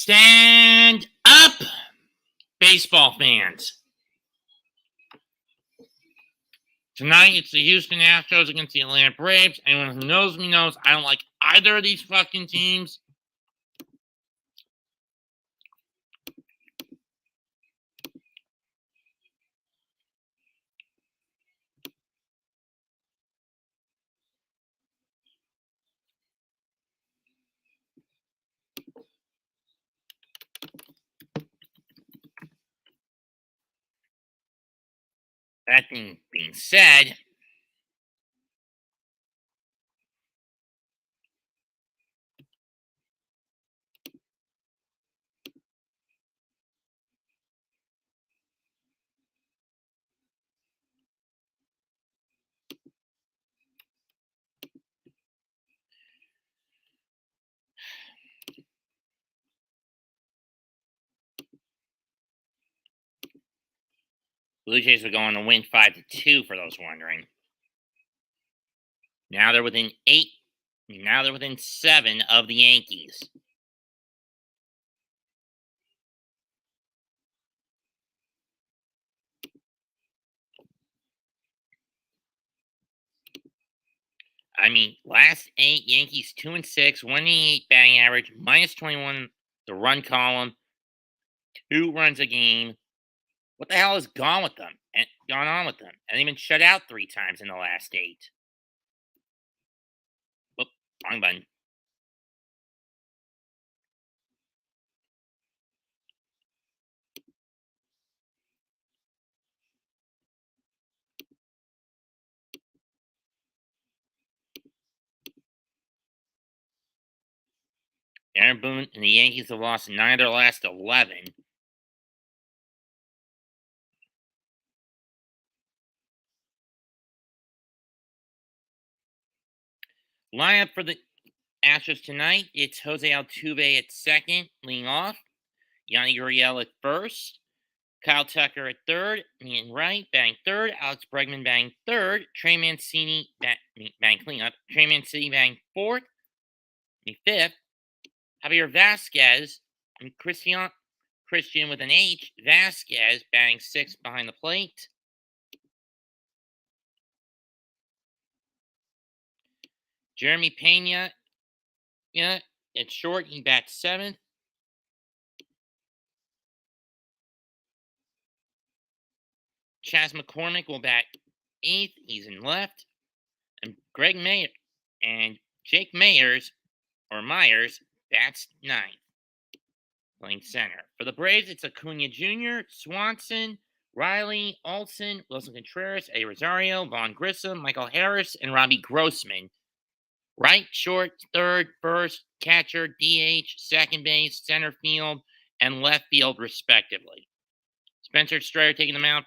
Stand up, baseball fans. Tonight, it's the Houston Astros against the Atlanta Braves. Anyone who knows me knows I don't like either of these fucking teams. That being said, Blue Jays are going to win 5-2 for those wondering. Now they're within 8. Now they're within 7 of the Yankees. I mean, last 8, Yankees 2-6, 188 batting average, -21 the run column, 2 runs a game. What the hell has gone on with them? And they've been shut out 3 times in the last 8. Whoop, wrong button. Aaron Boone and the Yankees have lost 9 of their last 11. Lineup for the Astros tonight, it's Jose Altuve at second, leading off. Yanni Gurriel at first. Kyle Tucker at third. Ian Wright batting third. Alex Bregman batting third. Trey Mancini batting cleanup. Trey Mancini batting fourth. Fifth. Javier Vasquez and Christian with an H. Vasquez batting sixth behind the plate. Jeremy Pena, it's short. He bats seventh. Chas McCormick will bat eighth. He's in left. And Greg Mayer and Jake Myers bats ninth, playing center. For the Braves, it's Acuna Jr., Swanson, Riley, Olson, Wilson Contreras, Eddie Rosario, Vaughn Grissom, Michael Harris, and Robbie Grossman. Right, short, third, first, catcher, DH, second base, center field, and left field, respectively. Spencer Strider taking the mound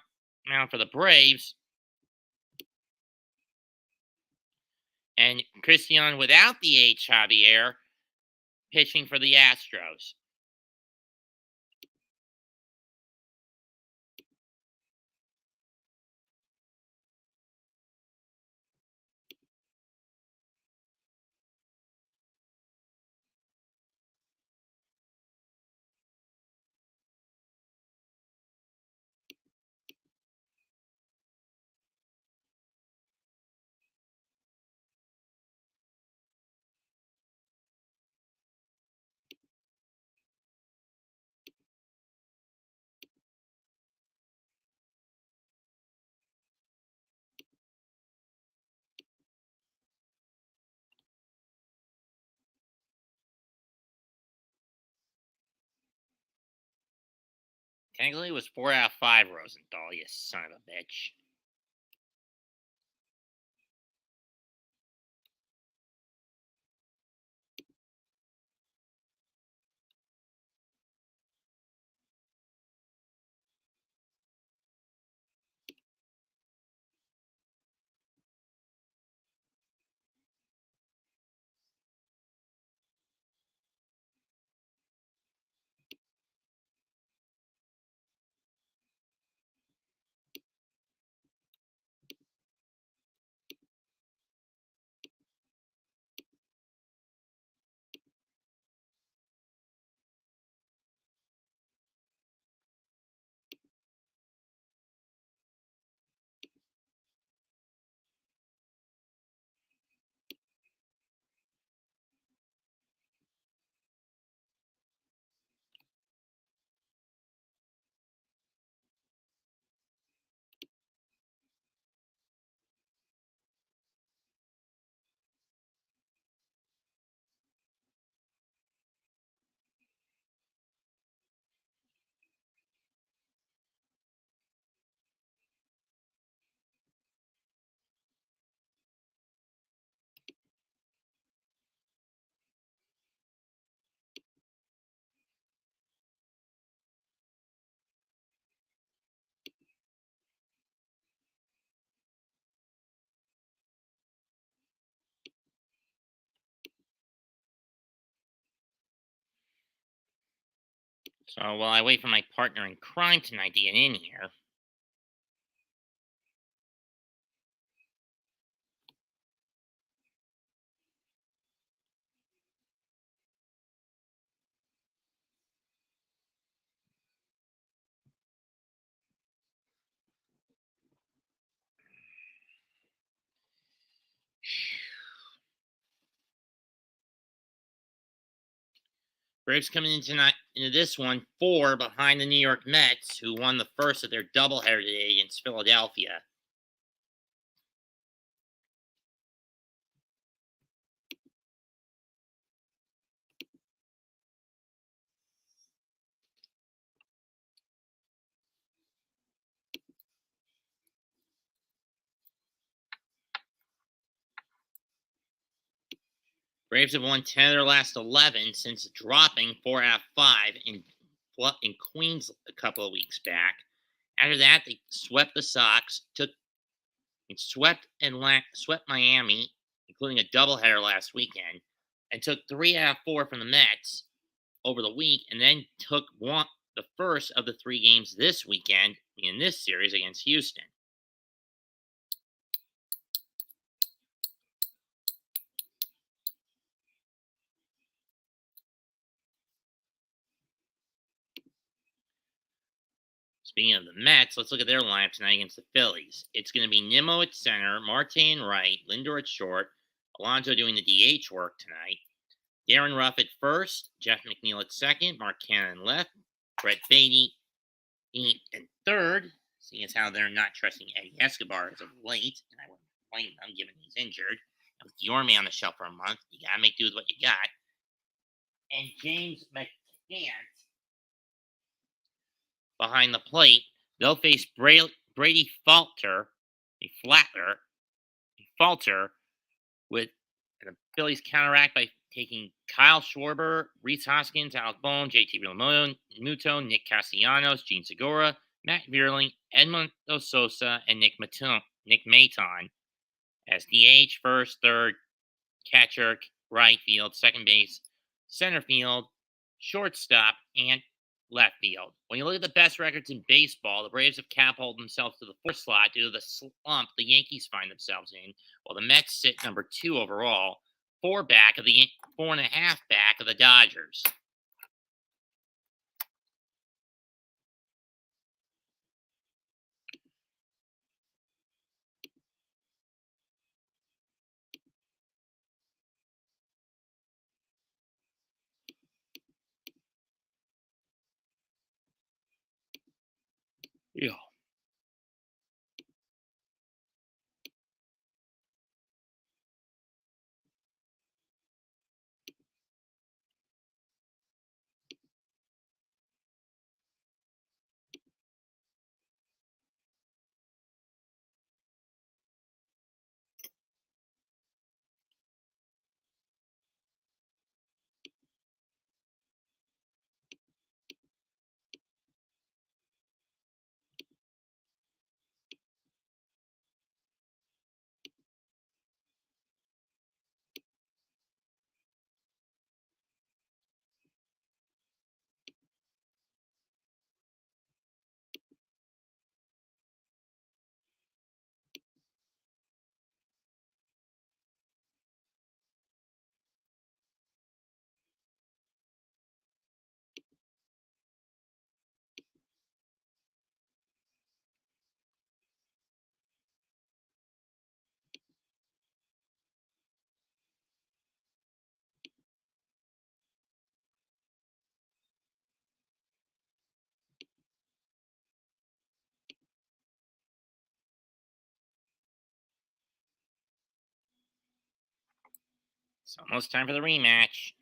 for the Braves. And Christian without the H, Javier, pitching for the Astros. Technically, it was 4 out of 5, Rosenthal, you son of a bitch. So while I wait for my partner in crime tonight to get in here, Braves coming in tonight into this one 4 behind the New York Mets, who won the first of their doubleheader today against Philadelphia. Braves have won 10 of their last 11 since dropping 4 out of 5 in Queens a couple of weeks back. After that, they swept the Sox, swept Miami, including a doubleheader last weekend, and took 3 out of 4 from the Mets over the week, and then took the first of the 3 games this weekend in this series against Houston. Speaking of the Mets, let's look at their lineup tonight against the Phillies. It's going to be Nimmo at center, Marte in right, Lindor at short, Alonso doing the DH work tonight, Darren Ruff at first, Jeff McNeil at second, Mark Cannon left, Brett Beatty in third, seeing as how they're not trusting Eddie Escobar as of late, and I wouldn't blame them given he's injured. With Yorme on the shelf for a month, you gotta make do with what you got. And James McCann behind the plate. They'll face Brady Falter with the Phillies counteract by taking Kyle Schwarber, Reese Hoskins, Alec Bohm, JT Realmuto, Nick Castellanos, Gene Segura, Matt Vierling, Edmundo Sosa, and Nick Maton as DH, first, third, catcher, right field, second base, center field, shortstop, and left field. When you look at the best records in baseball, the Braves have catapulted themselves to the 4th slot due to the slump the Yankees find themselves in, while the Mets sit number 2 overall, 4.5 back of the Dodgers. Yeah. It's almost time for the rematch.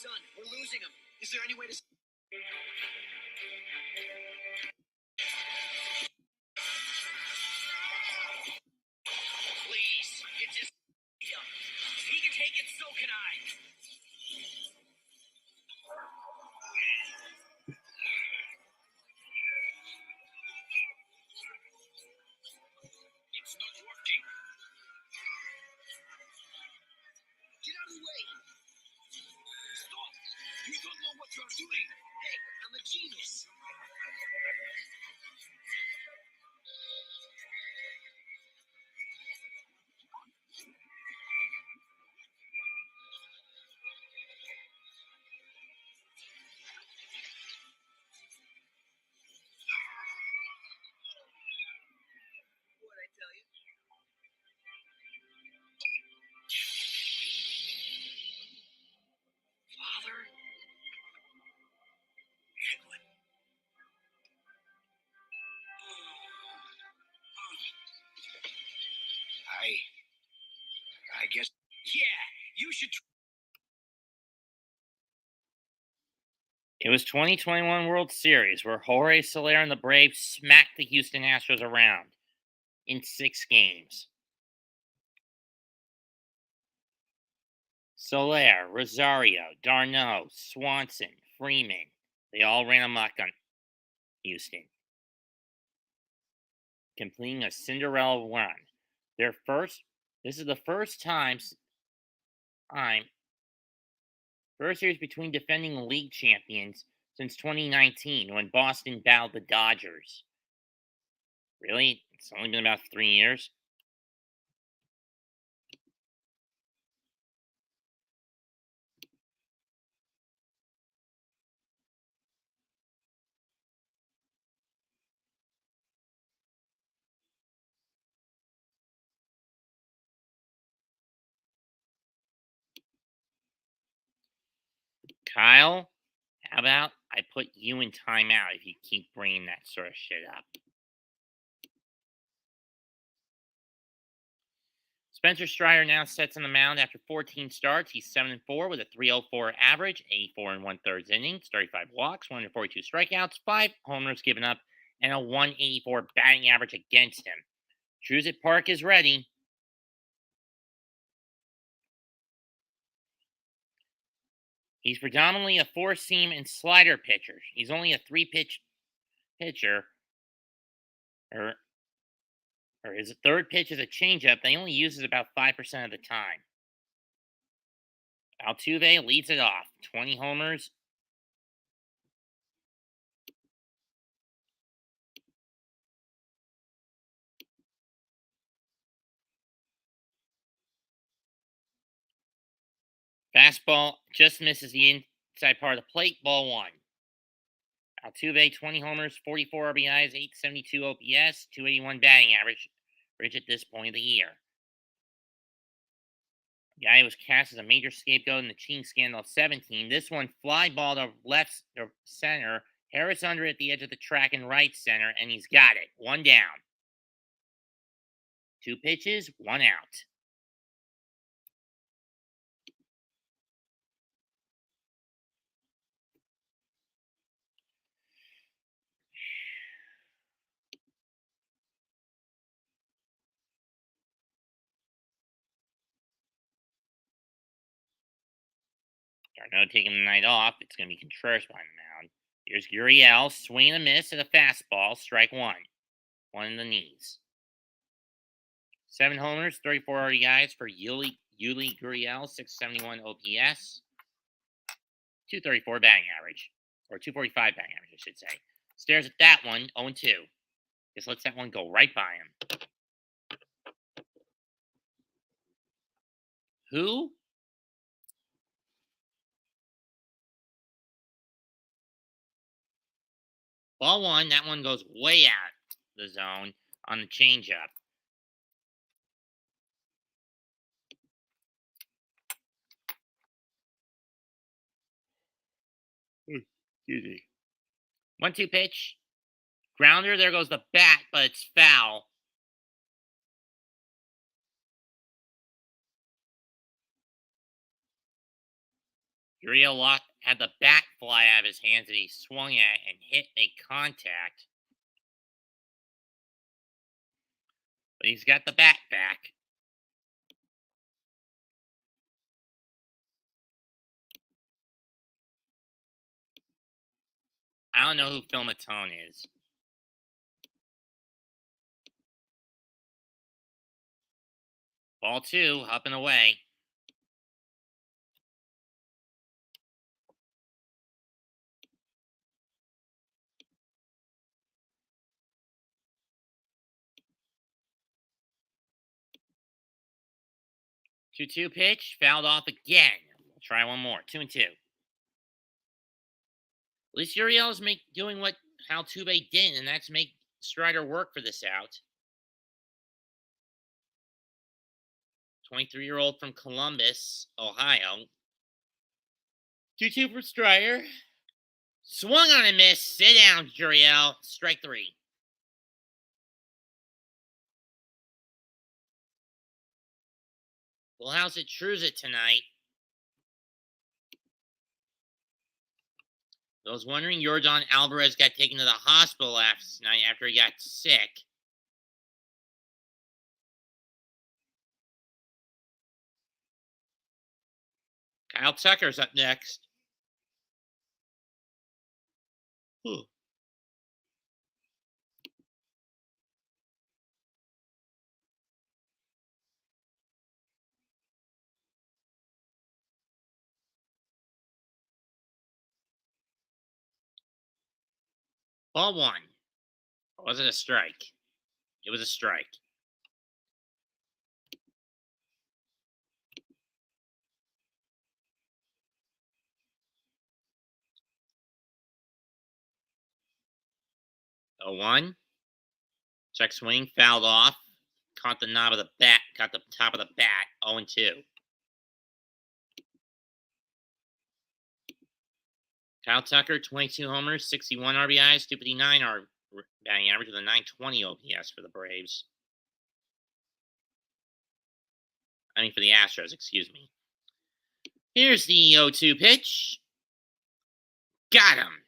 son. We're losing him. Is there any way to... Please, it's just... If he can take it, so can I. It's not working. Get out of the way. Stop. You don't know what you're doing. Hey, I'm a genius. What'd I tell you? Father? Edwin. I guess... Yeah, you should... It was 2021 World Series where Jorge Soler and the Braves smacked the Houston Astros around in 6 games. Soler, Rosario, d'Arnaud, Swanson, Freeman, they all ran amok on Houston, completing a Cinderella run. This is the first series between defending league champions since 2019 when Boston battled the Dodgers. Really? It's only been about 3 years? Kyle, how about I put you in timeout if you keep bringing that sort of shit up? Spencer Strider now sits on the mound after 14 starts. He's 7-4 with a 3.04 average, 84 1/3 innings, 35 walks, 142 strikeouts, 5 homers given up, and a 184 batting average against him. Truitt Park is ready. He's predominantly a 4-seam and slider pitcher. He's only a 3-pitch pitcher, or his third pitch is a changeup that he only uses about 5% of the time. Altuve leads it off. 20 homers. Fastball just misses the inside part of the plate. Ball 1. Altuve, 20 homers, 44 RBIs, 872 OPS, 281 batting average, rich at this point of the year. The guy was cast as a major scapegoat in the cheating scandal of 17. This one fly ball to left center. Harris under at the edge of the track in right center, and he's got it. 1 down. 2 pitches, 1 out. d'Arnaud taking the night off. It's going to be Contreras behind the mound. Here's Gurriel, swing and a miss at a fastball, strike 1. 1 in the knees. 7 homers, 34 RBIs for Yuli Gurriel, 671 OPS, 234 batting average, or 245 batting average, I should say. Stares at that one, 0-2. Just lets that one go right by him. Who? Ball 1, that one goes way out the zone on the changeup. Excuse me. 1-2 pitch. Grounder, there goes the bat, but it's foul. Uriel had the bat fly out of his hands that he swung at and hit a contact. But he's got the bat back. I don't know who Phil Matone is. Ball 2, up and away. Two-two pitch, fouled off again. We'll try one more. 2-2. At least Uriel's doing what Altuve didn't, and that's make Strider work for this out. 23-year-old from Columbus, Ohio. 2-2 for Strider. Swung on and missed. Sit down, Uriel. Strike 3. Full house at Truza tonight. I was wondering, Yordan Alvarez got taken to the hospital last night after he got sick. Kyle Tucker's up next. Ball 1. Or was it a strike? It was a strike. A 1. Check swing, fouled off. Caught the knob of the bat. Caught the top of the bat. 0-2. Kyle Tucker, 22 homers, 61 RBIs, 259 batting average with a 920 OPS for the Braves. I mean, for the Astros, excuse me. Here's the 0-2 pitch. Got him.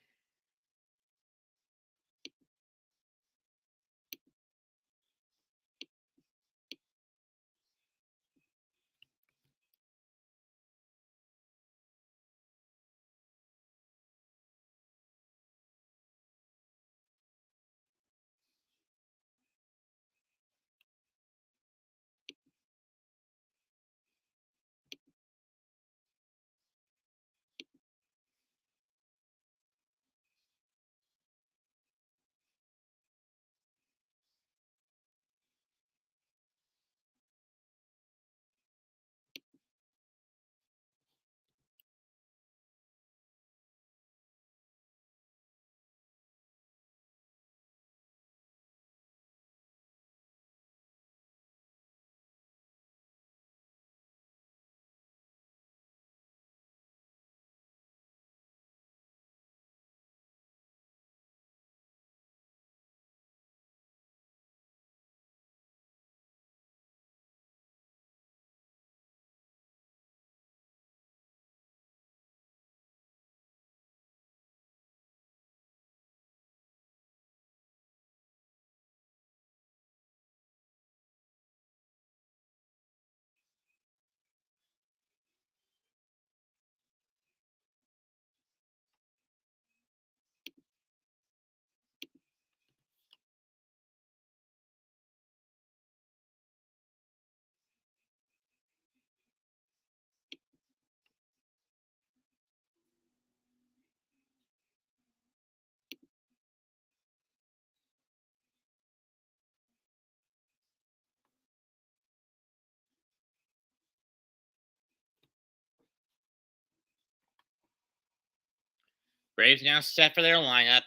Braves now set for their lineup.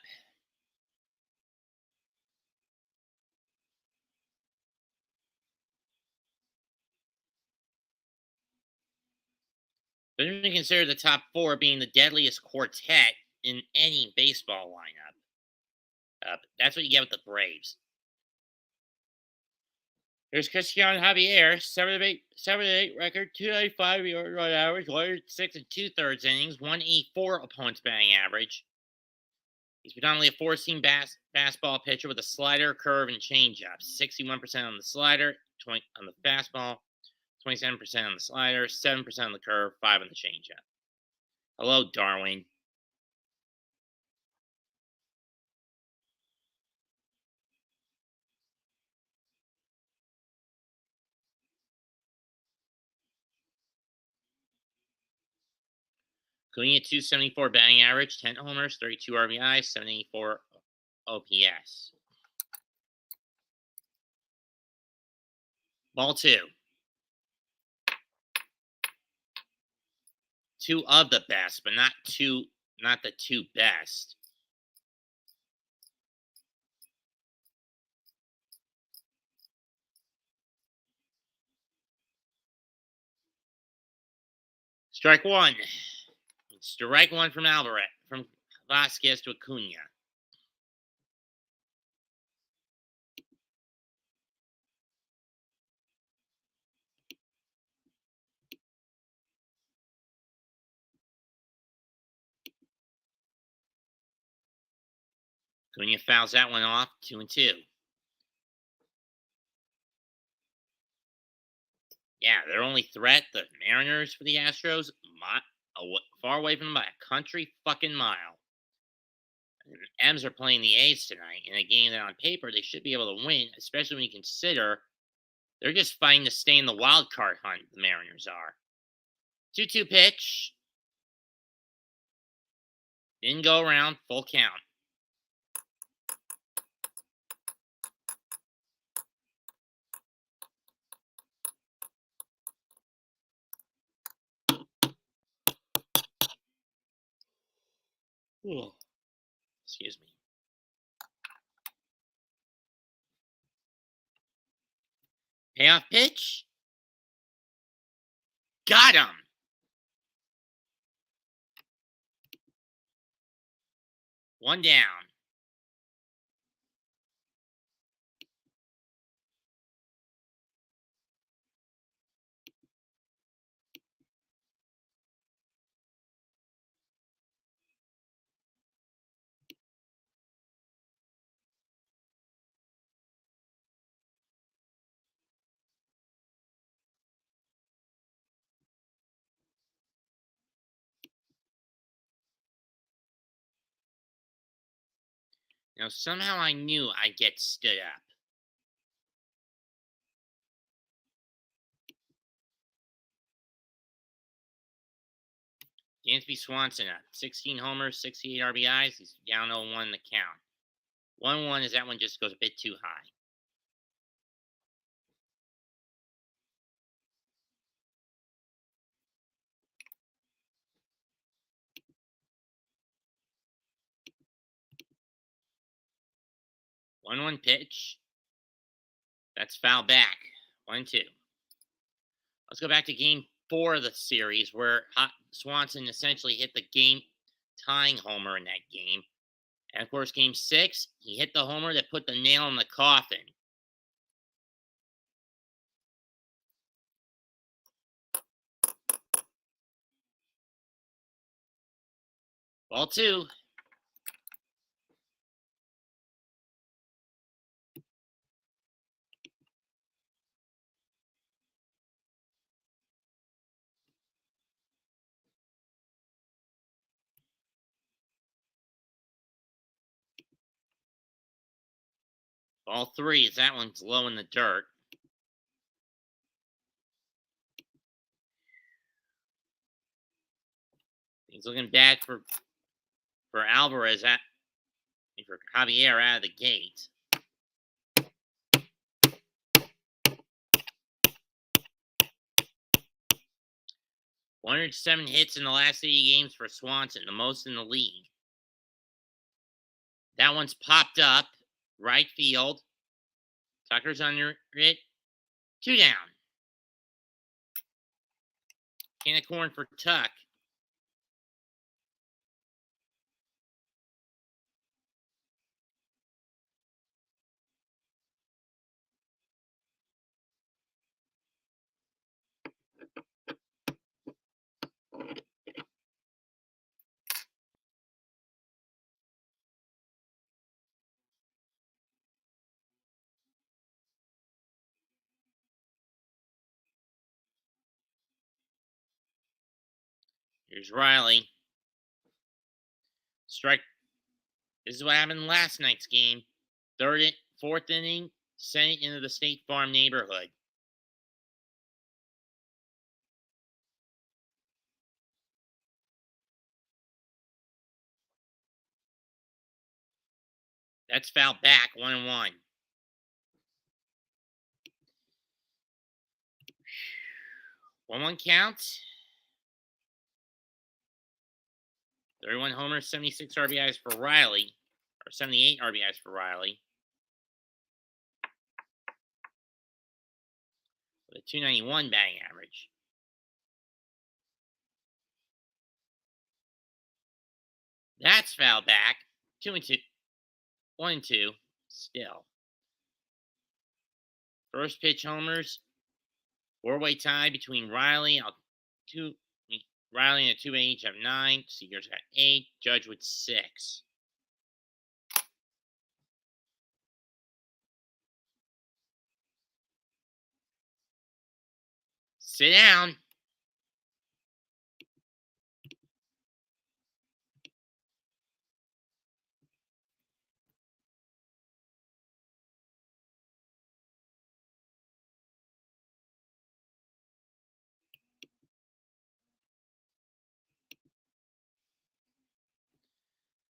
But we consider the top 4 being the deadliest quartet in any baseball lineup. That's what you get with the Braves. Here's Cristian Javier, 7-8 record, 295 yard run average, 106 and 2/3 innings, 184 opponent's batting average. He's predominantly a four-seam fastball pitcher with a slider, curve, and changeup. 61% on the slider, 20 on the fastball, 27% on the slider, 7% on the curve, 5 on the changeup. Hello, Darwin. Cunha 274 batting average, 10 homers, 32 RBI, 784 OPS. Ball two. Two of the best, but not the two best. Strike one. Strike one from Alvarez, from Vasquez to Acuna. Acuna fouls that one off, 2-2. Yeah, their only threat, the Mariners for the Astros, far away from them by a country fucking mile. And the M's are playing the A's tonight in a game that on paper they should be able to win, especially when you consider they're just fighting to stay in the wild card hunt, the Mariners are. 2-2 pitch. Didn't go around, full count. Ooh. Excuse me. Payoff pitch. Got him. One down. Now, somehow I knew I'd get stood up. Dansby Swanson up. 16 homers, 68 RBIs. He's down 0-1 in the count. 1-1 is that one just goes a bit too high. One pitch. That's foul back. 1-2. Let's go back to game 4 of the series where Swanson essentially hit the game tying homer in that game. And of course, game 6, he hit the homer that put the nail in the coffin. Ball 2. Ball 3 is that one's low in the dirt. Things looking bad for Alvarez for Javier out of the gate. "107 hits in the last 80 games for Swanson, the most in the league. That one's popped up. Right field. Tucker's under it. 2 down. Can of corn for Tuck. Here's Riley. Strike. This is what happened in last night's game. Fourth inning, sent it into the State Farm neighborhood. That's foul back, 1-1. 1-1 count. 31 homers, 76 RBIs for Riley, or 78 RBIs for Riley, with a 291 batting average. That's foul back. 2-2. 1-2. Still. First pitch homers. Four-way tie between Riley and a two-way each have 9. Seager's got 8. Judge with 6. Sit down.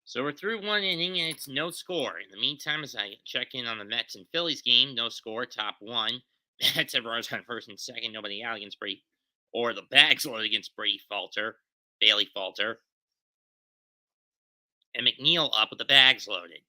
So we're through one inning and it's no score. In the meantime, as I check in on the Mets and Phillies game, no score, top 1. Mets have runners on first and second, nobody out against Brady, or the bags loaded against Bailey Falter, and McNeil up with the bags loaded.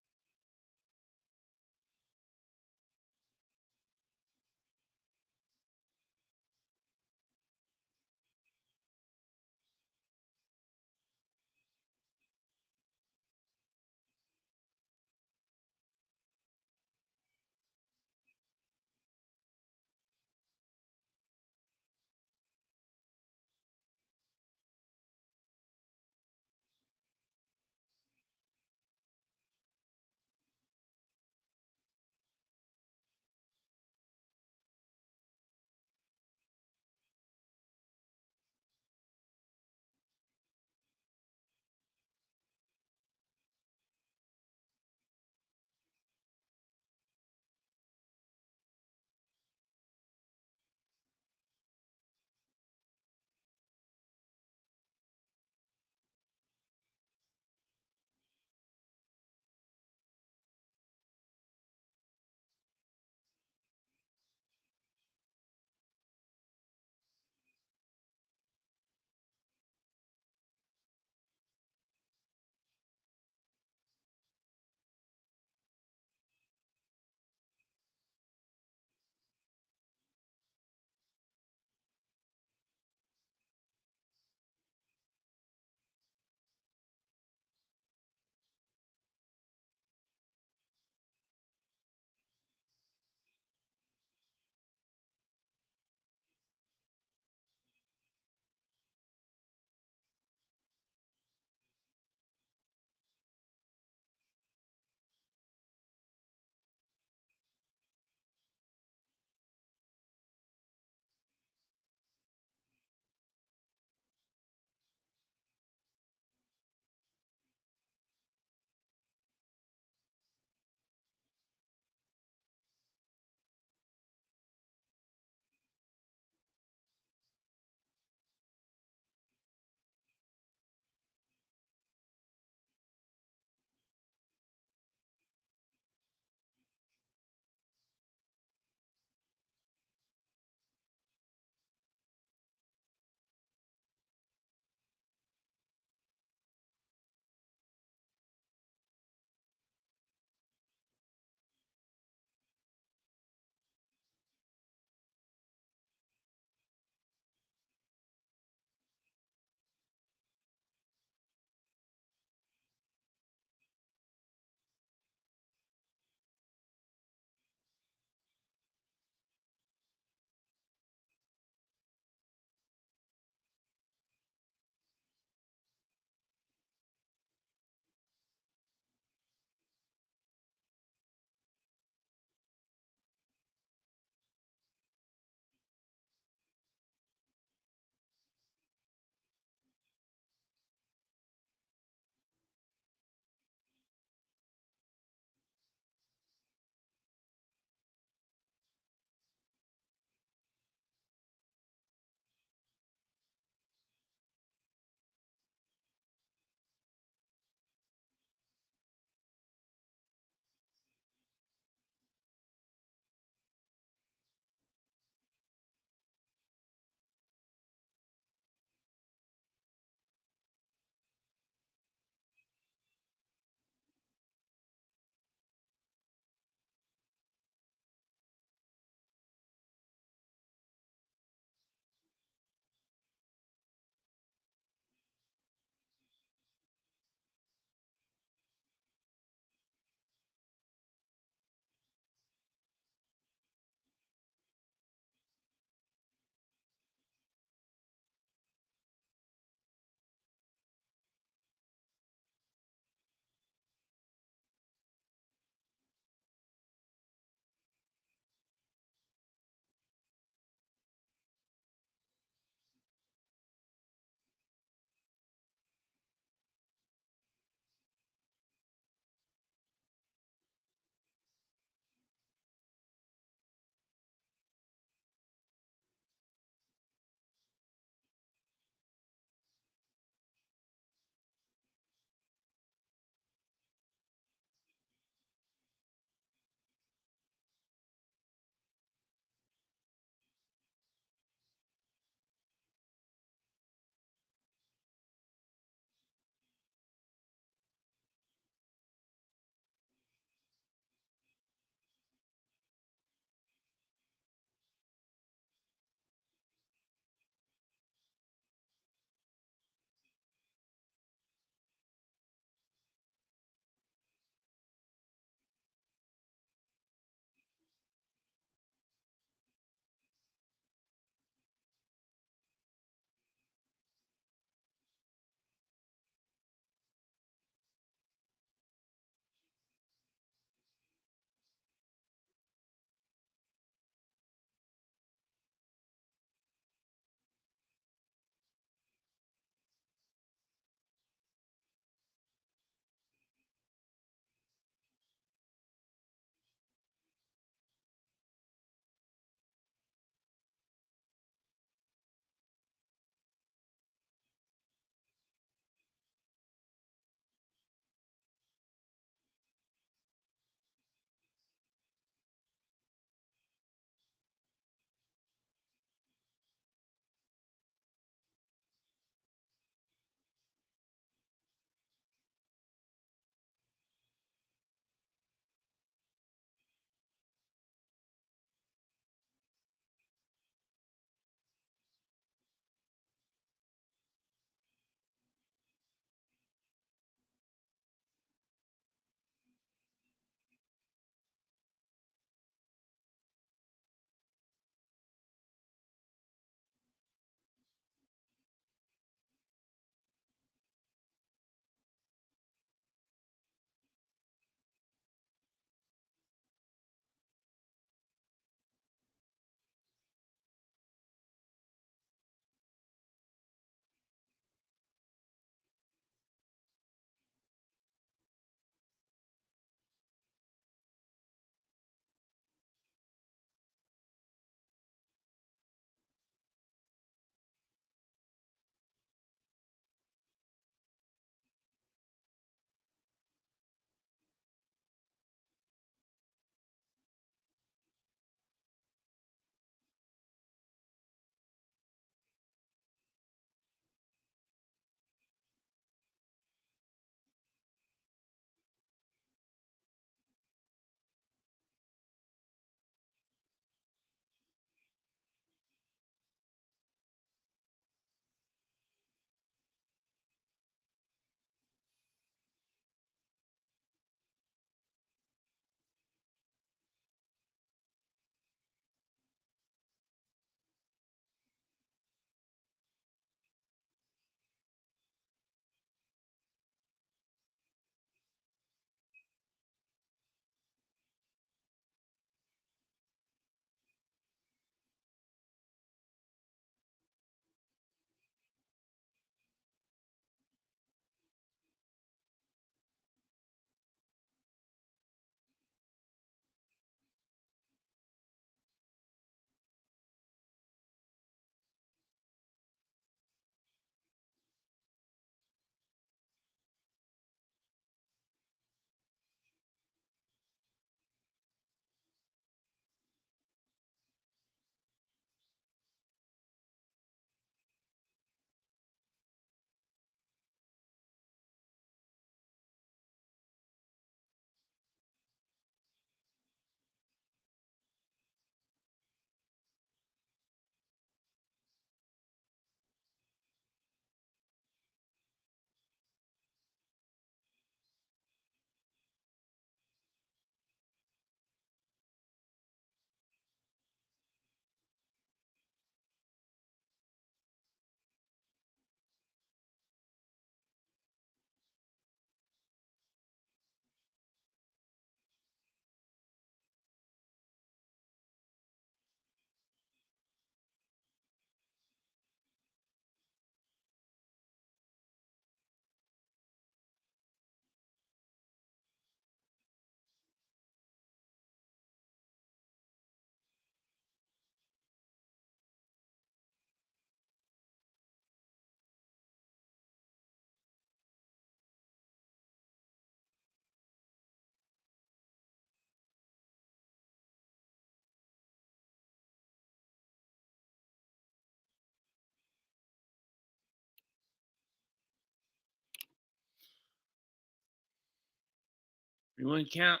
You wouldn't count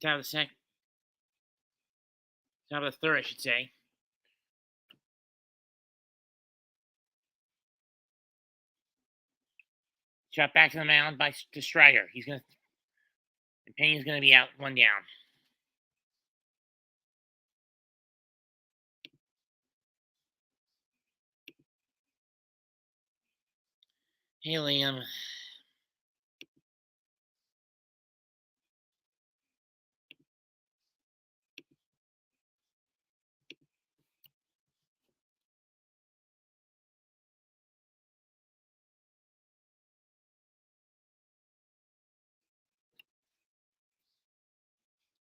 top of the second, top of the third, I should say. Shot back to the mound to Strider. And Payne's gonna be out, one down. Hey, Liam.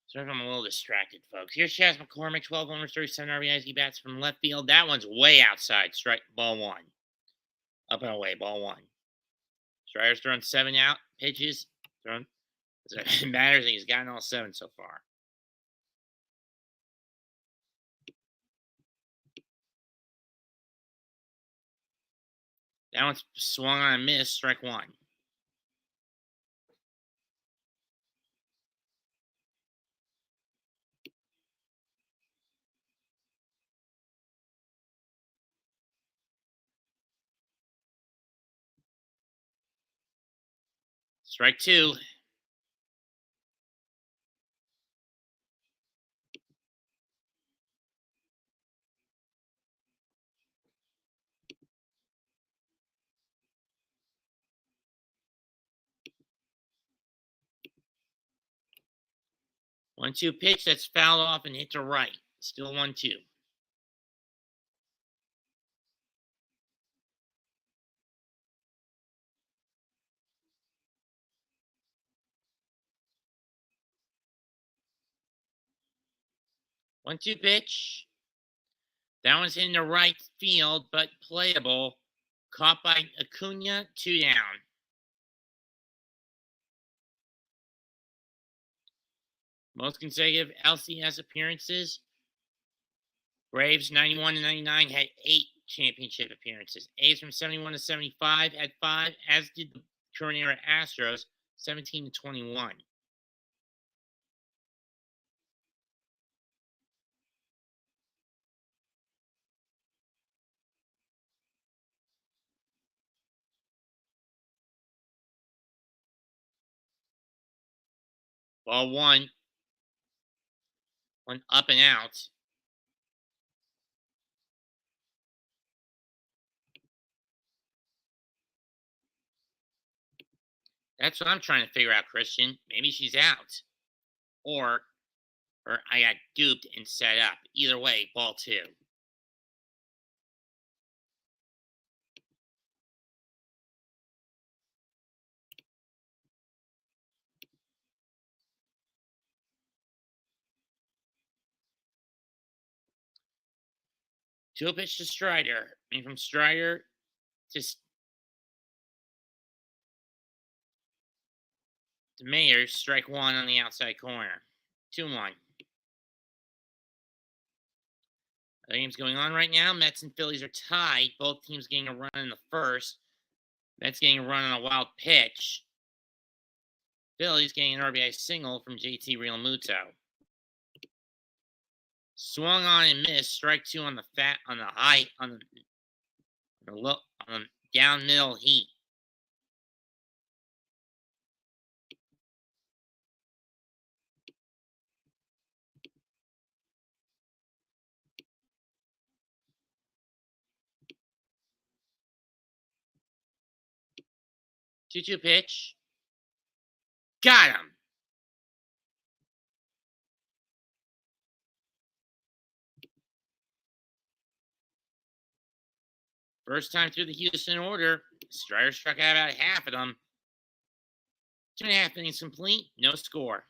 Sorry if I'm a little distracted, folks. Here's Chas McCormick, 12 homers, 37 RBIs. He bats from left field. That one's way outside. Strike, ball one. Up and away, ball one. Strider's thrown 7 out pitches. It matters, and he's gotten all 7 so far. That one's swung on a miss. Strike one. Strike two. One-two pitch that's fouled off and hit to right. Still 1-2. One-two pitch. That one's in the right field, but playable. Caught by Acuna, 2 down. Most consecutive LCS appearances. Braves 91 to 99 had 8 championship appearances. A's from 71 to 75 had 5, as did the current era Astros 17 to 21. Ball one. One up and out. That's what I'm trying to figure out, Christian. Maybe she's out. Or I got duped and set up. Either way, ball 2. Two pitch to Strider. And from Strider to Mayers, strike one on the outside corner. 2-1. The game's going on right now. Mets and Phillies are tied. Both teams getting a run in the first. Mets getting a run on a wild pitch. Phillies getting an RBI single from JT Realmuto. Swung on and missed. Strike 2 on the down middle heat. Two-two pitch. Got him. First time through the Houston order. Strider struck out about half of them. 2.5 innings complete. No score.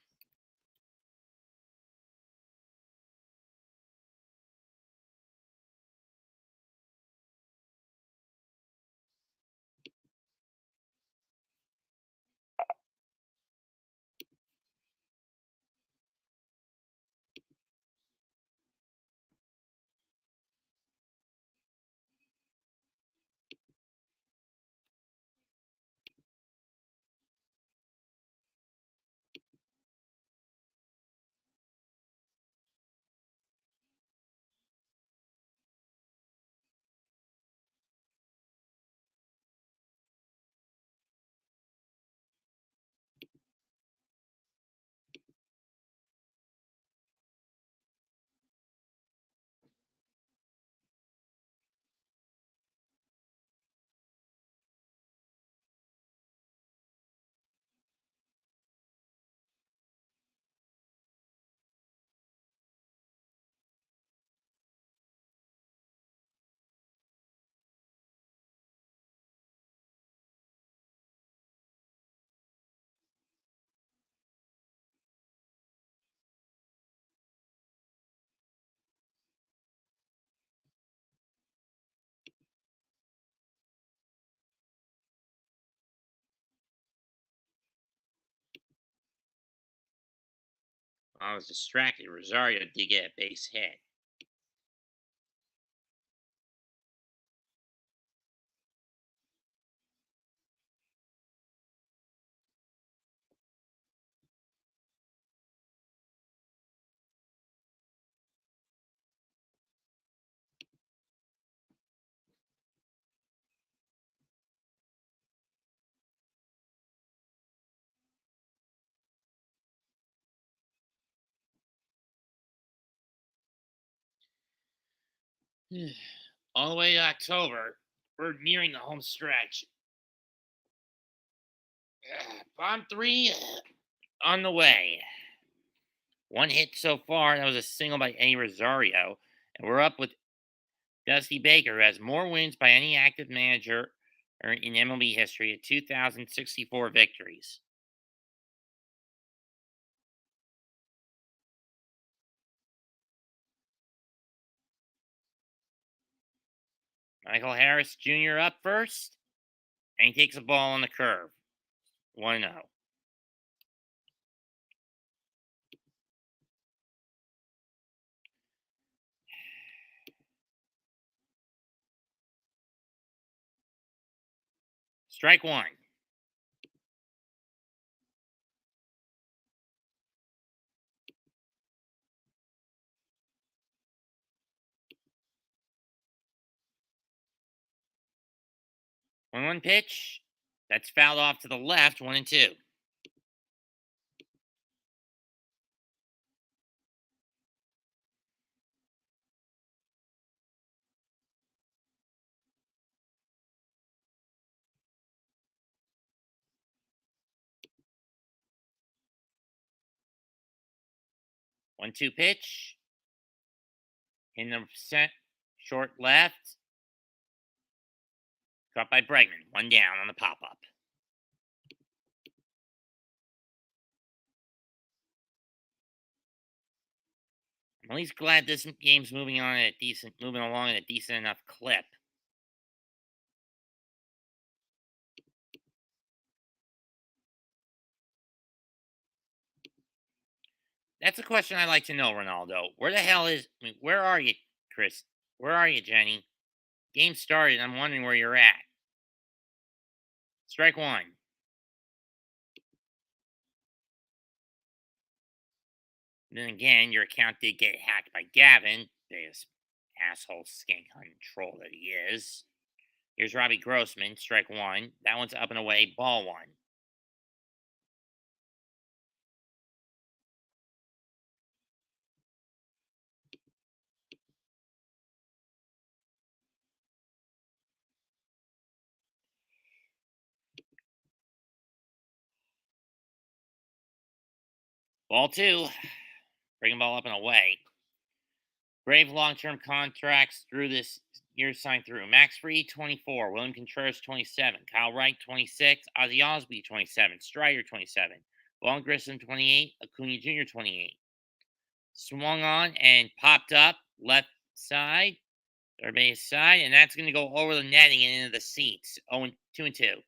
I was distracted. Rosario did get a base hit. All the way to October, we're nearing the home stretch. Bottom three on the way. One hit so far. That was a single by Eddie Rosario. And we're up with Dusty Baker, who has more wins by any active manager in MLB history at 2,064 victories. Michael Harris Jr. up first, and he takes a ball on the curve. 1-0. Strike one. One pitch. That's fouled off to the left. 1-2. One-two pitch. In the short left. Caught by Bregman. One down on the pop up. I'm at least glad this game's moving along at a decent enough clip. That's a question I'd like to know, Ronaldo. Where the hell where are you, Chris? Where are you, Jenny? Game started. I'm wondering where you're at. Strike one. Then again, your account did get hacked by Gavin, this asshole skank control that he is. Here's Robbie Grossman, strike one. That one's up and away, ball one. Ball two. Breaking ball up and away. Brave long-term contracts through this year signed through. Max Fried, 24. William Contreras, 27. Kyle Wright, 26. Ozzie Osby, 27. Strider, 27. Vaughn Grissom, 28. Acuna Jr., 28. Swung on and popped up left side, third base side, and that's going to go over the netting and into the seats. 2-2.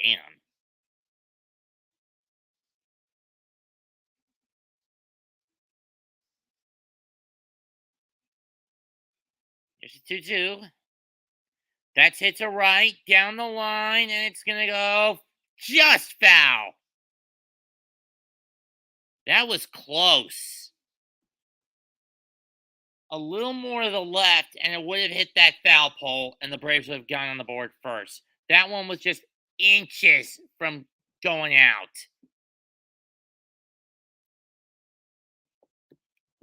Damn. There's a 2-2. That's hit to right, down the line, and it's going to go just foul. That was close. A little more to the left, and it would have hit that foul pole, and the Braves would have gone on the board first. That one was just inches from going out.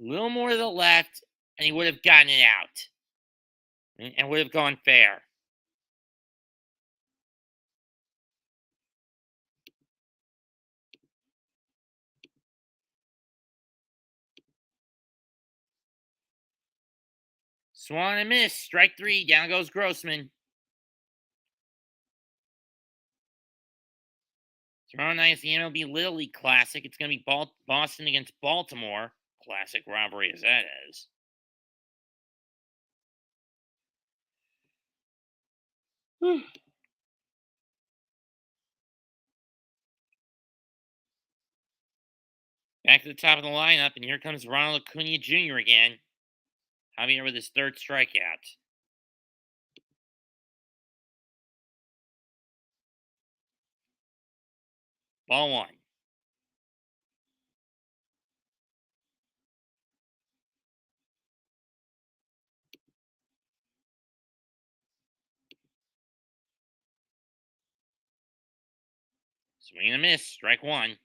A little more to the left, and he would have gotten it out. And would have gone fair. Swan and miss. Strike three. Down goes Grossman. Tomorrow night is the MLB Little League Classic. It's going to be Boston against Baltimore. Classic rivalry as that is. Whew. Back to the top of the lineup, and here comes Ronald Acuna Jr. again. Javier with his third strikeout. Ball one. Swing and a miss. Strike one.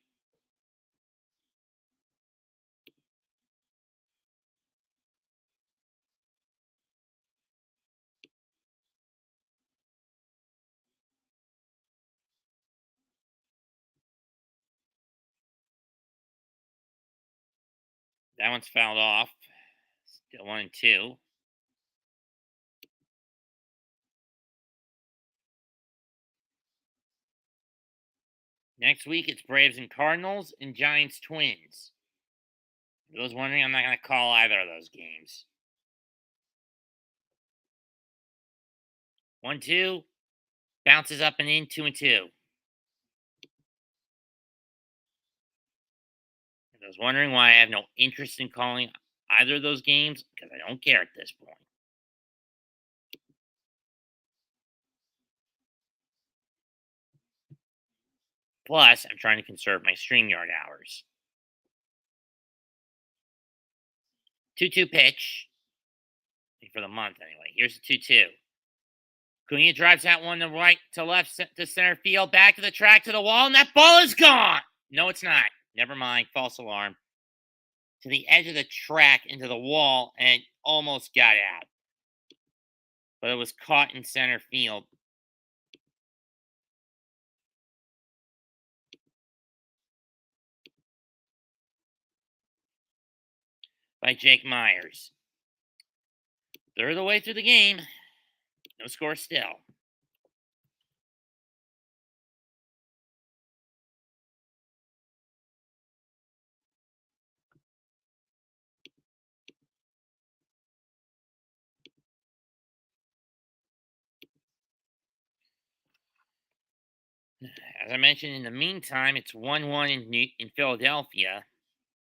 That one's fouled off. Still 1-2. Next week, it's Braves and Cardinals and Giants Twins. For those wondering, I'm not going to call either of those games. 1-2. Bounces up and in 2-2. I was wondering why I have no interest in calling either of those games, because I don't care at this point. Plus, I'm trying to conserve my StreamYard hours. 2-2 pitch. For the month, anyway. Here's the 2-2. Cunha drives that one to right to left to center field, back to the track to the wall, and that ball is gone. No, it's not. Never mind. False alarm. To the edge of the track into the wall and almost got out. But it was caught in center field. By Jake Myers. Third of the way through the game. No score still. As I mentioned, in the meantime, it's 1-1 in Philadelphia.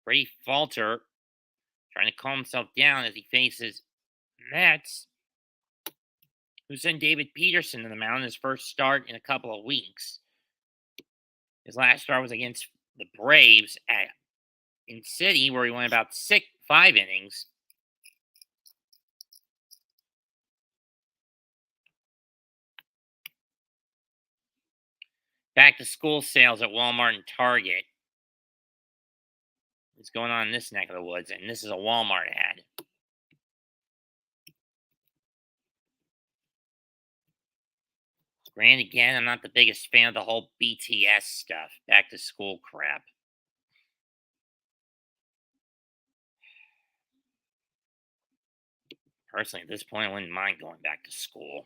Brady Falter trying to calm himself down as he faces Mets, who sent David Peterson to the mound in his first start in a couple of weeks. His last start was against the Braves in City, where he went about 5 innings. Back to school sales at Walmart and Target is going on in this neck of the woods, and this is a Walmart ad. Granted, again, I'm not the biggest fan of the whole BTS stuff, back to school crap. Personally, at this point, I wouldn't mind going back to school.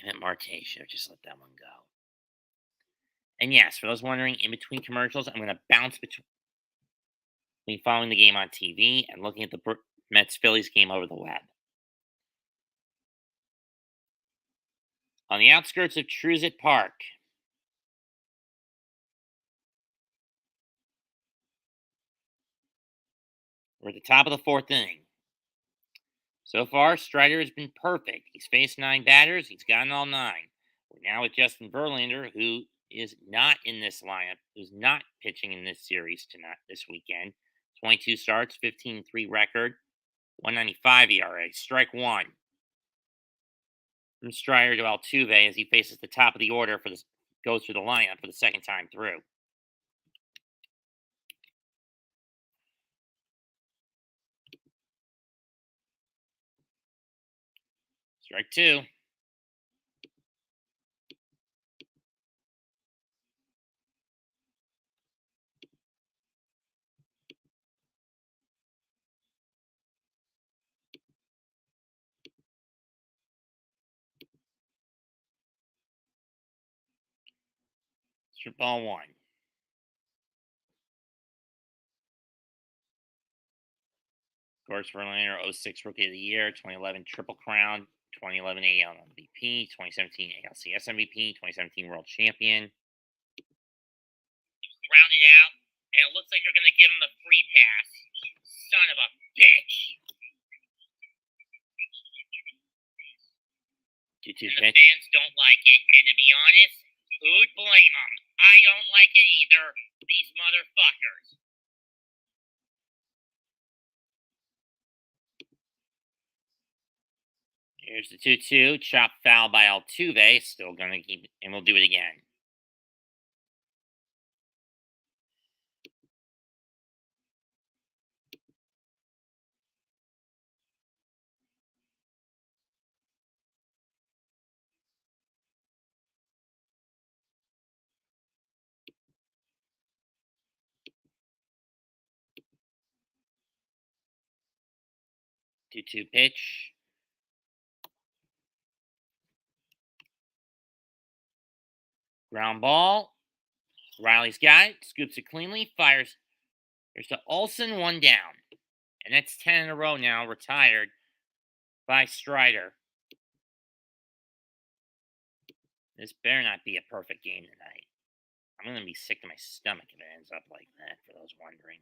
Damn it, Marte should have just let that one go. And yes, for those wondering, in between commercials, I'm going to bounce between following the game on TV and looking at the Mets Phillies game over the web. On the outskirts of Truitt Park, we're at the top of the 4th inning. So far, Strider has been perfect. He's faced 9 batters. He's gotten all 9. We're now with Justin Verlander, who is not in this lineup, who's not pitching in this series this weekend. 22 starts, 15-3 record, 195 ERA. Strike one. From Strider to Altuve as he faces the top of the order goes through the lineup for the second time through. Strike two. Strip ball one. Of course, Verlander, '06 Rookie of the Year, 2011 Triple Crown, 2011 AL MVP, 2017 ALCS MVP, 2017 World Champion. Rounded out, and it looks like they're going to give him the free pass. Son of a bitch. 2-2 and the fans don't like it, and to be honest, who'd blame them? I don't like it either. These motherfuckers. Here's the 2-2. Chop foul by Altuve. Still going to keep it, and we'll do it again. Two pitch. Ground ball. Riley's got it. Scoops it cleanly. Fires. There's to Olsen, one down. And that's 10 in a row now, retired by Strider. This better not be a perfect game tonight. I'm going to be sick to my stomach if it ends up like that, for those wondering.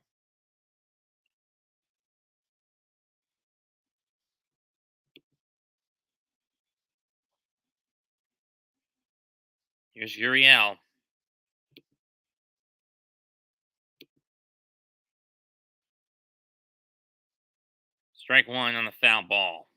Here's Uriel. Strike one on the foul ball.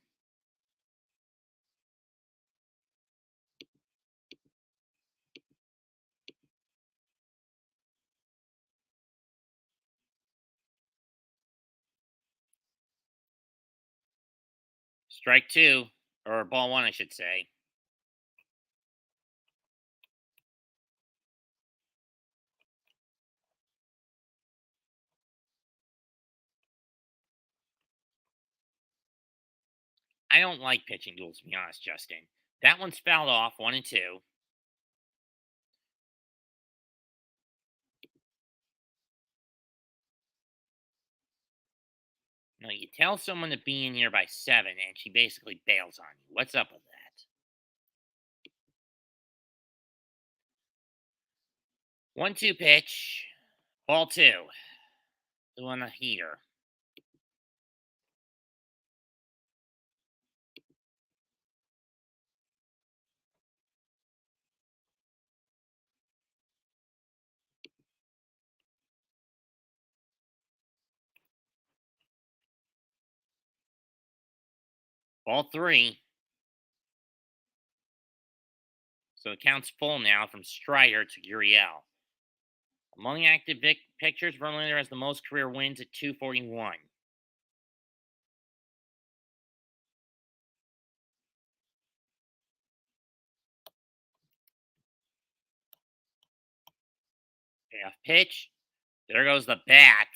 Strike two, or ball one, I should say. I don't like pitching duels, to be honest, Justin. That one's fouled off, 1-2. No, you tell someone to be in here by 7, and she basically bails on you. What's up with that? 1-2 pitch. Ball two. Doing a heater. Ball three. So it counts full now from Strider to Uriel. Among active pitchers, Verlander has the most career wins at 241. Payoff pitch. There goes the bat.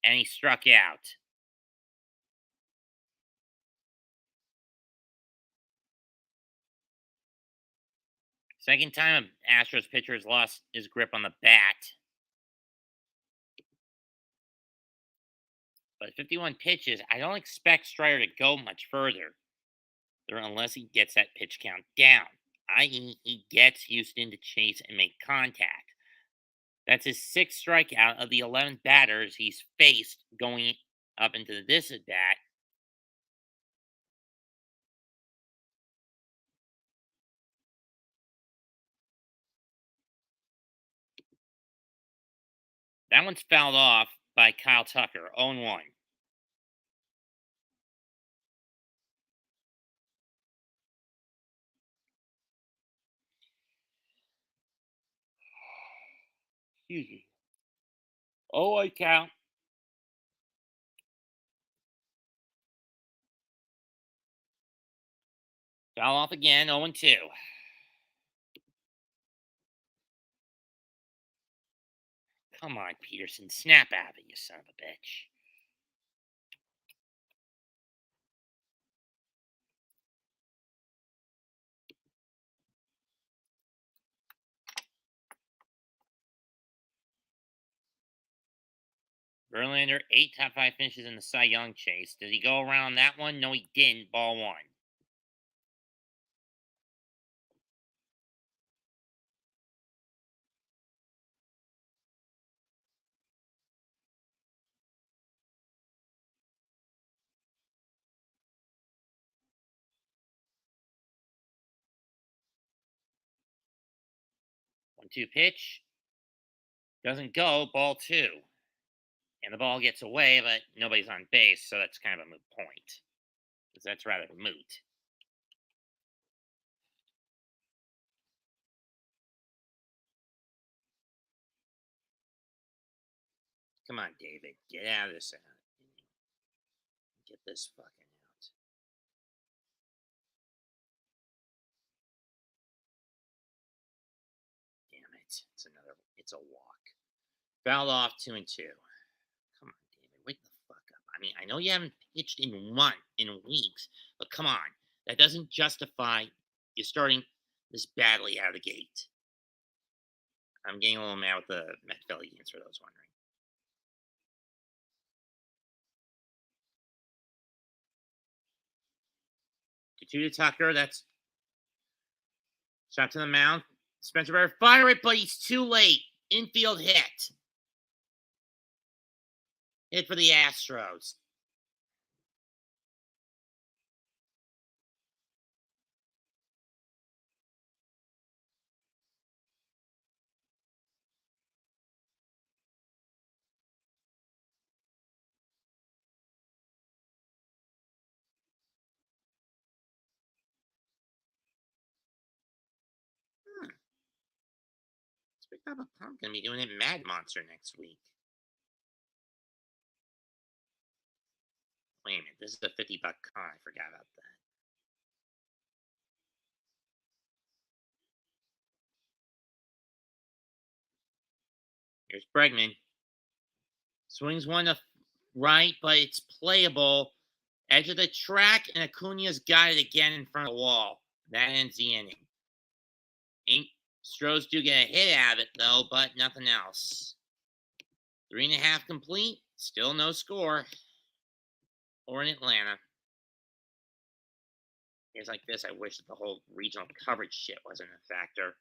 And he struck out. Second time an Astros pitcher has lost his grip on the bat. But 51 pitches, I don't expect Strider to go much further. Unless he gets that pitch count down. I.e., he gets Houston to chase and make contact. That's his 6th strikeout of the 11 batters he's faced going up into this at bat. That one's fouled off by Kyle Tucker, 0-1. Excuse me. Oh, I count. Foul off again, 0-2. Come on, Peterson. Snap out of it, you son of a bitch. Verlander, 8 top 5 finishes in the Cy Young chase. Did he go around that one? No, he didn't. Ball 1. One-two pitch. Doesn't go. Ball 2. And the ball gets away, but nobody's on base, so that's kind of a moot point. Because that's rather moot. Come on, David. Get out of this out. Get this fucking out. Damn it. It's a walk. Fouled off 2-2. Come on, David. Wake the fuck up. I mean, I know you haven't pitched in weeks, but come on. That doesn't justify you starting this badly out of the gate. I'm getting a little mad with the Met Philly games for those wondering. 2 to Tucker. That's shot to the mound. Spencer Bear fire it, but he's too late. Infield hit. Hit for the Astros. Let's pick up a pump. Gonna be doing it Mad Monster next week. Wait a minute, this is a $50 con. I forgot about that. Here's Bregman. Swings one to right, but it's playable. Edge of the track, and Acuna's got it again in front of the wall. That ends the inning. Astros do get a hit out of it, though, but nothing else. 3.5 complete. Still no score. Or in Atlanta. Games like this, I wish that the whole regional coverage shit wasn't a factor.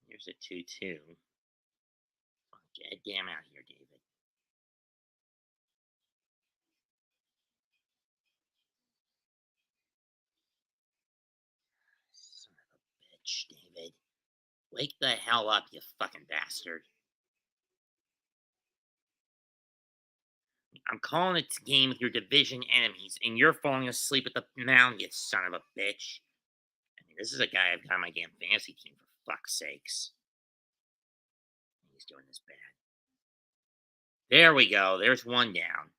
Here's a 2-2. Get damn out of here, David. Son of a bitch, David. Wake the hell up, you fucking bastard. I'm calling it a game with your division enemies, and you're falling asleep at the mound, you son of a bitch. I mean, this is a guy I've got on my damn fantasy team, for fuck's sakes. He's doing this bad. There we go. There's one down.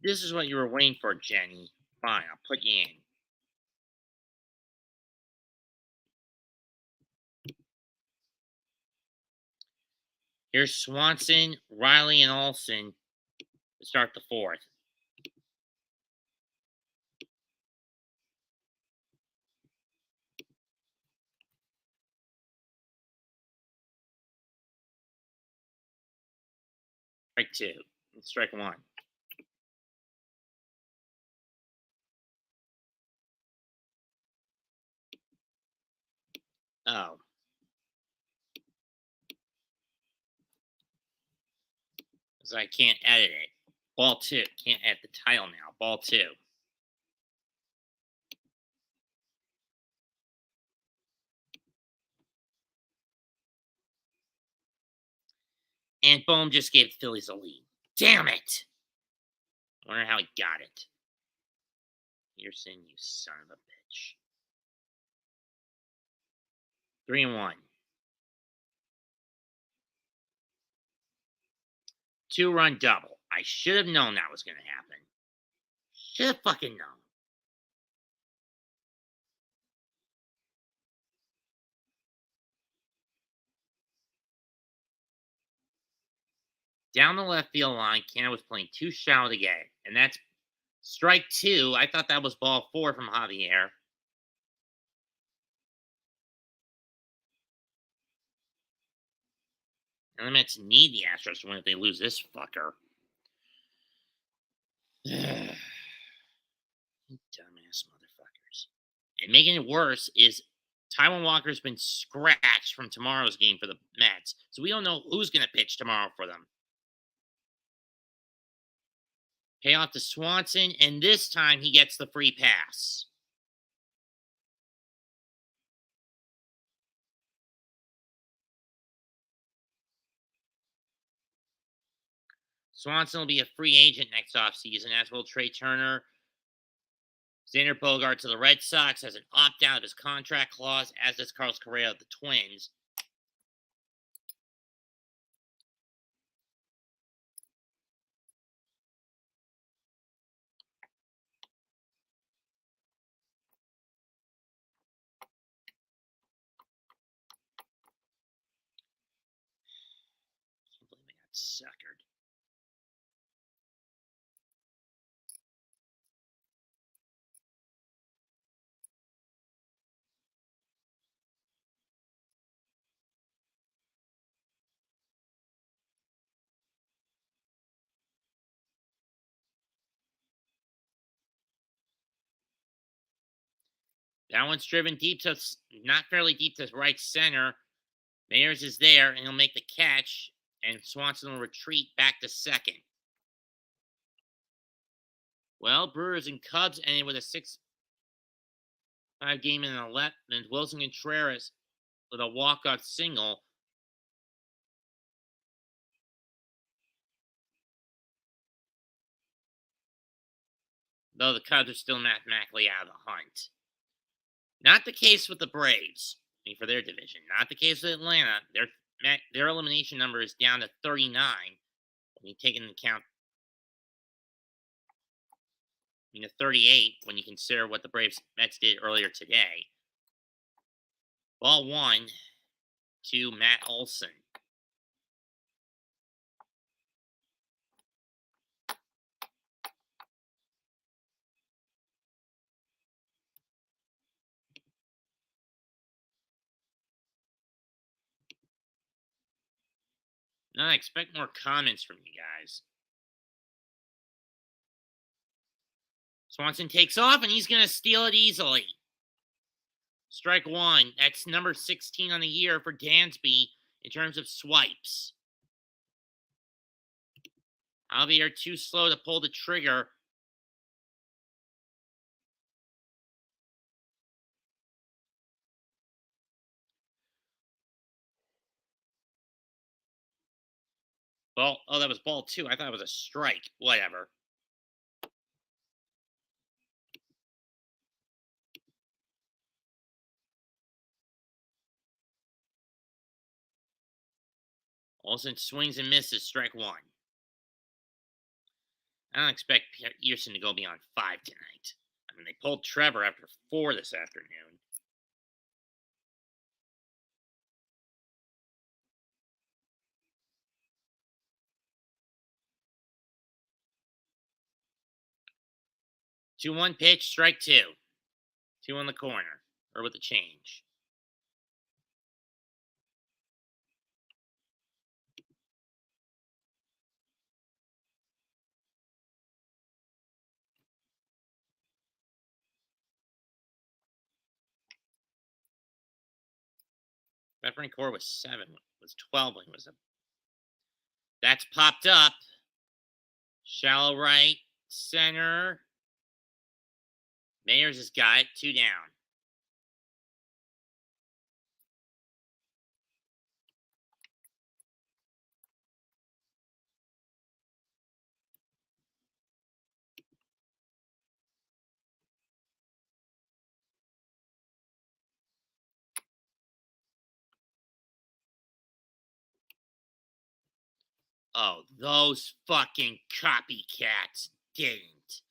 This is what you were waiting for, Jenny. Fine, I'll put you in. Here's Swanson, Riley, and Olson to start the fourth. Strike two. Strike one. Oh. Because I can't edit it. Ball two. Can't edit the title now. Ball two. And Bohm just gave the Phillies a lead. Damn it! I wonder how he got it. Peterson, you son of a bitch. 3-1. 2-run double. I should have known that was going to happen. Should have fucking known. Down the left field line, Canada was playing too shallow to get it. And that's strike two. I thought that was ball four from Javier. And the Mets need the Astros to win if they lose this fucker. Dumbass motherfuckers. And making it worse is Taiwan Walker's been scratched from tomorrow's game for the Mets. So we don't know who's going to pitch tomorrow for them. Pay off to Swanson, and this time he gets the free pass. Swanson will be a free agent next offseason, as will Trey Turner. Xander Bogart to the Red Sox has an opt-out of his contract clause, as does Carlos Correa of the Twins. I can't believe I got suckered. That one's driven deep to, not fairly deep to right center. Mayers is there, and he'll make the catch, and Swanson will retreat back to second. Well, Brewers and Cubs ended with a 6-5 game in the left, and Wilson Contreras with a walk-off single. Though the Cubs are still mathematically out of the hunt. Not the case with the Braves, for their division. Not the case with Atlanta. Their elimination number is down to 39 when you take into account, 38 when you consider what the Braves Mets did earlier today. Ball one to Matt Olson. Now I expect more comments from you guys. Swanson takes off, and he's going to steal it easily. Strike one. That's number 16 on the year for Dansby in terms of swipes. Javier too slow to pull the trigger. That was ball two. I thought it was a strike. Whatever. Olsen swings and misses. Strike one. I don't expect Pearson to go beyond 5 tonight. I mean, they pulled Trevor after 4 this afternoon. Two one pitch, strike two. Two on the corner, or with the change. Referee core was 7, was 12 when it was a. That's popped up. Shallow right, center. Mayers has got it, 2 down. Oh, those fucking copycats didn't.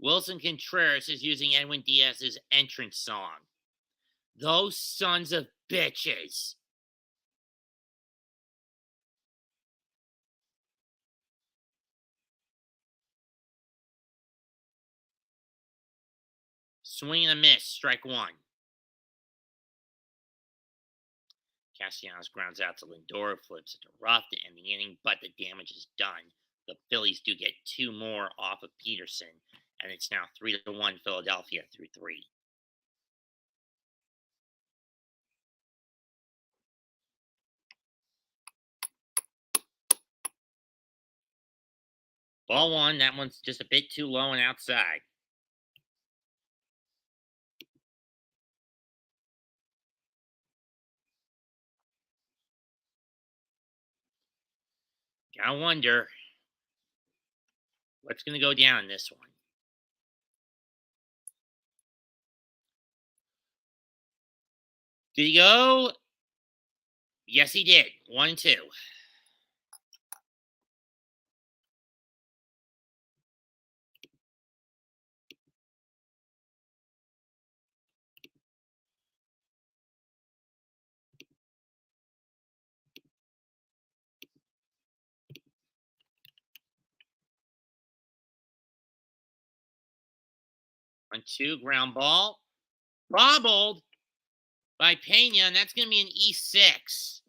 Wilson Contreras is using Edwin Diaz's entrance song. Those sons of bitches. Swing and a miss, strike 1. Castellanos grounds out to Lindor, flips it to Ruff to end the inning, but the damage is done. The Phillies do get 2 more off of Peterson, and it's now 3-1 Philadelphia through 3. Ball 1, that one's just a bit too low and outside. Gotta wonder what's going to go down in this one. Did he go? Yes, he did. 1-2. On 2, ground ball. Bobbled by Pena, and that's going to be an E6.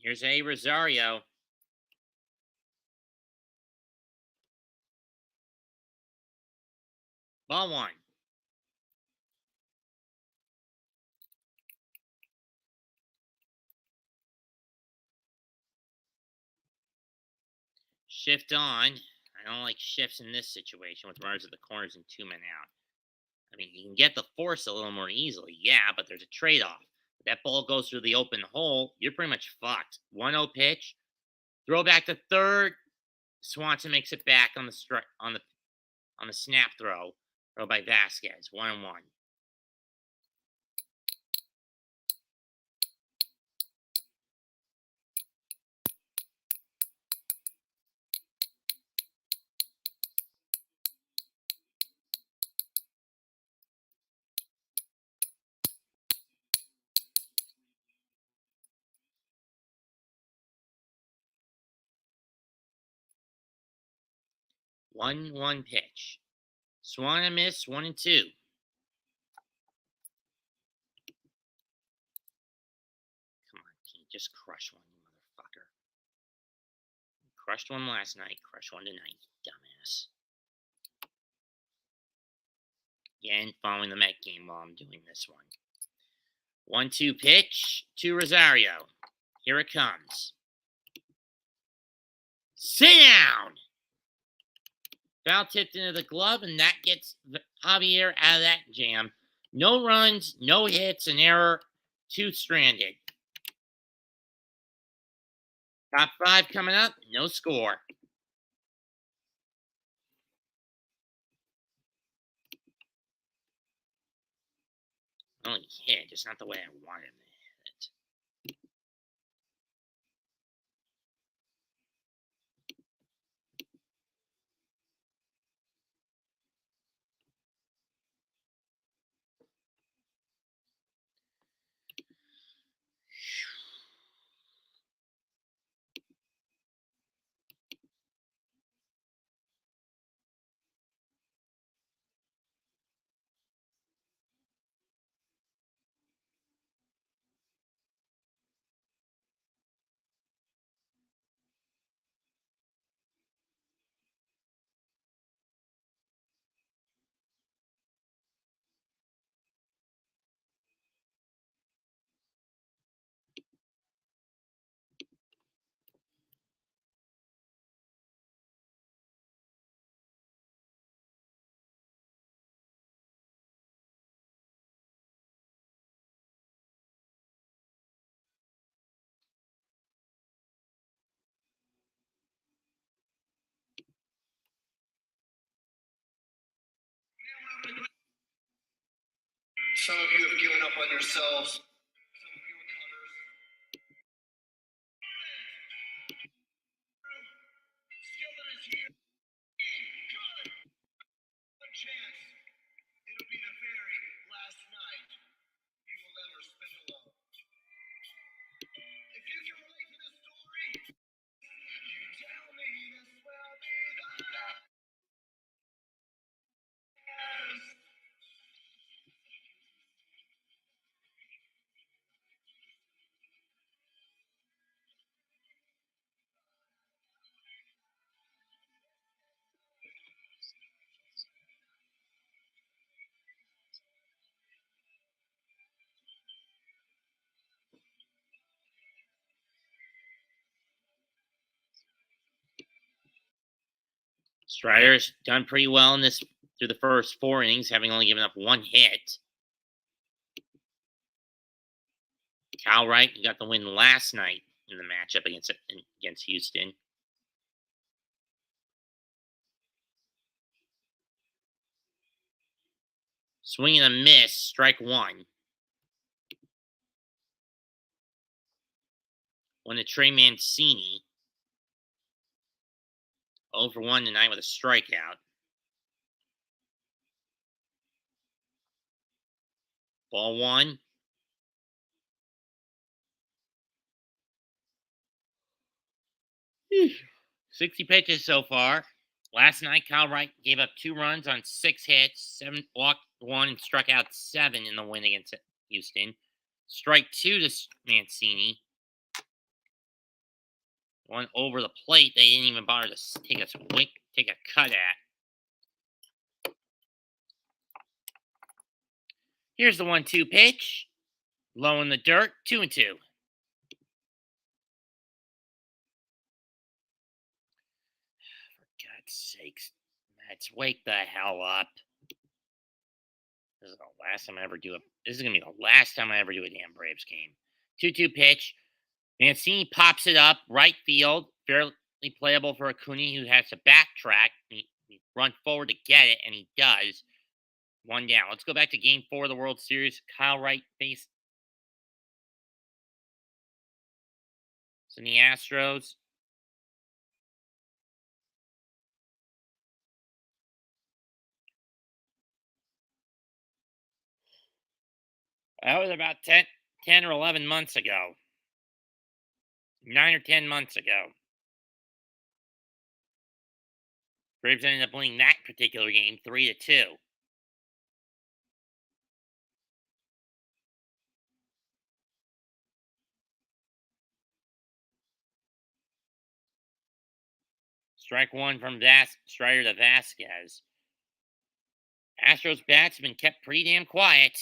Here's A. Rosario. Ball 1. Shift on. I don't like shifts in this situation with runners at the corners and 2 men out. I mean, you can get the force a little more easily, yeah, but there's a trade-off. If that ball goes through the open hole, you're pretty much fucked. 1-0 pitch. Throw back to third. Swanson makes it back on the snap throw. Throw by Vasquez. 1-1. One pitch. Swan and miss. 1-2. Come on, King. Just crush one, you motherfucker. Crushed one last night. Crush one tonight, you dumbass. this. Again, following the Met game while I'm doing this one. 1-2 pitch to Rosario. Here it comes. Sit down! Foul tipped into the glove, and that gets Javier out of that jam. No runs, no hits, an error, 2 stranded. Top 5 coming up, no score. Only hit, just not the way I wanted him to hit it. Some of you have given up on yourselves. Some of you are cutters. Skillet is here. Good. One chance. It'll be the very last night you will ever spend alone. If you can relate to this story, you tell me this will be the last. Strider's done pretty well in this through the first 4 innings, having only given up 1 hit. Cal Wright got the win last night in the matchup against Houston. Swing and a miss, strike 1. One to Trey Mancini. 0 for 1 tonight with a strikeout. Ball 1. Whew. 60 pitches so far. Last night, Kyle Wright gave up 2 runs on 6 hits, walked 1, and struck out 7 in the win against Houston. Strike 2 to Mancini. One over the plate they didn't even bother to take a cut at. Here's the 1-2 pitch. Low in the dirt, 2-2. For God's sakes, Mets, wake the hell up. This is the last time I ever do it. This is gonna be the last time I ever do a damn Braves game. 2-2 pitch. Mancini pops it up, right field, fairly playable for Acuna, who has to backtrack. He run forward to get it, and he does. 1 down. Let's go back to Game 4 of the World Series. Kyle Wright faced in the Astros. That was about 10 or 11 months ago. 9 or 10 months ago. Braves ended up winning that particular game 3-2. Strike one from Strider to Vasquez. Astros bats have been kept pretty damn quiet.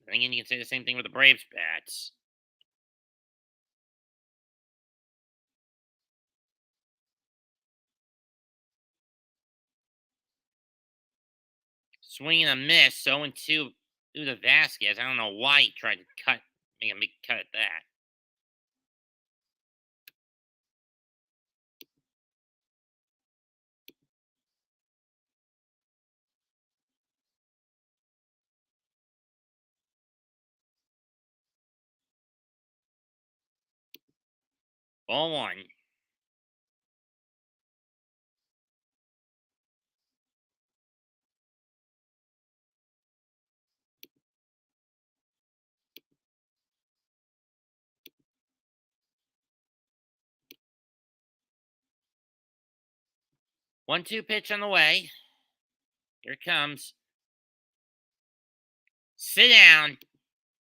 Then again, you can say the same thing with the Braves bats. Swing and a miss. 0-2 through the Vasquez. I don't know why he tried to make a big cut at that. Ball one. One-two pitch on the way. Here it comes. Sit down.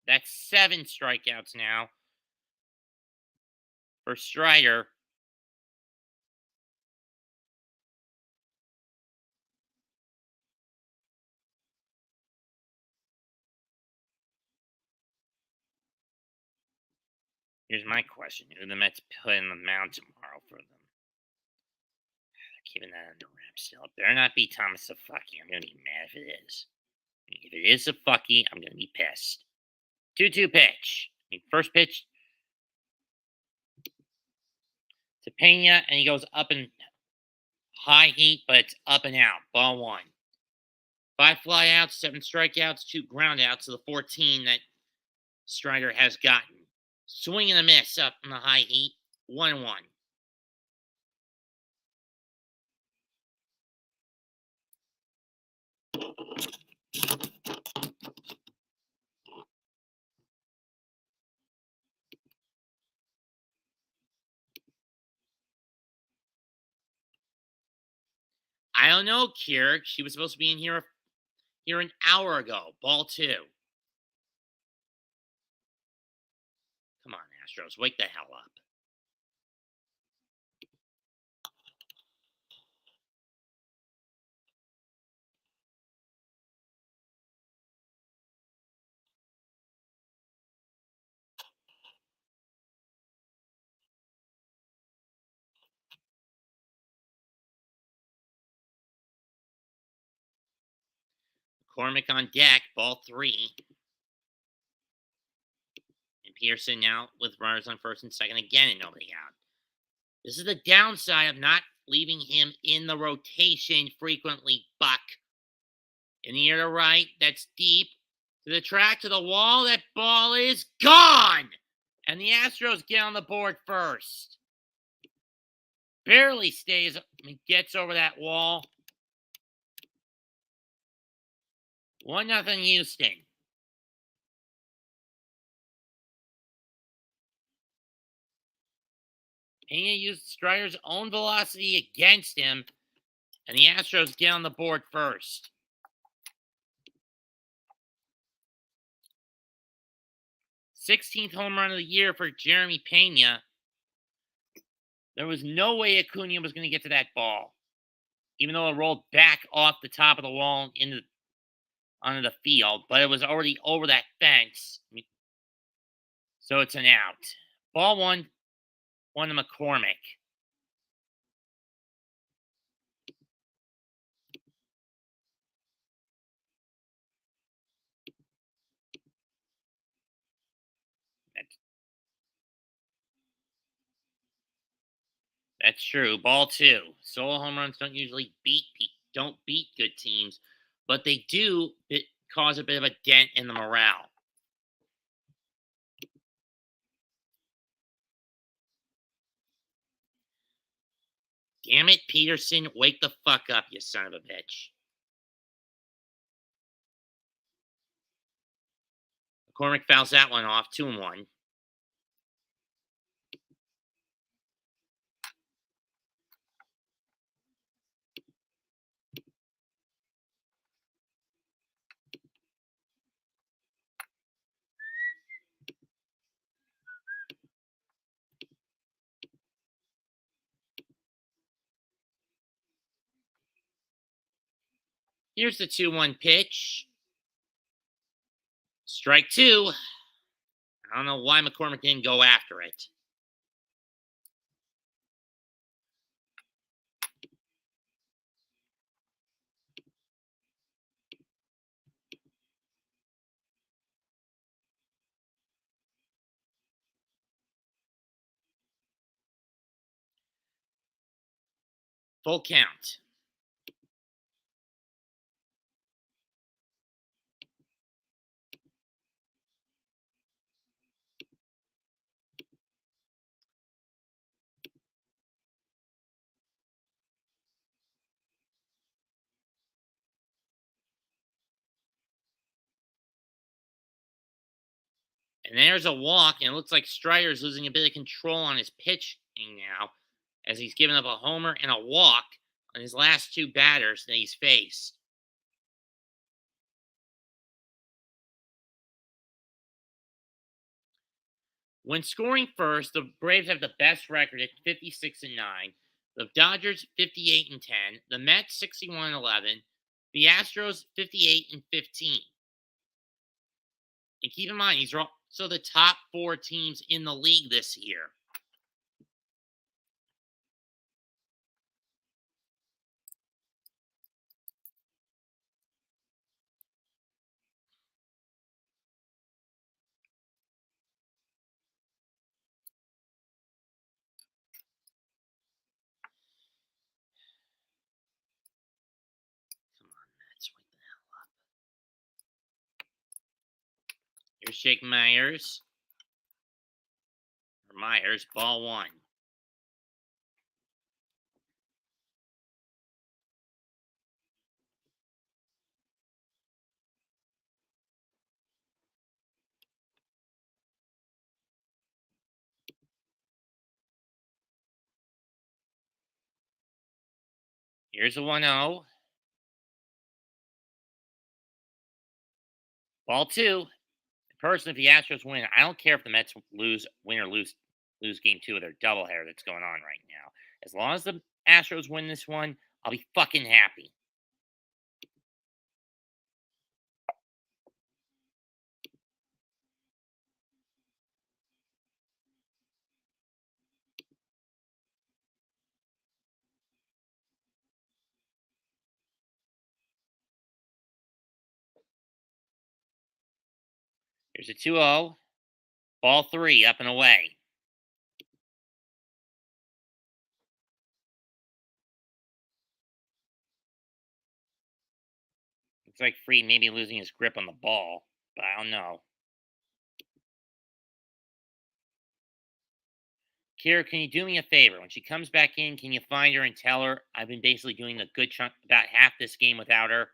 That's 7 strikeouts now for Strider. Here's my question. Who the Mets put in the mound tomorrow for them? They're keeping that under wraps still. It better not be Thomas Safaki. I'm going to be mad if it is. If it is Safaki, I'm going to be pissed. 2-2 pitch. First pitch to Pena, and he goes up in high heat, but it's up and out. Ball one. 5 flyouts, 7 strikeouts, 2 groundouts to the 14 that Strider has gotten. Swing and a miss up in the high heat. 1-1. I don't know, Keurig. She was supposed to be in here an hour ago. Ball 2. Come on, Astros. Wake the hell up. McCormick on deck. Ball 3. And Pearson now with runners on first and second again and nobody out. This is the downside of not leaving him in the rotation frequently, Buck. In the air to right, that's deep. To the track, to the wall, that ball is gone! And the Astros get on the board first. Barely gets over that wall. 1-0 Houston. Pena used Strider's own velocity against him, and the Astros get on the board first. 16th home run of the year for Jeremy Pena. There was no way Acuna was going to get to that ball, even though it rolled back off the top of the wall onto the field, but it was already over that fence. So it's an out. Ball one to McCormick. That's true. Ball 2. Solo home runs don't usually beat good teams, but they do cause a bit of a dent in the morale. Damn it, Peterson. Wake the fuck up, you son of a bitch. McCormick fouls that one off. 2-1. Here's the 2-1 pitch. Strike two. I don't know why McCormick didn't go after it. Full count. And there's a walk, and it looks like Strider's losing a bit of control on his pitching now, as he's given up a homer and a walk on his last two batters that he's faced. When scoring first, the Braves have the best record at 56-9. The Dodgers 58-10. The Mets 61-11. The Astros 58-15. And keep in mind, these are also the top four teams in the league this year. Come on, Mets, wake the hell up. Here's Jake Myers. Or Myers, ball one. Here's a 1-0. Ball two. Personally, if the Astros win, I don't care if the Mets win or lose game two of their doubleheader that's going on right now. As long as the Astros win this one, I'll be fucking happy. Here's a 2-0. Ball three, up and away. Looks like Fried maybe losing his grip on the ball, but I don't know. Kira, can you do me a favor? When she comes back in, can you find her and tell her I've been basically doing a good chunk, about half this game without her?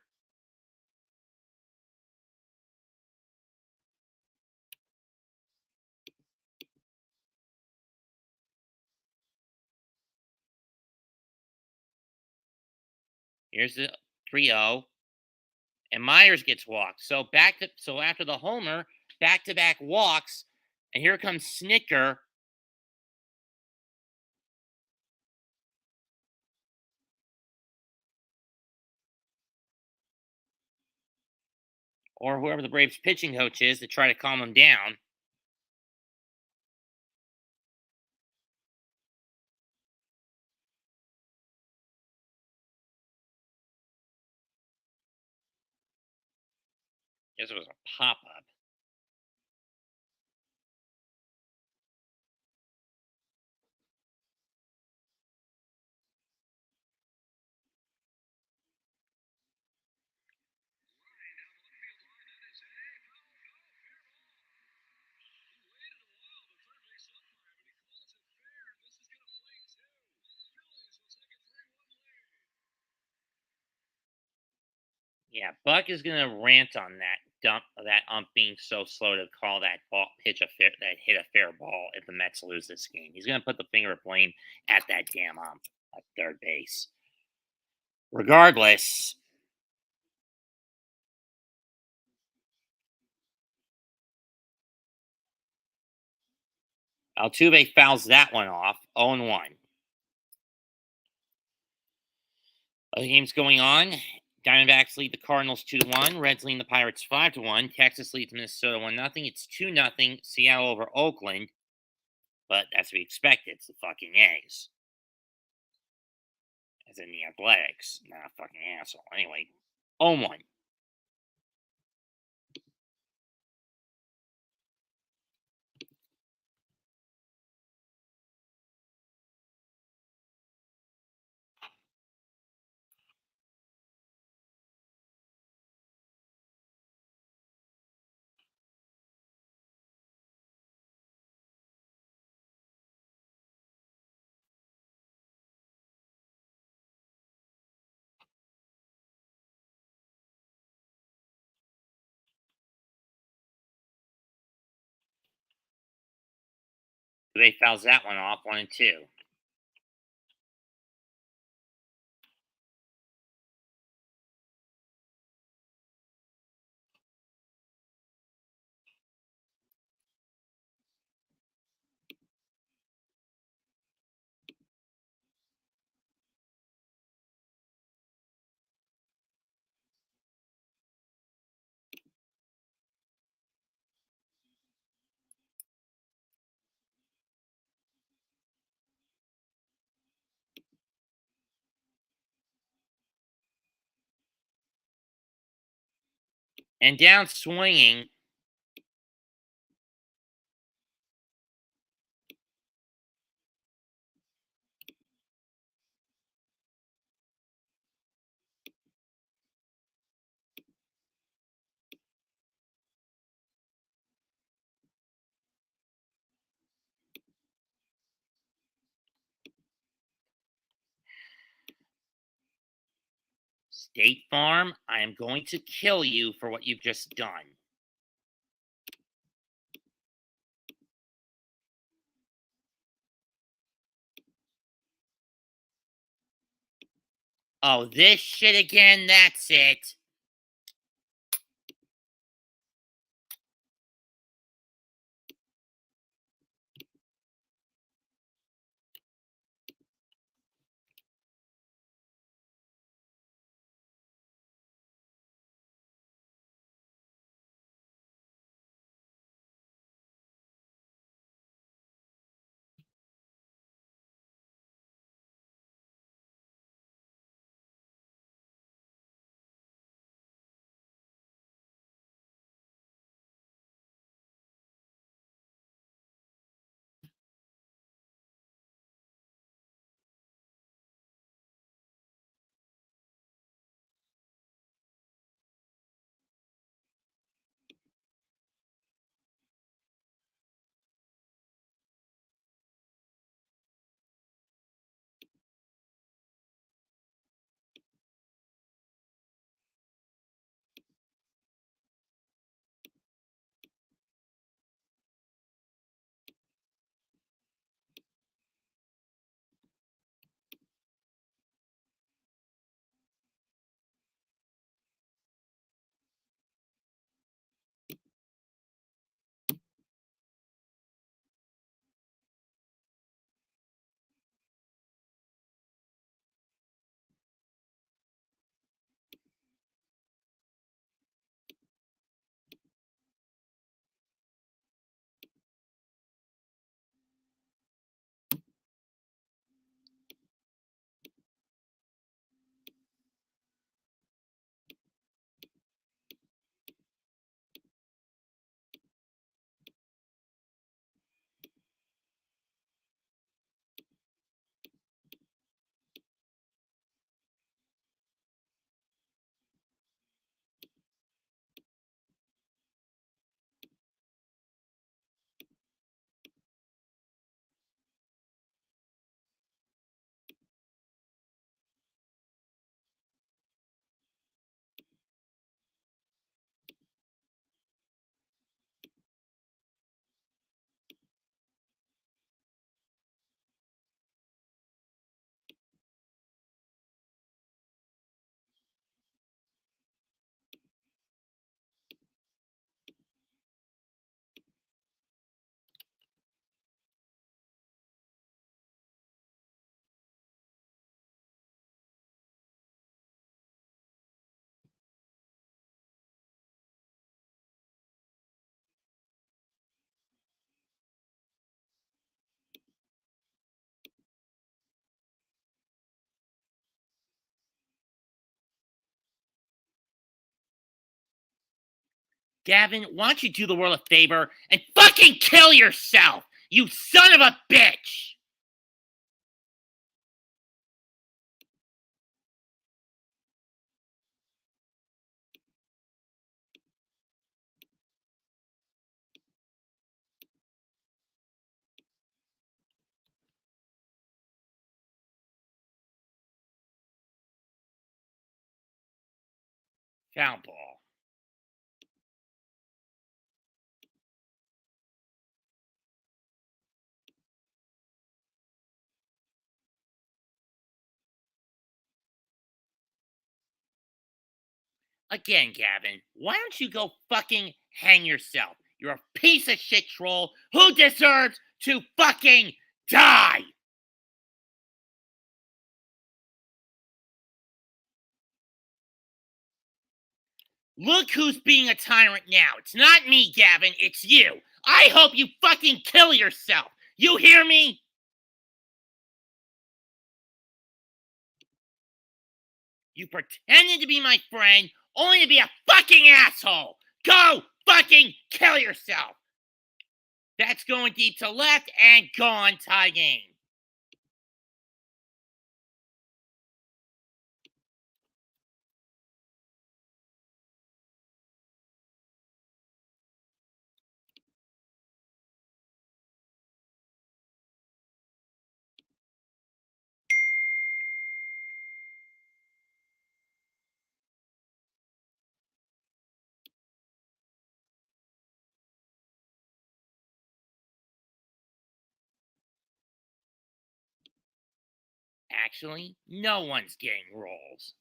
Here's the 3-0. And Myers gets walked. So after the homer, back-to-back walks, and here comes Snicker. Or whoever the Braves pitching coach is to try to calm him down. Guess it was a pop-up. Yeah, Buck is gonna rant on that ump being so slow to call that ball hit a fair ball if the Mets lose this game. He's gonna put the finger of blame at that damn ump at third base. Regardless, Altuve fouls that one off. 0-1. Other games going on. Diamondbacks lead the Cardinals 2-1. Reds lead the Pirates 5-1. Texas leads Minnesota 1-0. It's 2-0 Seattle over Oakland. But that's to be expected. It's the fucking A's. As in the Athletics. Not a fucking asshole. Anyway, 0-1. They fouls that one off 1-2. And down swinging. State Farm, I am going to kill you for what you've just done. Oh, this shit again? That's it. Gavin, why don't you do the world a favor and fucking kill yourself, you son of a bitch! Foul ball. Again, Gavin, why don't you go fucking hang yourself? You're a piece of shit troll who deserves to fucking die! Look who's being a tyrant now. It's not me, Gavin, it's you. I hope you fucking kill yourself. You hear me? You pretended to be my friend only to be a fucking asshole. Go fucking kill yourself. That's going deep to left and gone, tie game. Actually, no one's getting rolls.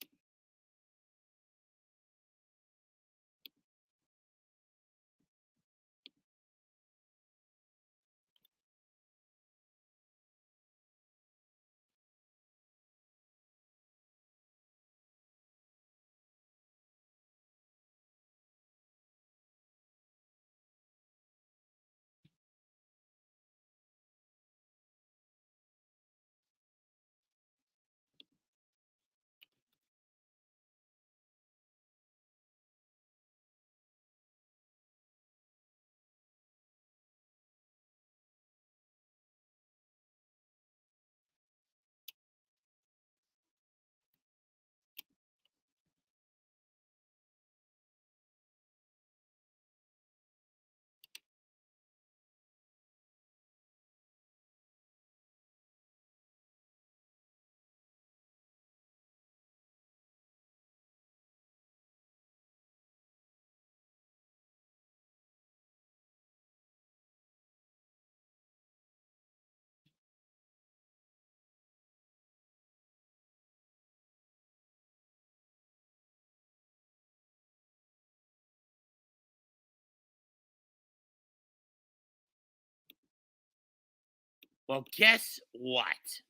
Well, guess what,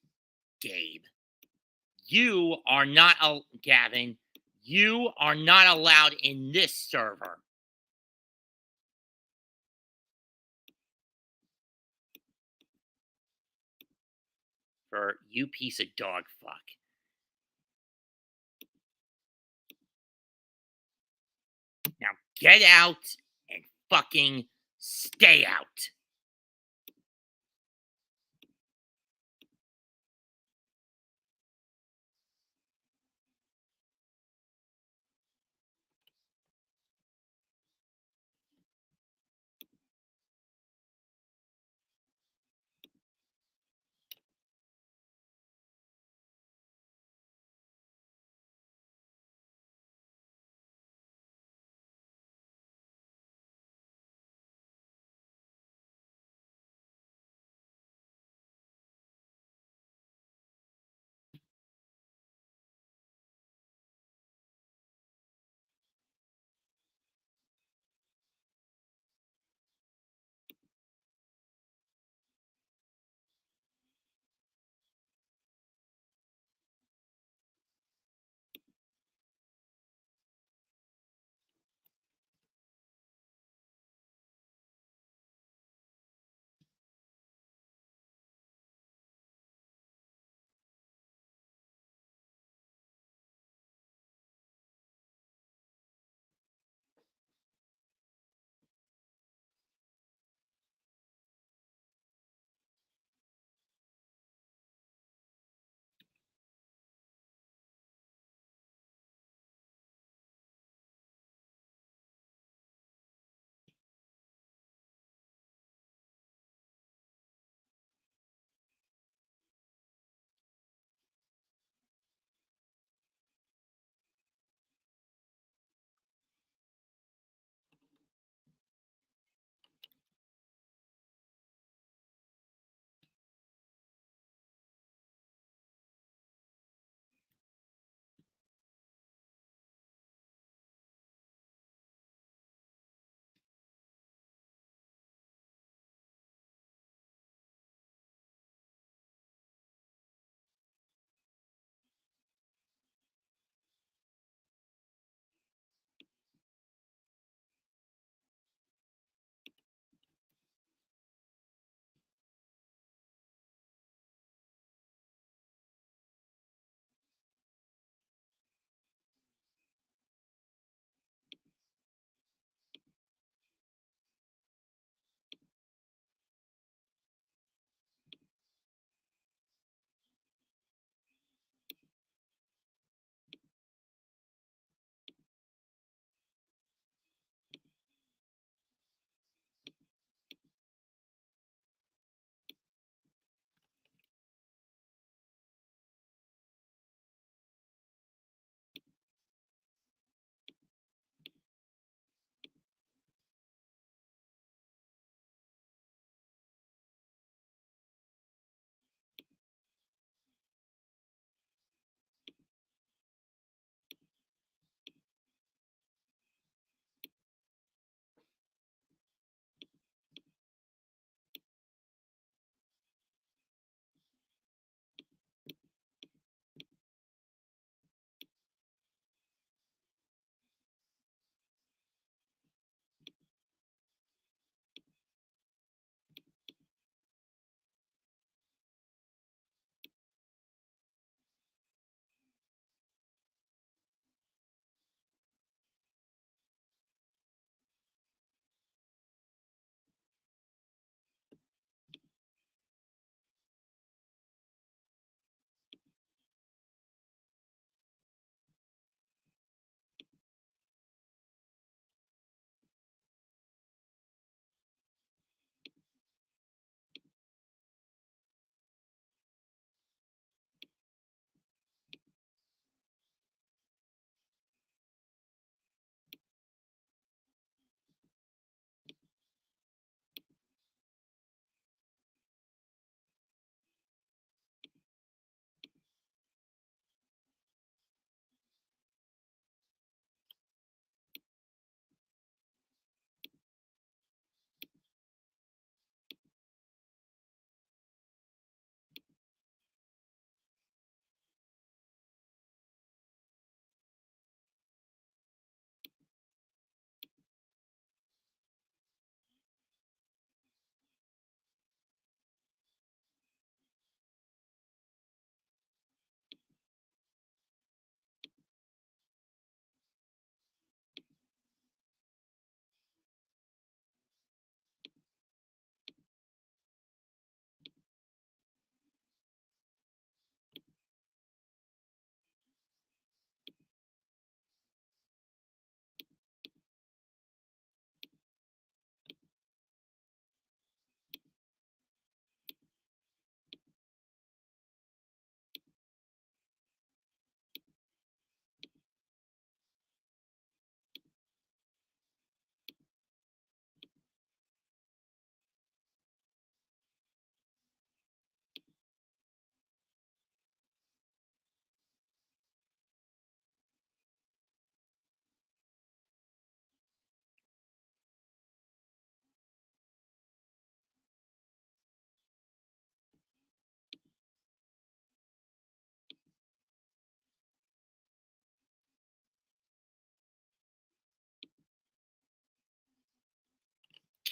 Gabe? You are not Gavin. You are not allowed in this server. For you piece of dog fuck. Now get out and fucking stay out.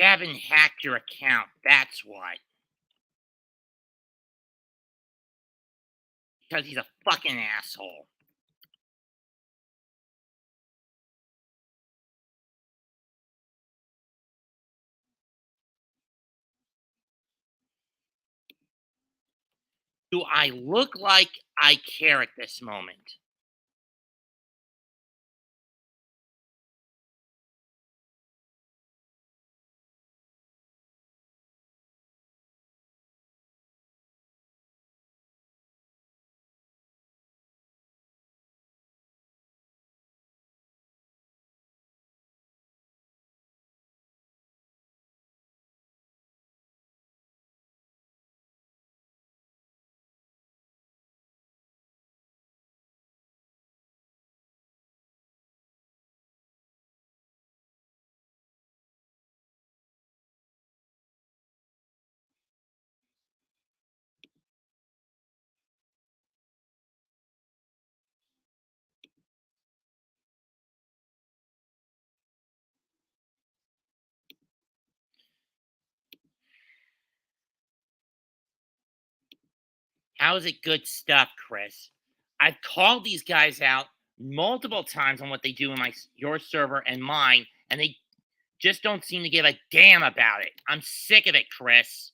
Kevin hacked your account. That's what. Because he's a fucking asshole. Do I look like I care at this moment? How is it good stuff, Chris? I've called these guys out multiple times on what they do in your server and mine, and they just don't seem to give a damn about it. I'm sick of it, Chris.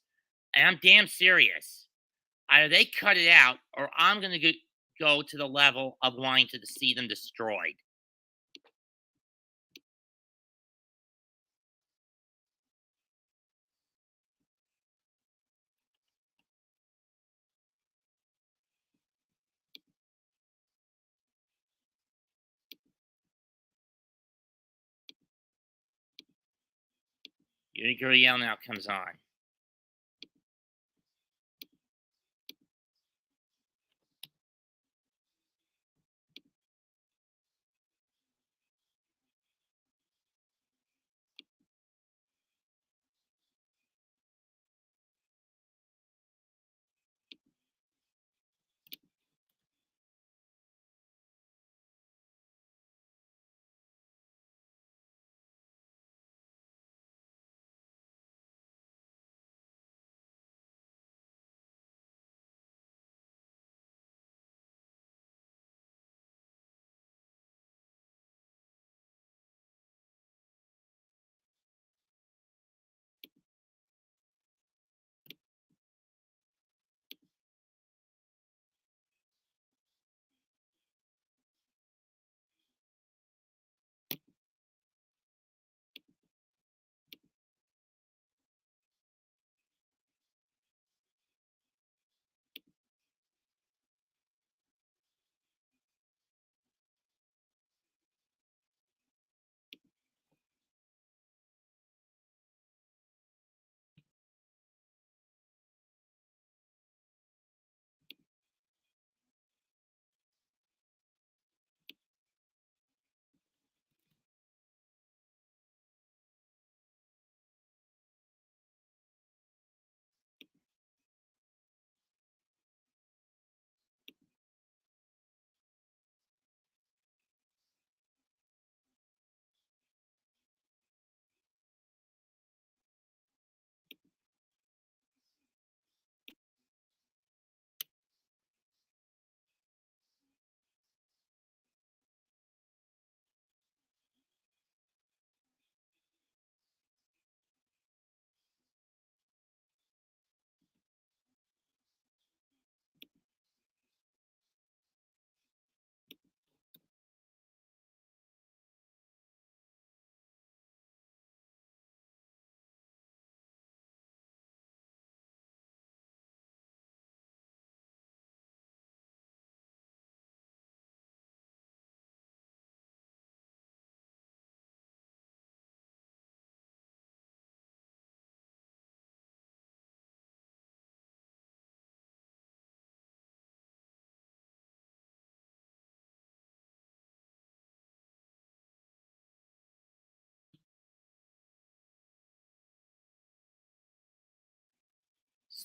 And I'm damn serious. Either they cut it out, or I'm going to go to the level of wanting to see them destroyed. Your yell now comes on.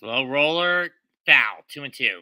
Slow roller, foul, 2-2.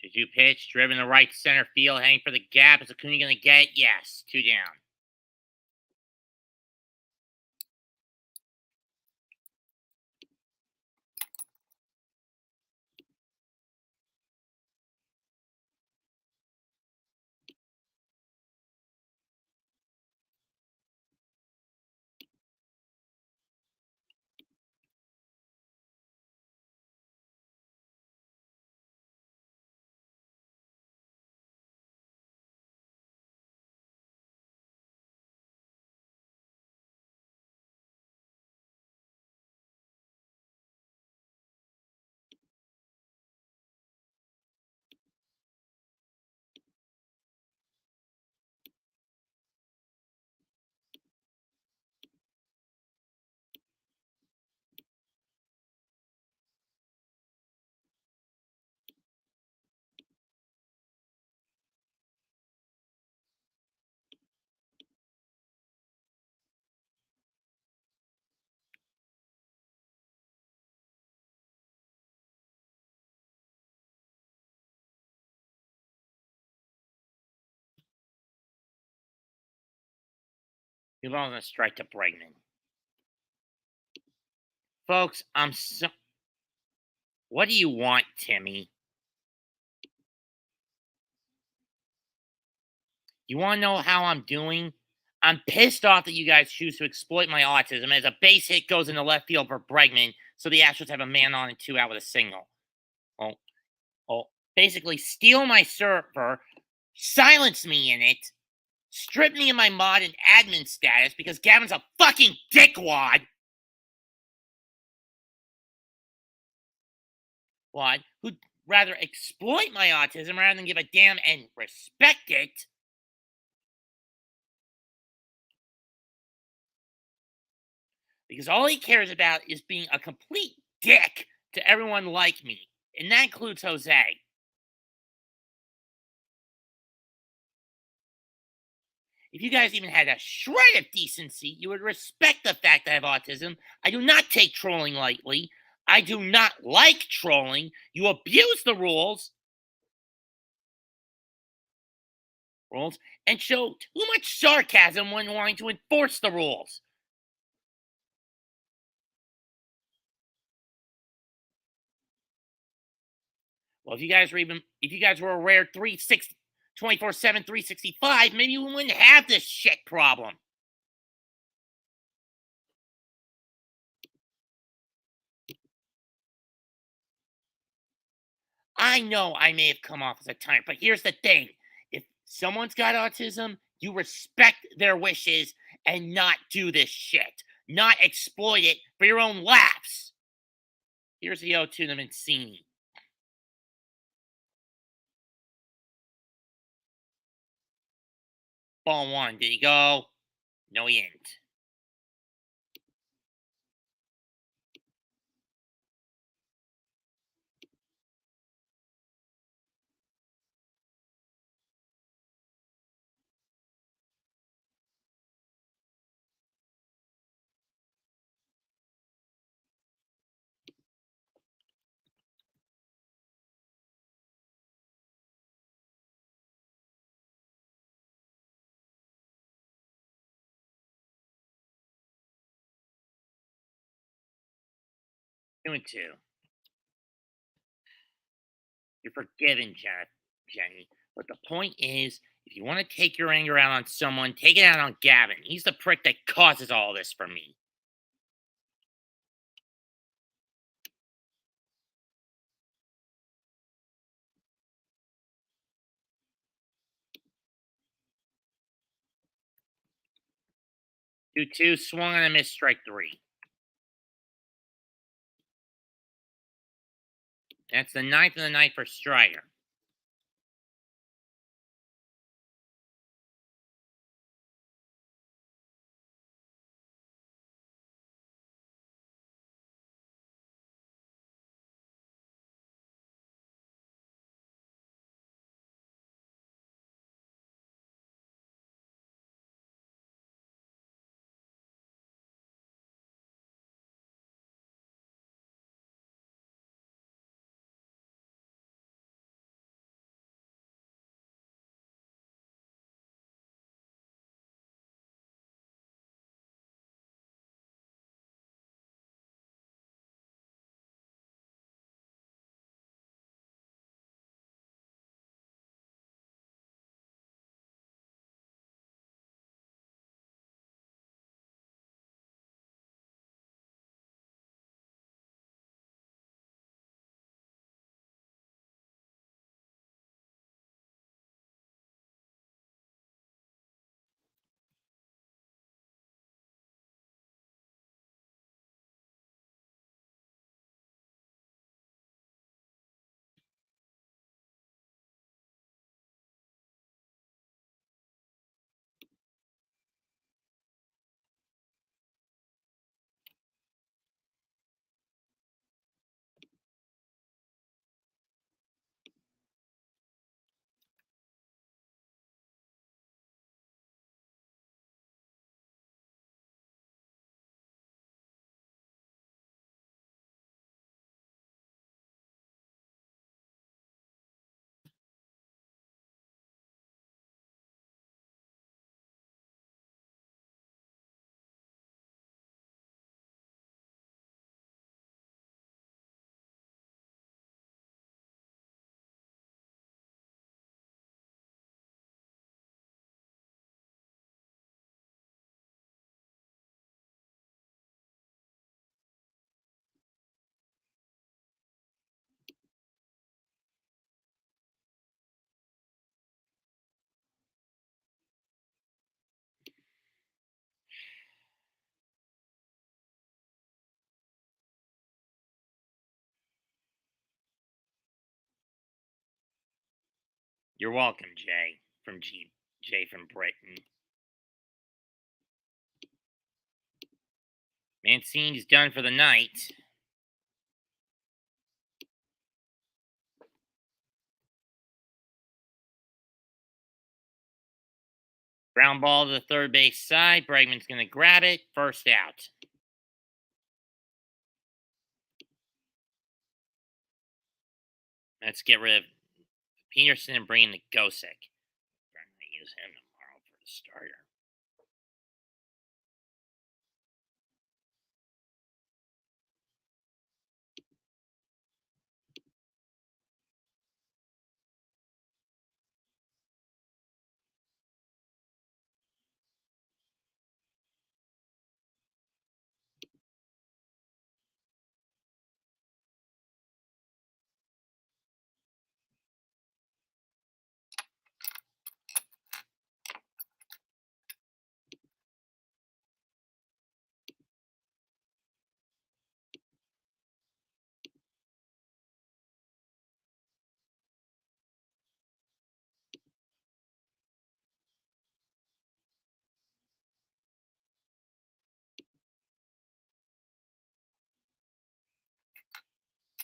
2-2 pitch, driven to right center field, heading for the gap. Is Acuna going to get it? Yes. 2 down. He balls on a strike to Bregman. Folks, I'm so. What do you want, Timmy? You want to know how I'm doing? I'm pissed off that you guys choose to exploit my autism as a base hit goes into left field for Bregman, so the Astros have a man on and 2 out with a single. Oh, basically steal my server, silence me in it, strip me of my mod and admin status because Gavin's a fucking dickwad. Who'd rather exploit my autism rather than give a damn and respect it. Because all he cares about is being a complete dick to everyone like me, and that includes Jose. If you guys even had a shred of decency, you would respect the fact that I have autism. I do not take trolling lightly. I do not like trolling. You abuse the rules and show too much sarcasm when wanting to enforce the rules. Well, if you guys were a rare 24/7 365, maybe you wouldn't have this shit problem. I know I may have come off as a tyrant, but here's the thing. If someone's got autism, you respect their wishes and not do this shit. Not exploit it for your own laughs. Here's the 0-2 to Mancini. Ball 1. Did he go? No, he didn't. Two and two. You're forgiven, Jenny. But the point is, if you want to take your anger out on someone, take it out on Gavin. He's the prick that causes all this for me. Two two, swung on a missed, strike 3. That's the 9th of the night for Strider. You're welcome, Jay. From Jay from Britain. Mancini's done for the night. Ground ball to the third base side. Bregman's going to grab it. First out. Let's get rid of Peterson and bring in the Gosick. I'm going to use him tomorrow for the starter.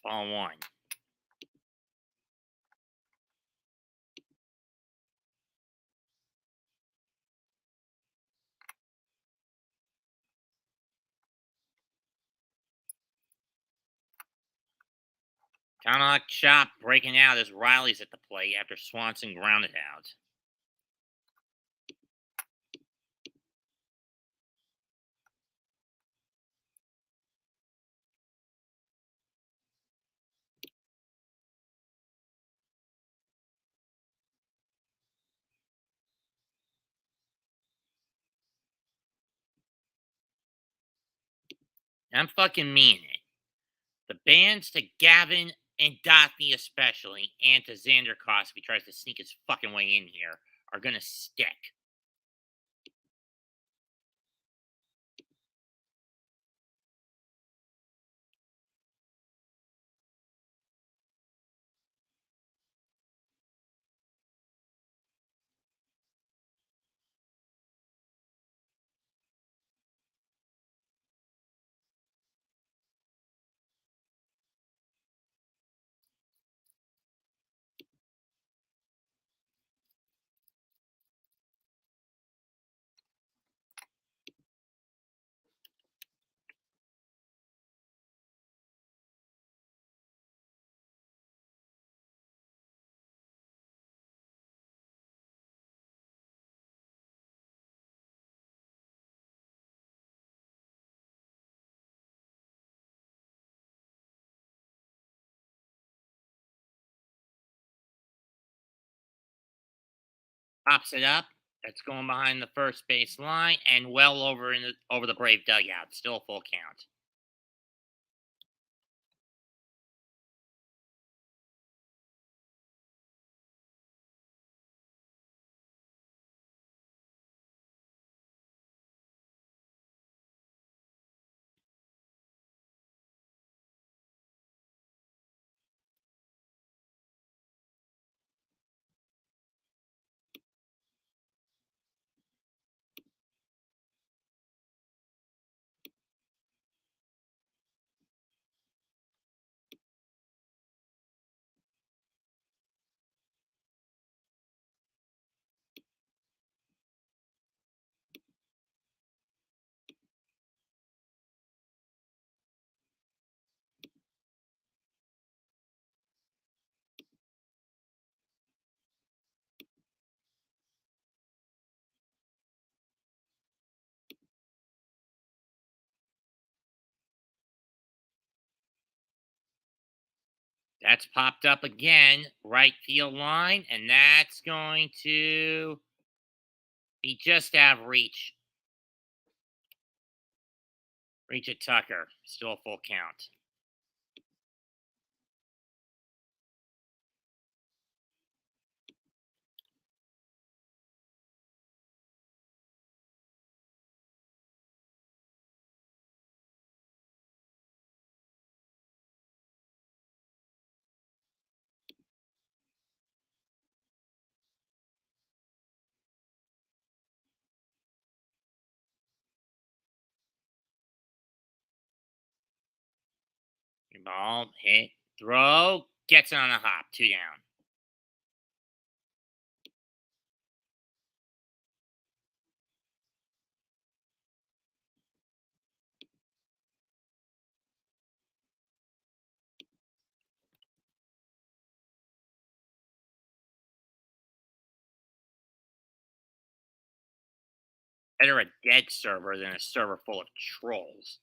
Ball one. Tomahawk chop breaking out as Riley's at the plate after Swanson grounded out. I'm fucking meaning it. The bans to Gavin and Daphne especially, and to Xander Cost if he tries to sneak his fucking way in here, are gonna stick. Pops it up. That's going behind the first base line and well over over the Brave dugout. Still a full count. That's popped up again, right field line, and that's going to be just out of reach. Reach at Tucker. Still a full count. Ball, hit, throw, gets it on a hop, 2 down. Better a dead server than a server full of trolls.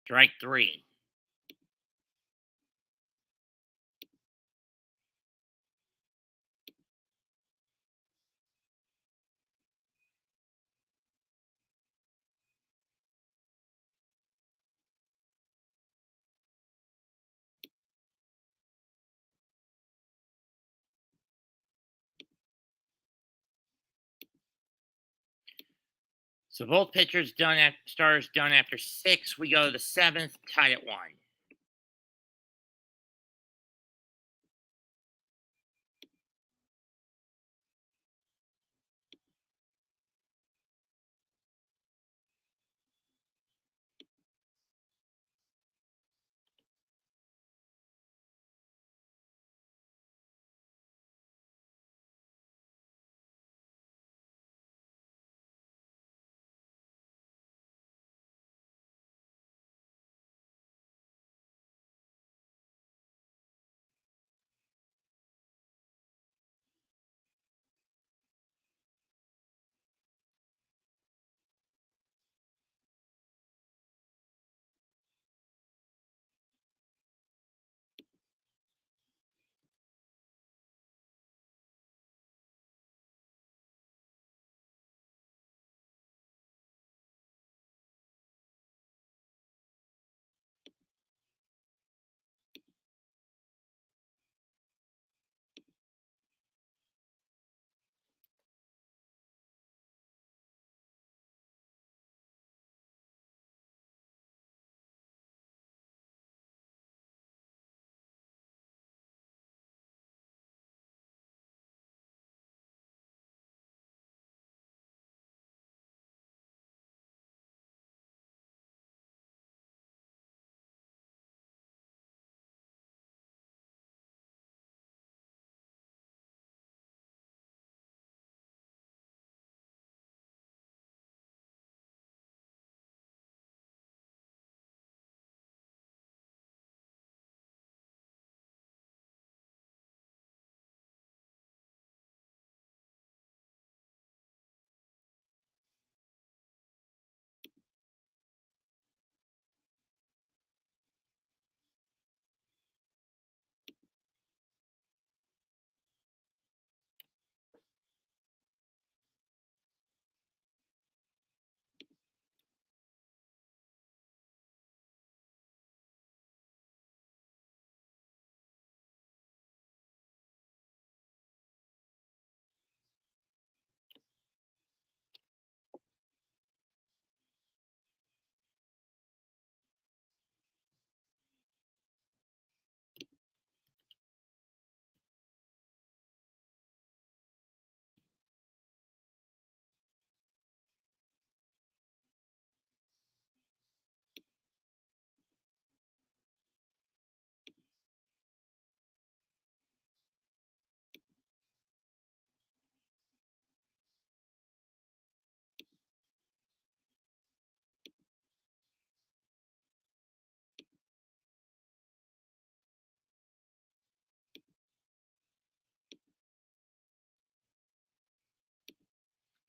Strike 3. So both pitchers done at starters done after 6. We go to the 7th, tied at 1.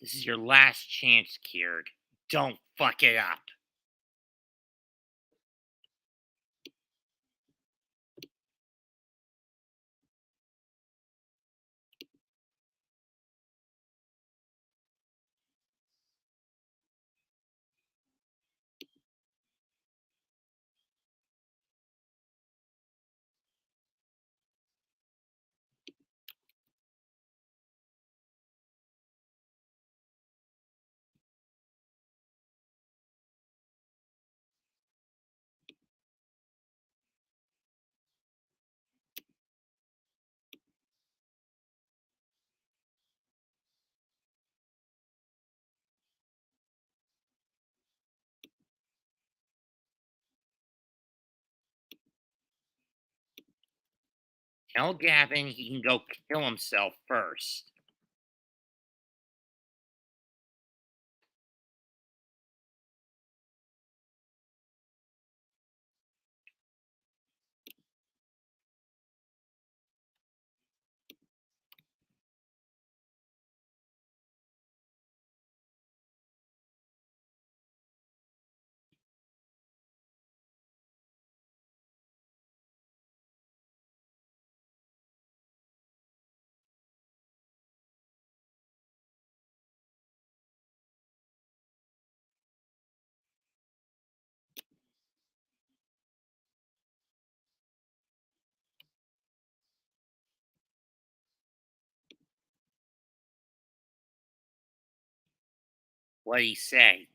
This is your last chance, Kieran. Don't fuck it up. Tell Gavin he can go kill himself first. What'd he say?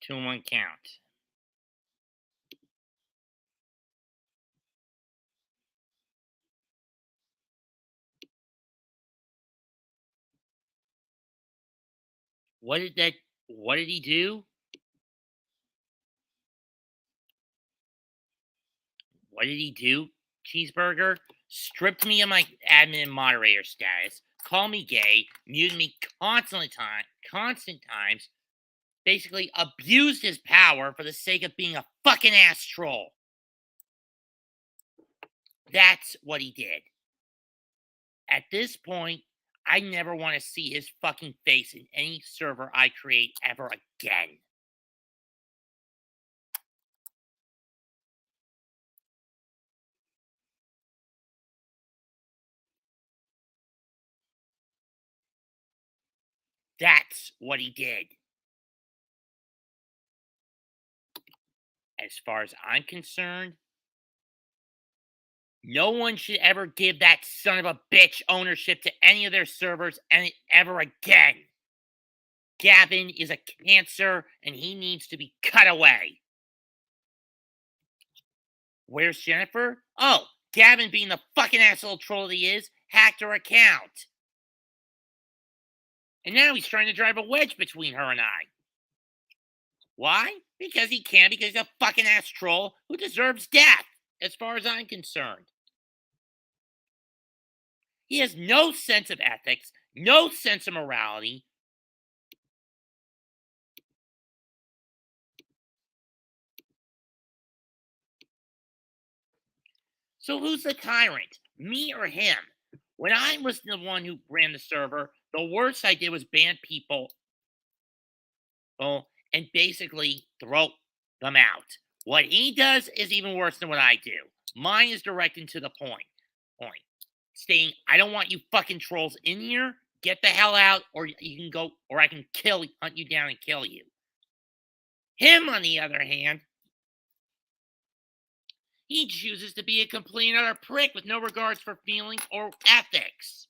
Two and one count. What did that? What did he do? What did he do? Cheeseburger stripped me of my admin and moderator status, called me gay, muted me constant times, basically abused his power for the sake of being a fucking ass troll. That's what he did. At this point, I never want to see his fucking face in any server I create ever again. That's what he did. As far as I'm concerned, no one should ever give that son of a bitch ownership to any of their servers ever again. Gavin is a cancer and he needs to be cut away. Where's Jennifer? Oh, Gavin, being the fucking asshole troll he is, hacked her account. And now he's trying to drive a wedge between her and I. Why? Because he can, because he's a fucking ass troll who deserves death, as far as I'm concerned. He has no sense of ethics, no sense of morality. So who's the tyrant? Me or him? When I was the one who ran the server, the worst I did was ban people, and basically throw them out. What he does is even worse than what I do. Mine is direct and to the point. Saying, I don't want you fucking trolls in here. Get the hell out, or you can go, or I can hunt you down and kill you. Him, on the other hand, he chooses to be a complete and utter prick with no regards for feelings or ethics.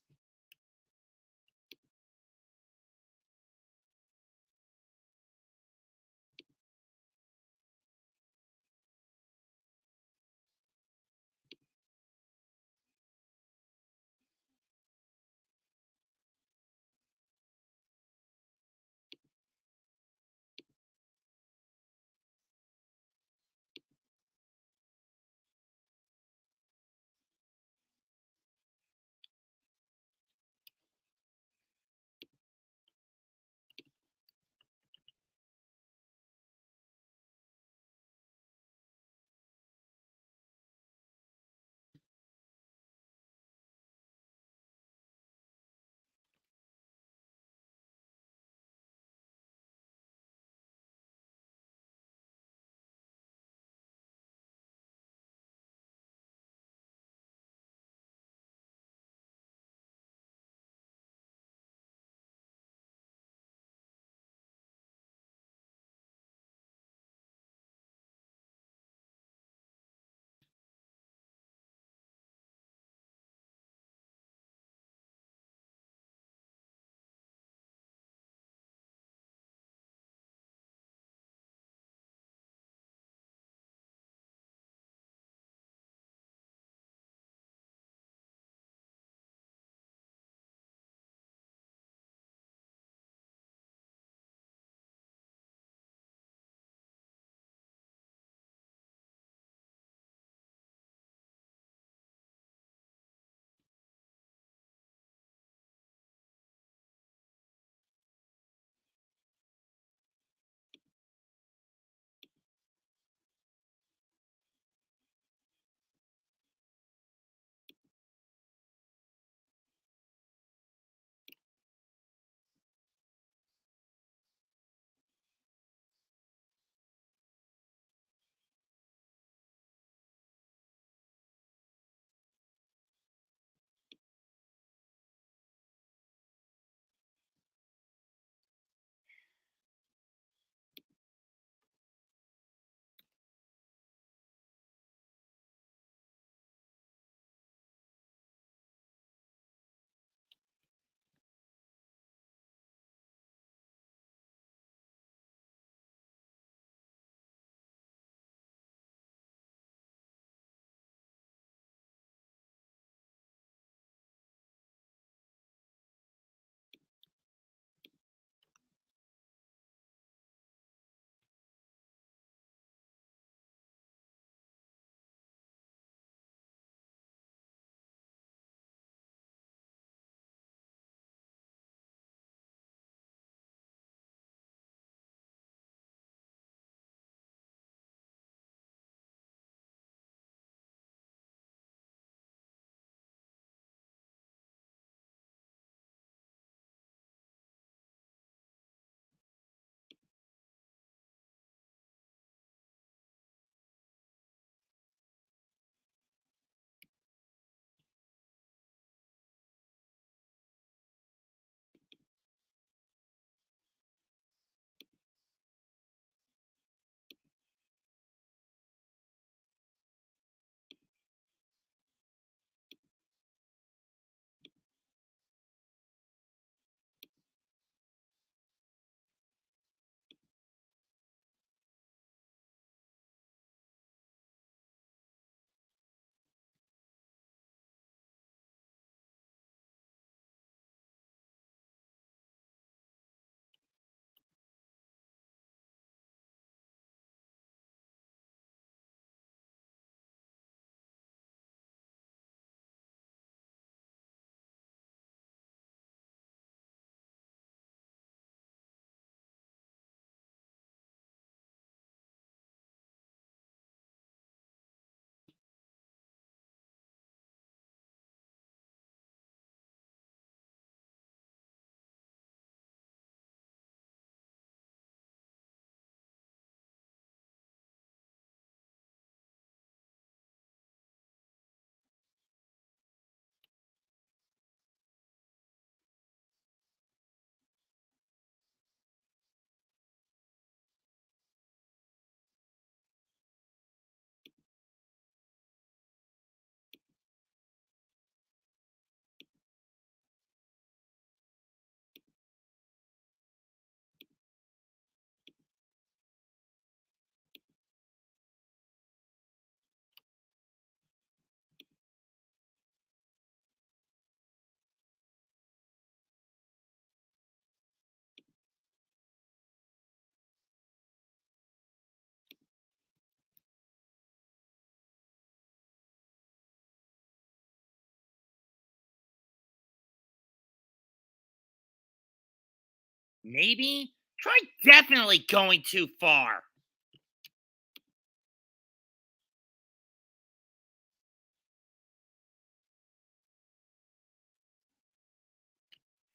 Maybe? Try definitely going too far.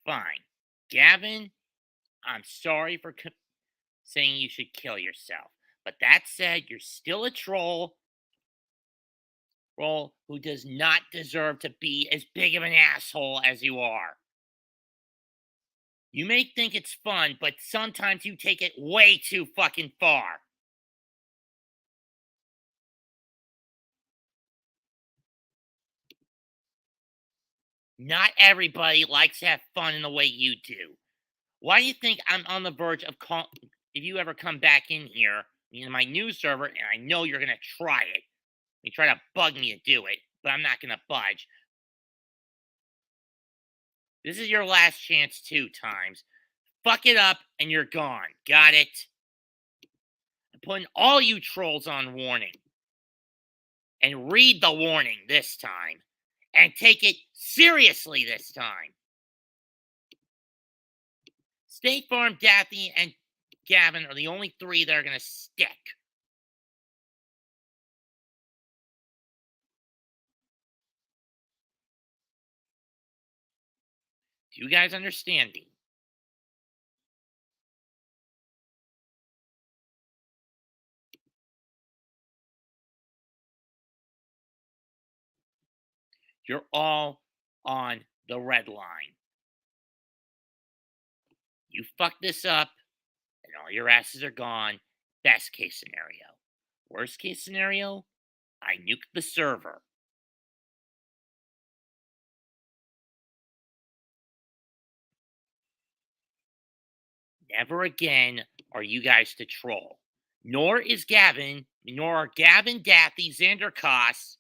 Fine. Gavin, I'm sorry for saying you should kill yourself. But that said, you're still a troll who does not deserve to be as big of an asshole as you are. You may think it's fun, but sometimes you take it way too fucking far. Not everybody likes to have fun in the way you do. Why do you think I'm on the verge of if you ever come back in here, in my news server, and I know you're gonna try it. You try to bug me to do it, but I'm not gonna budge. This is your last chance 2 times. Fuck it up and you're gone. Got it? I'm putting all you trolls on warning. And read the warning this time. And take it seriously this time. State Farm, Daphne, and Gavin are the only 3 that are going to stick. Do you guys understand me? You're all on the red line. You fuck this up, and all your asses are gone. Best case scenario. Worst case scenario, I nuke the server. Never again are you guys to troll. Nor is Gavin, nor are Gavin, Daffy, Xander Koss,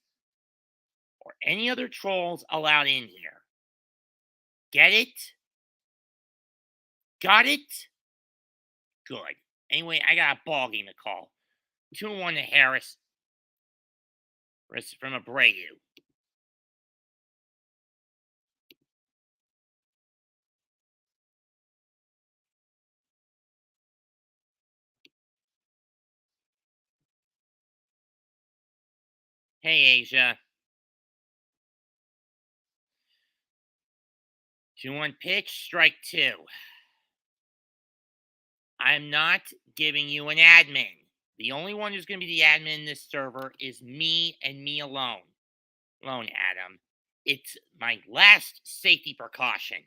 or any other trolls allowed in here. Get it? Got it? Good. Anyway, I got a ball game to call. 2-1 to Harris. Rest from Abreu. Hey, Asia. 2-1 pitch, strike 2. I'm not giving you an admin. The only one who's going to be the admin in this server is me and me alone. Alone, Adam. It's my last safety precaution.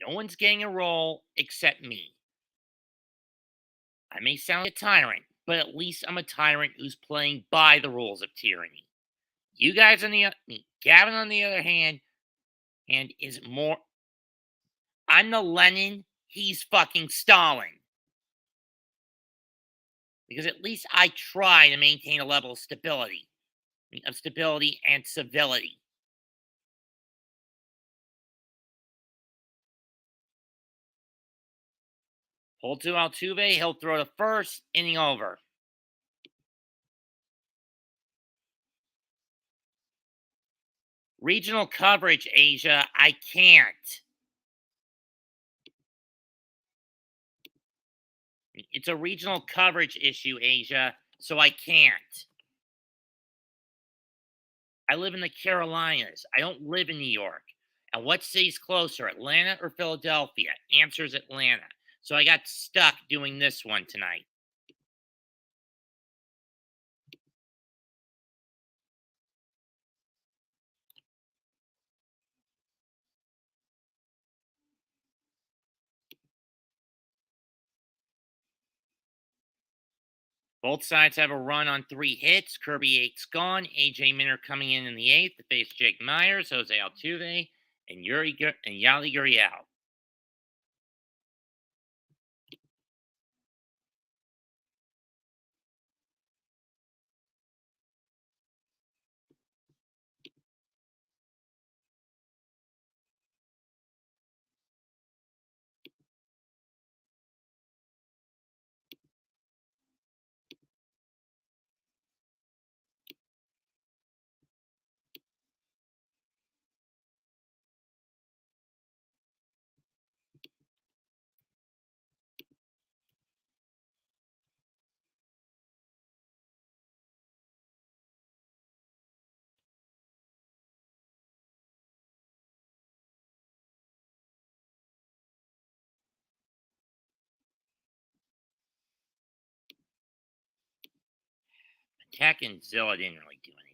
No one's getting a role except me. I may sound like a tyrant, but at least I'm a tyrant who's playing by the rules of tyranny. You guys on the Gavin on the other hand is more. I'm the Lenin. He's fucking Stalin. Because at least I try to maintain a level of stability and civility. Hold to Altuve, he'll throw the first inning over. Regional coverage, Asia. I can't. It's a regional coverage issue, Asia, so I can't. I live in the Carolinas. I don't live in New York. And what city's closer, Atlanta or Philadelphia? Answer's Atlanta. So I got stuck doing this one tonight. Both sides have a run on 3 hits. Kirby 8's gone. AJ Minter coming in the 8th to face Jake Myers, Jose Altuve, and Yali Gurriel. Tech and Zilla didn't really do anything.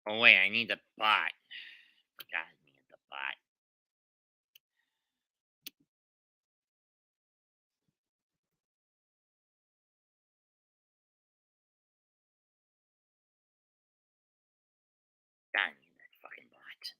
Oh wait, I need the bot. Forgot I needed the bot. God, I need that fucking bot.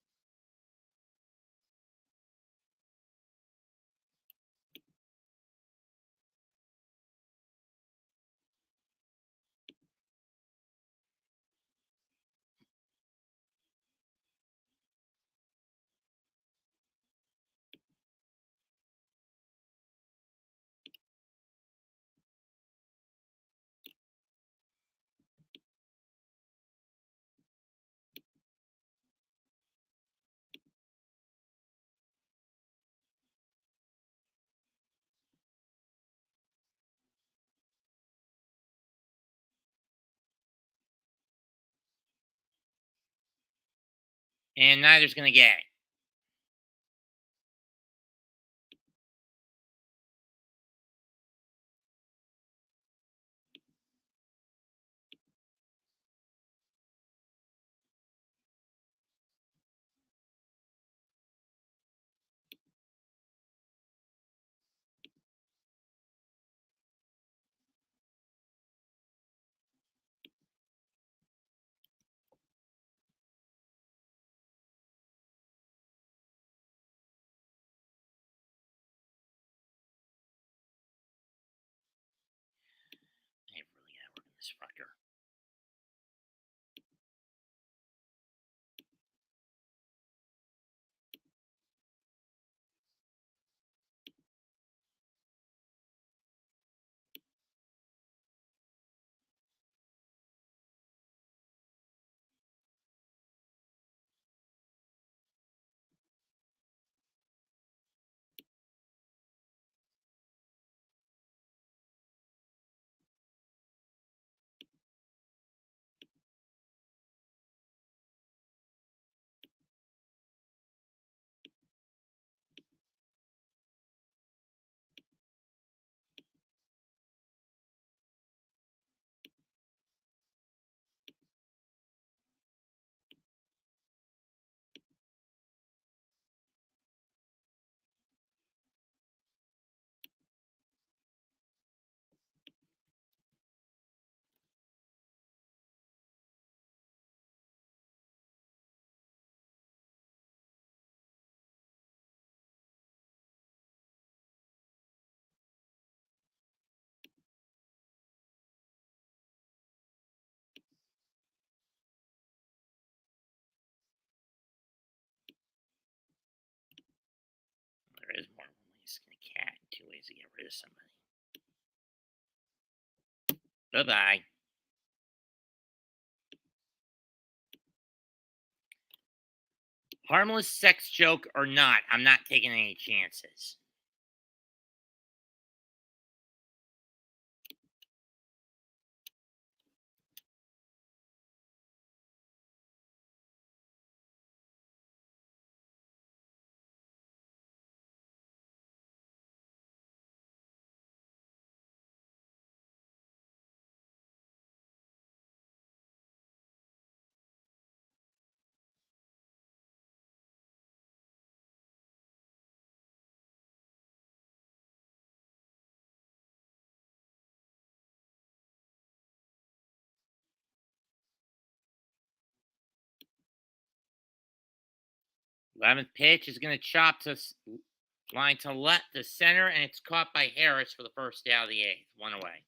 And neither's gonna get it. I really gotta work on this fucker. to get rid of somebody. Bye-bye. Harmless sex joke or not, I'm not taking any chances. Eleventh pitch is going to chop to line to left to center, and it's caught by Harris for the first out of the eighth. One away.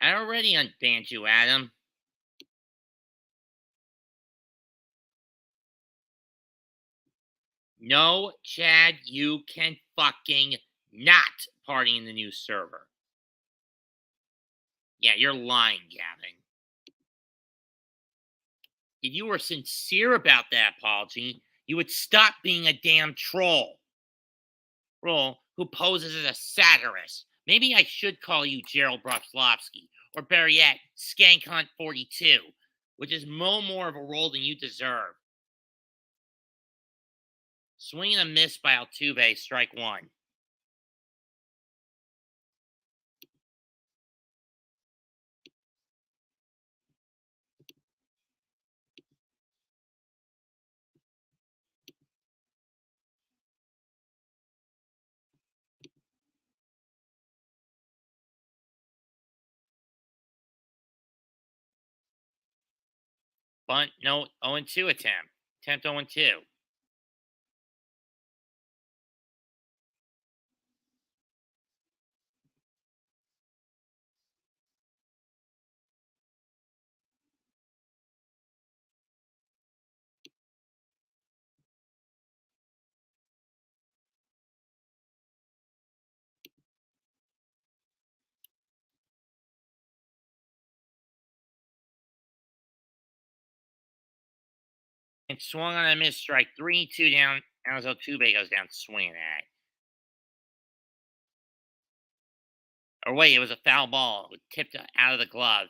I already unbanned you, Adam. No, Chad, you can fucking not party in the new server. Yeah, you're lying, Gavin. If you were sincere about that apology, you would stop being a damn troll. Who poses as a satirist. Maybe I should call you Gerald Broflovsky, or better yet, Skank Hunt 42, which is more of a role than you deserve. Swing and a miss by Altuve, strike one. Bunt, no, 0-2 attempt. Attempt 0-2. And swung on a miss, strike three, two down. As Altuve goes down swinging at it. Or wait, it was a foul ball. It tipped out of the glove.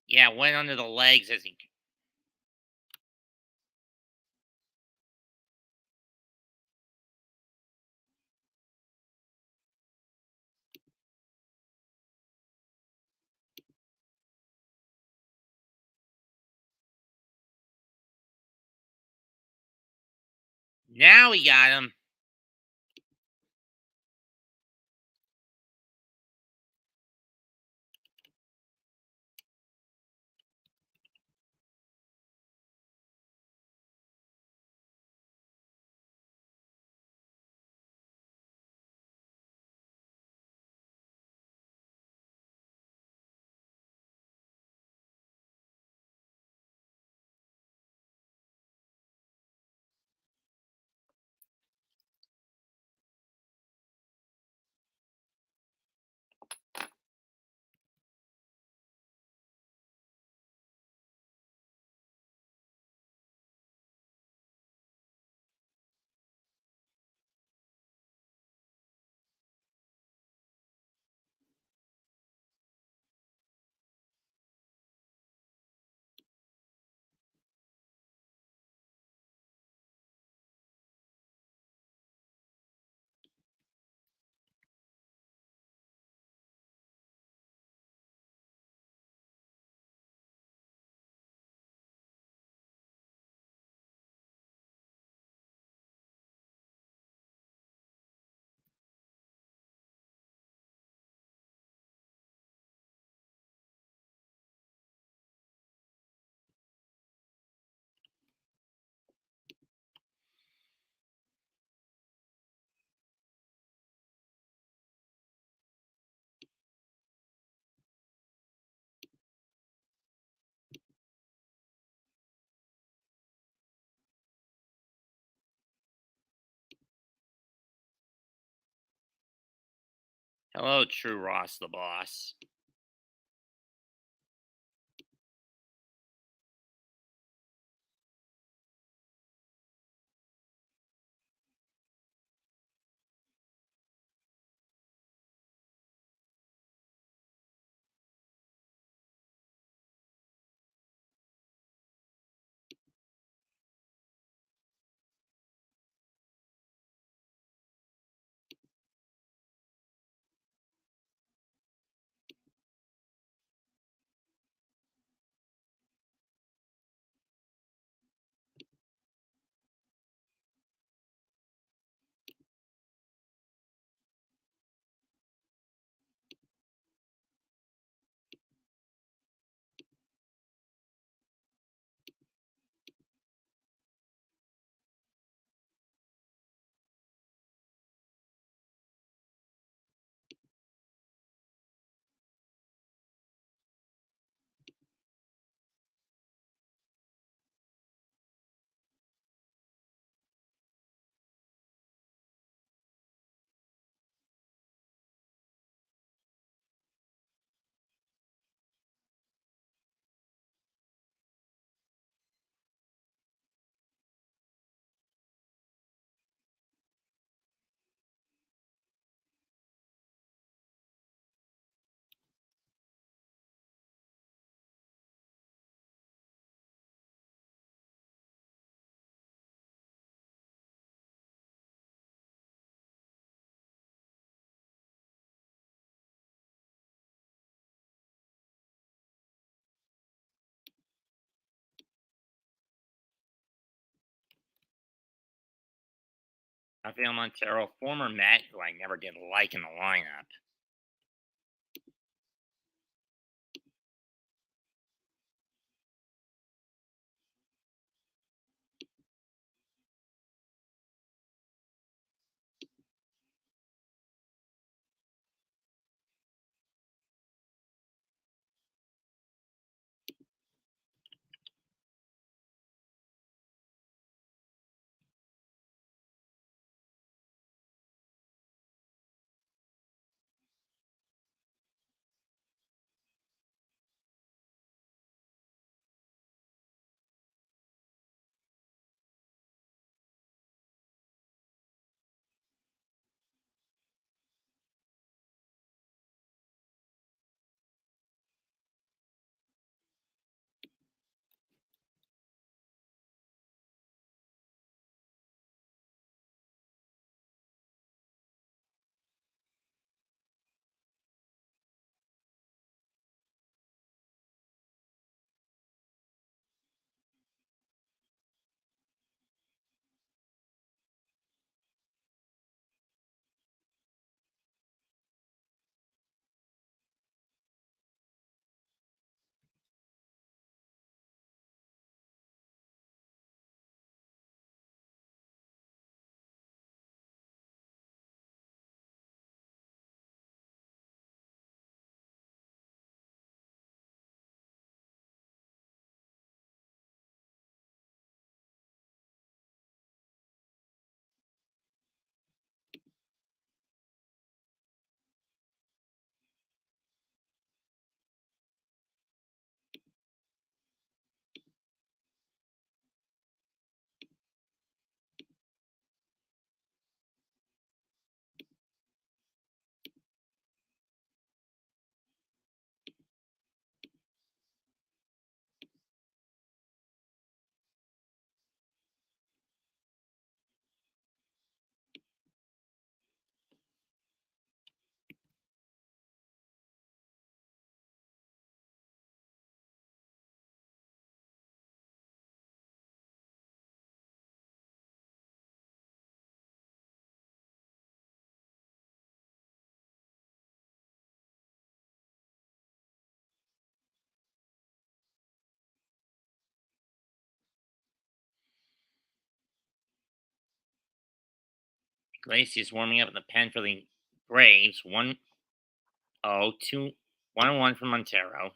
Yeah, went under the legs as he. Now he got him. Hello, True Ross the boss. Rafael Montero, former Met, who I never did like in the lineup. Iglesias warming up in the pen for the Braves. 1-0, 1-1 for Montero.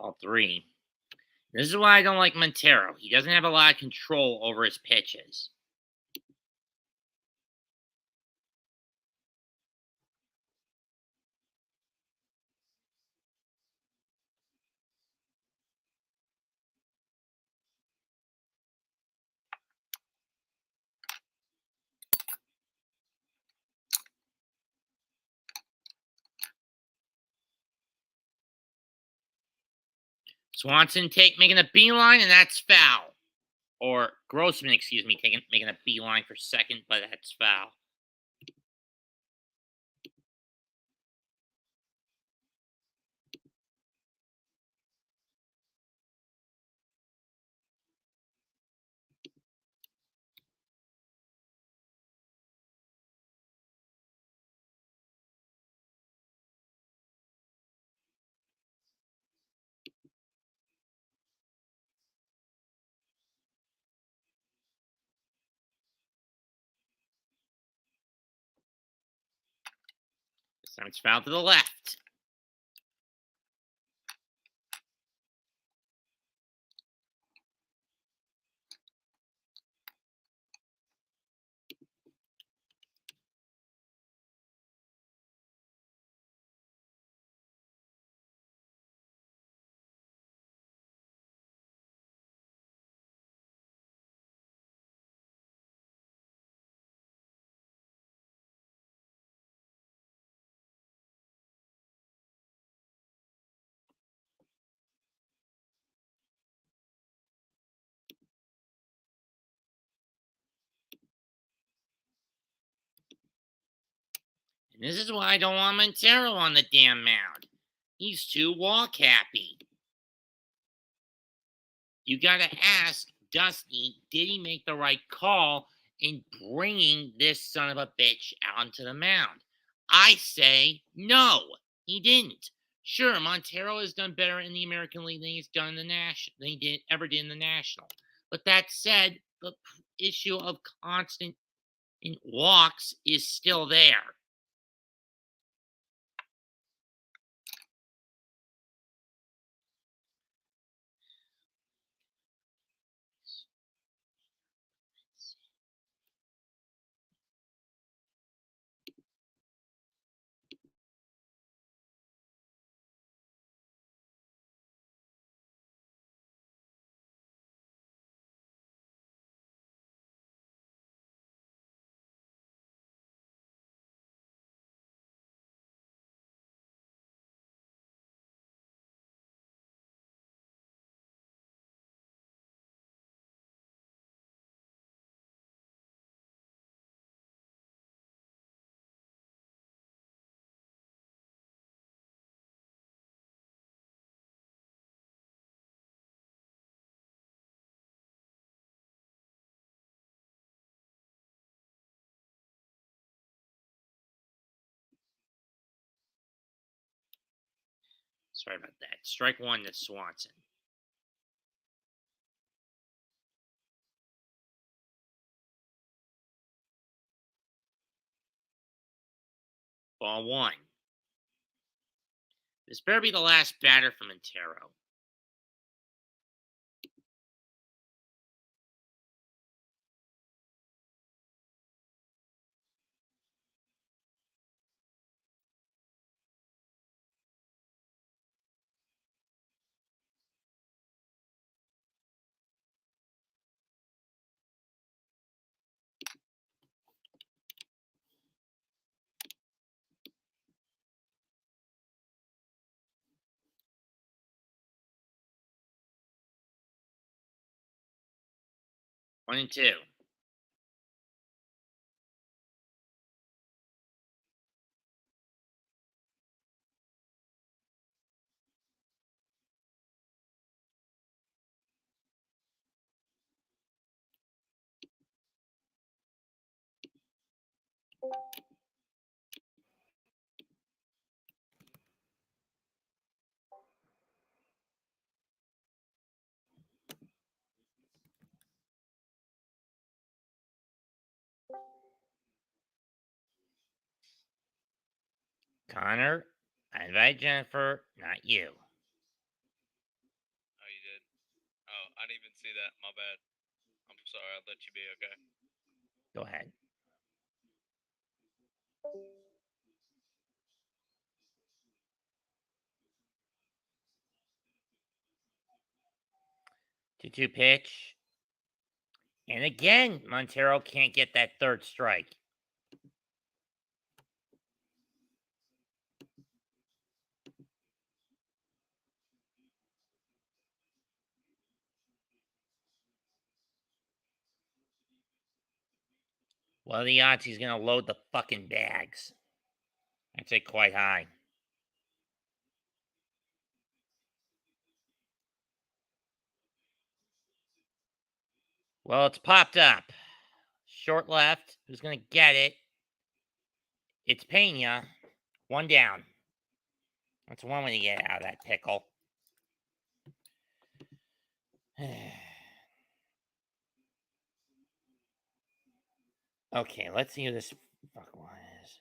Ball three. This is why I don't like Montero. He doesn't have a lot of control over his pitches. Swanson making a beeline, and that's foul. Or Grossman, excuse me, making a beeline for second, but that's foul. This time it's foul to the left. And this is why I don't want Montero on the damn mound. He's too walk happy. You gotta ask Dusty, did he make the right call in bringing this son of a bitch onto the mound? I say no, he didn't. Sure, Montero has done better in the American League than he's done in the National than he ever did in the National. But that said, the issue of constant walks is still there. Sorry about that. Strike one to Swanson. Ball one. This better be the last batter for Montero. One and two. Connor, I invite Jennifer, not you. good. Oh, I didn't even see that. My bad. I'm sorry. I'll let you be. Okay. Go ahead. Two pitch. And again, Montero can't get that third strike. What are the odds he's going to load the fucking bags? I'd say quite high. Well, it's popped up. Short left. Who's going to get it? It's Pena. One down. That's one way to get out of that pickle. Okay, let's see who this fuck one is.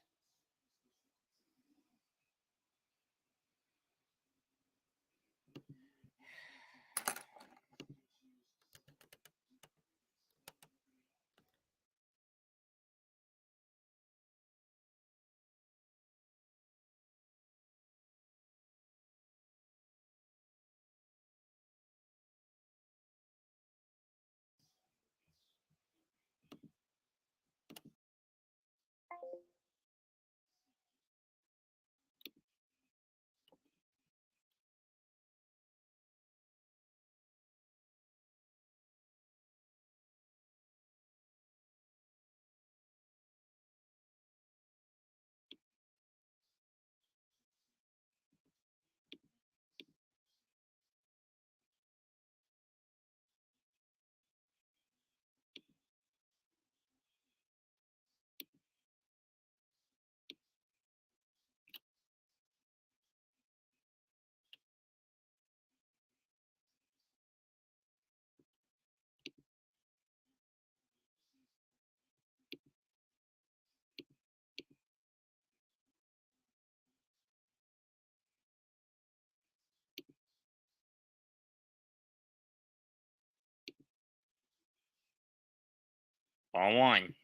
Ball one.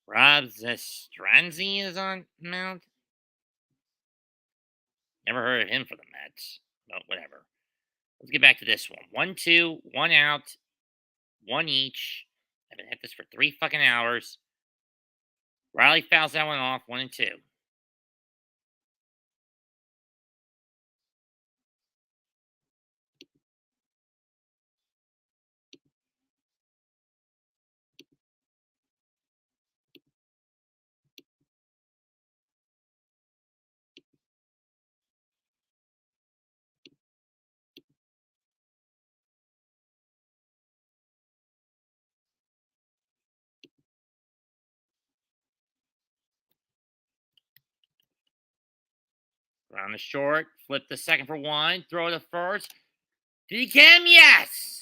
Rob Zastranzi is on mound. Never heard of him for the Mets, but whatever. Let's get back to this one. 1-2, 1 out, 1 each. I've been at this for 3 fucking hours. Riley fouls that one off, 1-2. Round the short, flip the second for 1, throw the first. Did he get him? Yes!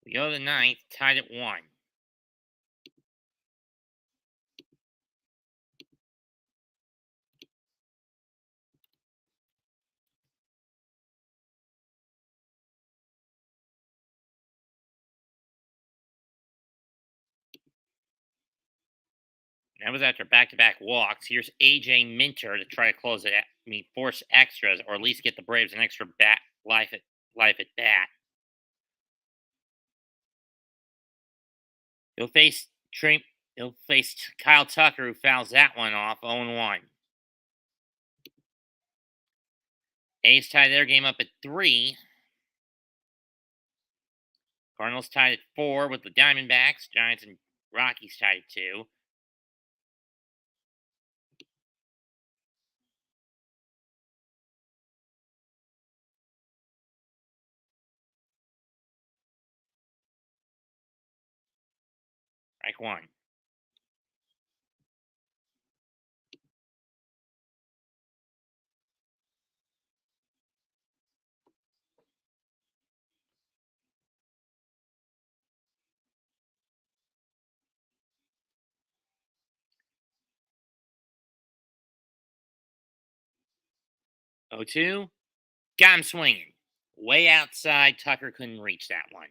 We go to the ninth, tied at 1. That was after back-to-back walks. Here's AJ Minter to try to close it. Force extras, or at least get the Braves an extra bat life at bat. He'll face Kyle Tucker, who fouls that one off, 0-1. A's tie their game up at 3. Cardinals tied at 4 with the Diamondbacks. Giants and Rockies tied at 2. Strike 1. Oh, 2. Got him swinging. Way outside. Tucker couldn't reach that one.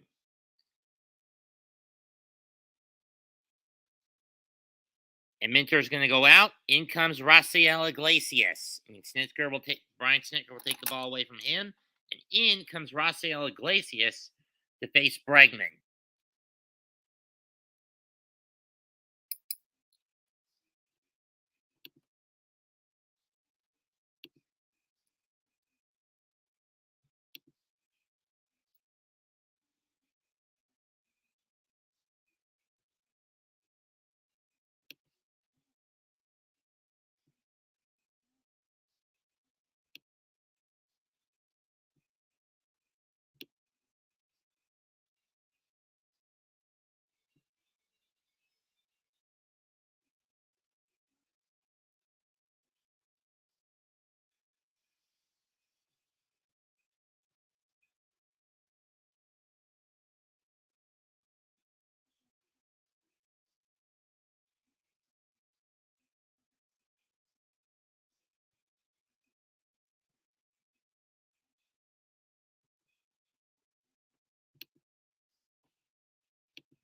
And Minter's going to go out. In comes Raciel Iglesias. Brian Snitker will take the ball away from him. And in comes Raciel Iglesias to face Bregman.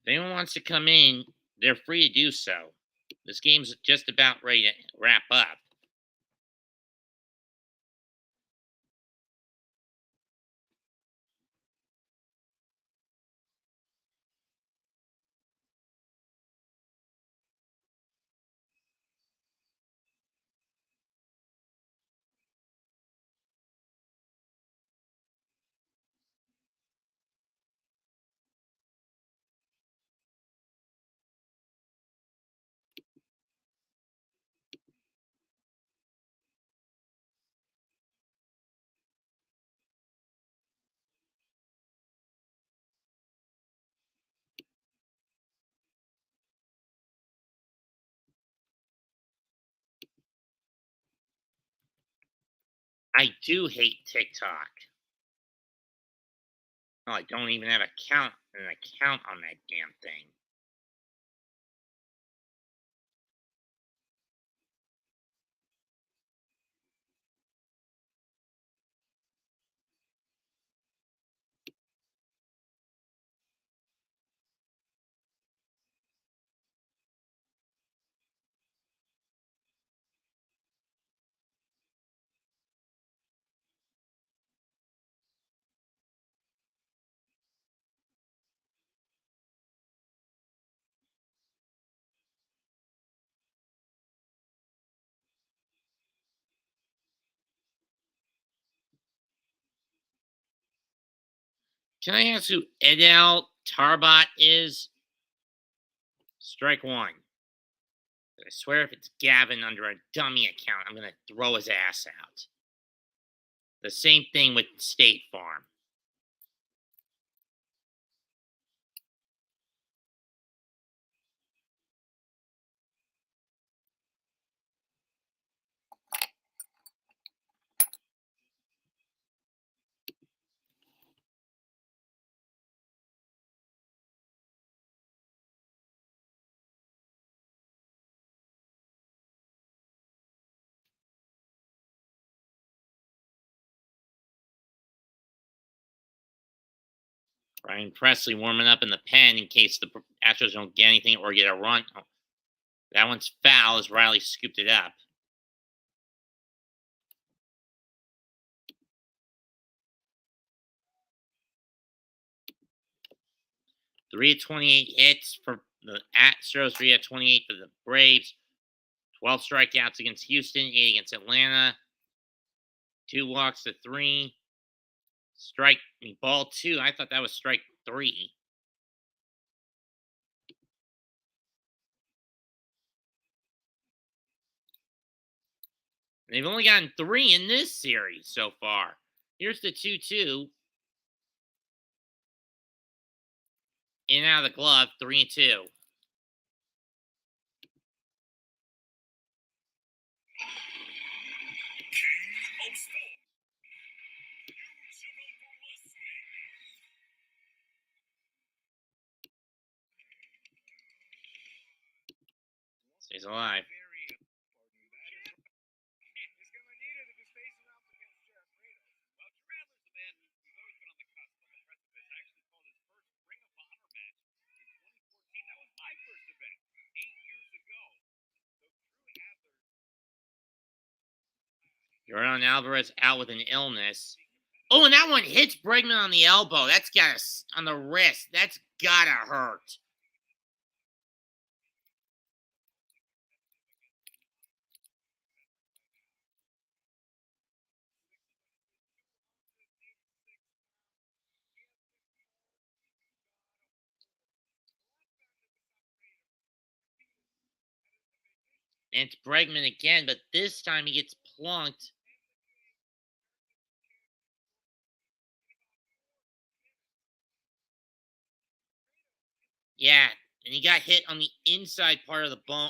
If anyone wants to come in, they're free to do so. This game's just about ready to wrap up. I do hate TikTok. Oh, I don't even have an account on that damn thing. Can I ask who Edel Tarbot is? Strike 1. I swear if it's Gavin under a dummy account, I'm going to throw his ass out. The same thing with State Farm. Ryan Presley warming up in the pen in case the Astros don't get anything or get a run. Oh, that one's foul as Riley scooped it up. Three of 28 hits for the Astros, 3 of 28 for the Braves. 12 strikeouts against Houston, 8 against Atlanta. 2 walks to 3. Ball 2. I thought that was strike 3. They've only gotten 3 in this series so far. Here's the 2-2. In and out of the glove, 3-2. Stays alive. Jordan Alvarez out with an illness. Oh, and that one hits Bregman on the elbow. That's gotta, on the wrist. That's gotta hurt. And it's Bregman again, but this time he gets plunked. Yeah, and he got hit on the inside part of the bone.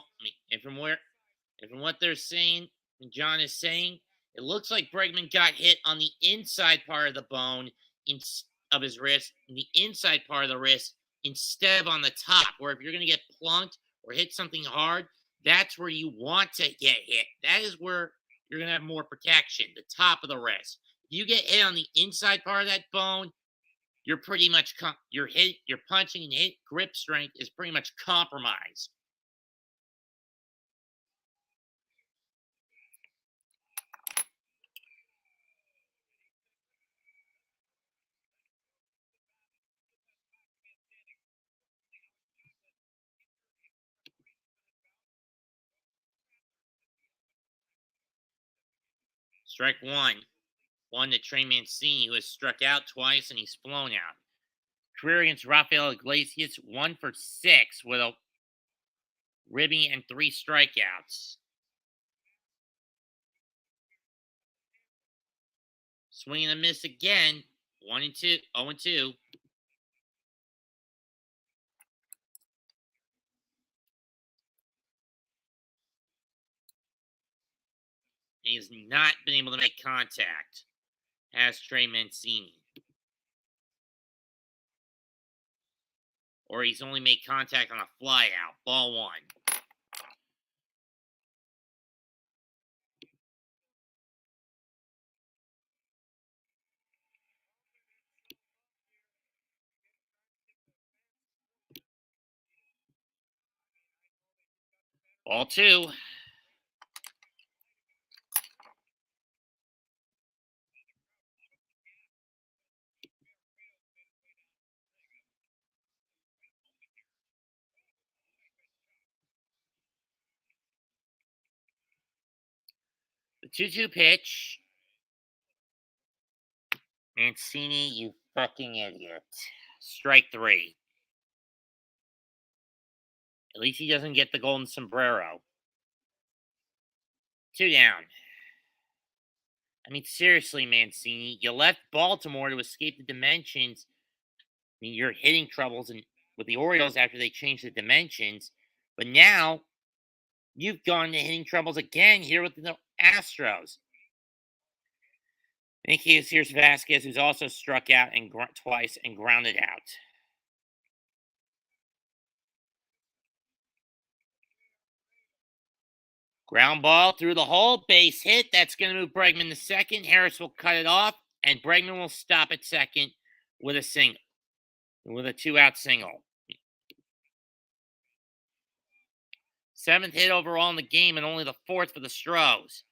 And from what they're saying, and John is saying, it looks like Bregman got hit on the inside part of the bone of his wrist, the inside part of the wrist, instead of on the top. Where if you're going to get plunked or hit something hard, that's where you want to get hit. That is where you're going to have more protection, the top of the wrist. If you get hit on the inside part of that bone, you're pretty much your punching and hit grip strength is pretty much compromised. Strike one to Trey Mancini, who has struck out twice and he's flown out. Career against Rafael Iglesias, 1 for 6 with a ribby and 3 strikeouts. Swing and a miss again. 1-2, 0-2. He's not been able to make contact, has Trey Mancini. Or he's only made contact on a fly out. Ball 1. Ball 2. The 2-2 pitch. Mancini, you fucking idiot. Strike 3. At least he doesn't get the golden sombrero. 2 down. I mean, seriously, Mancini, you left Baltimore to escape the dimensions. I mean, you're hitting troubles with the Orioles after they changed the dimensions. But now, you've gone to hitting troubles again here with the Astros. Thank you. Here's Vasquez, who's also struck out twice and grounded out. Ground ball through the hole, base hit. That's going to move Bregman to second. Harris will cut it off, and Bregman will stop at second with a single. with a 2-out single. 7th hit overall in the game and only the 4th for the Stros.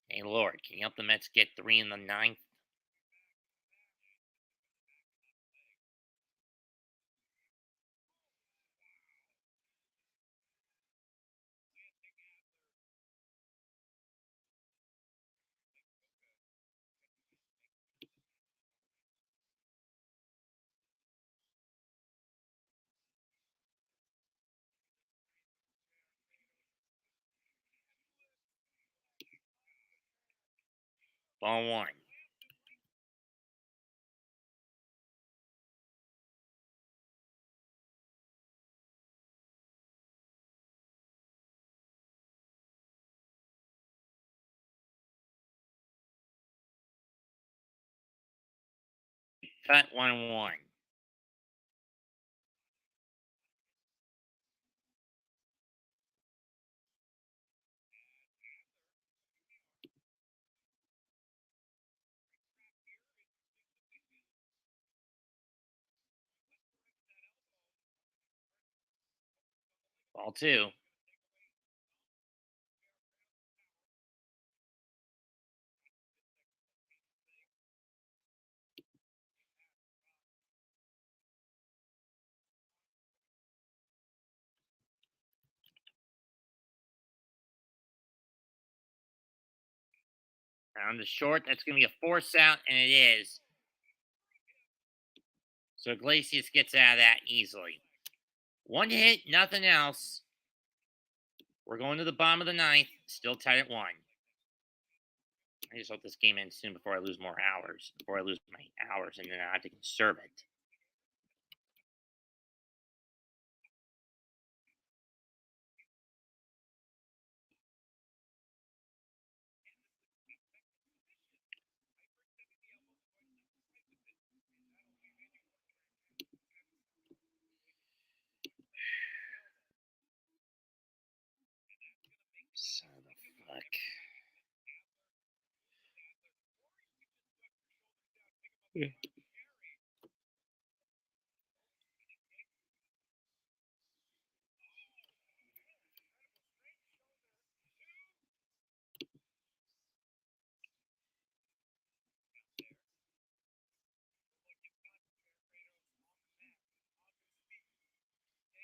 Hey, Lord, can you help the Mets get 3 in the 9th? Ball 1. Cut 1-1. Ball 2. Round to short. That's going to be a force out, and it is. So Iglesias gets out of that easily. 1 hit, nothing else. We're going to the bottom of the 9th. Still tied at 1. I just hope this game ends soon before I lose more hours. Before I lose my hours, and then I have to conserve it. Son of a fuck.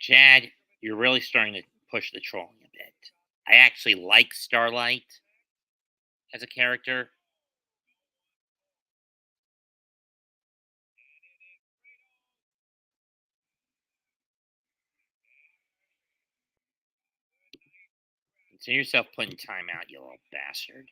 Chad, you're really starting to push the trolling a bit. I actually like Starlight as a character. Consider yourself putting time out, you little bastard.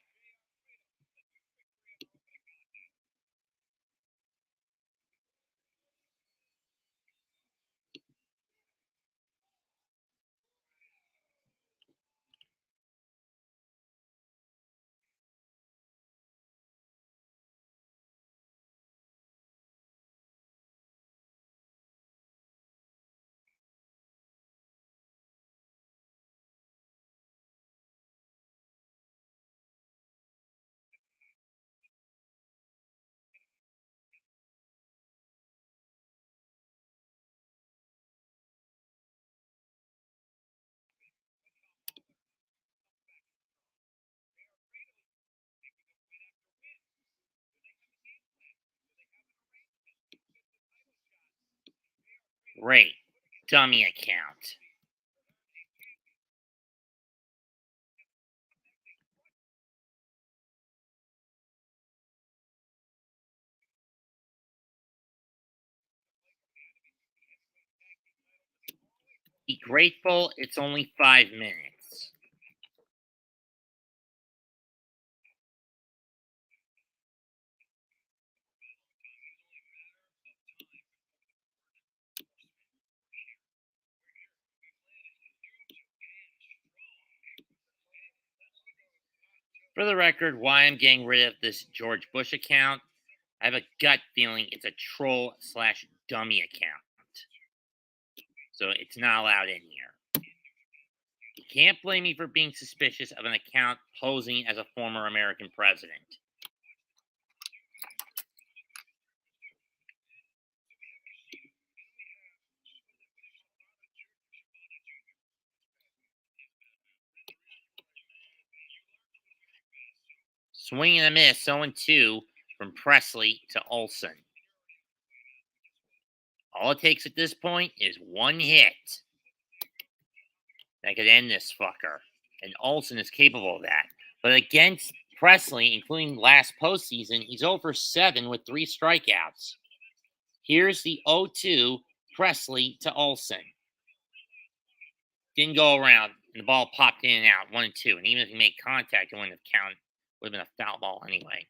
Great. Dummy account. Be grateful it's only 5 minutes. For the record, why I'm getting rid of this George Bush account, I have a gut feeling it's a troll/dummy account. So it's not allowed in here. can't blame me for being suspicious of an account posing as a former American president. Swing and a miss, 0-2 from Presley to Olson. All it takes at this point is one hit that could end this fucker. And Olson is capable of that. But against Presley, including last postseason, he's over 7 with 3 strikeouts. Here's the 0-2 Presley to Olson. Didn't go around, and the ball popped in and out, 1-2. And even if he made contact, it wouldn't have counted. Would have been a foul ball anyway.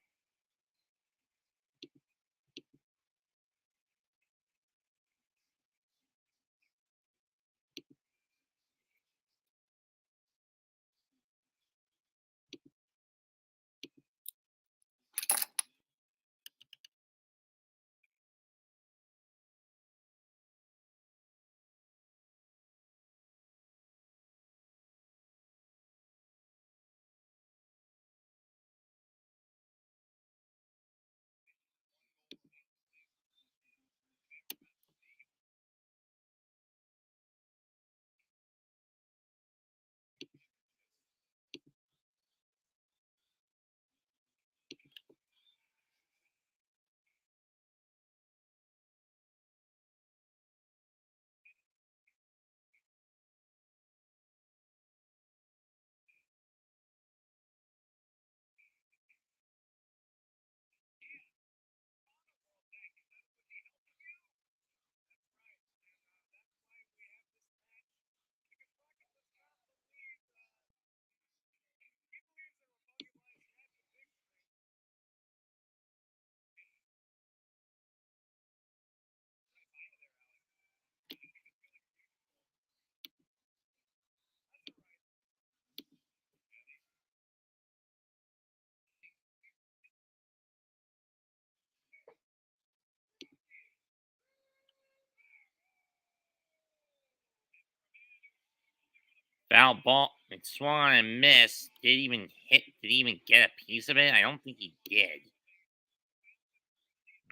Foul ball. It swung and missed. Did he even hit? Did he even get a piece of it? I don't think he did.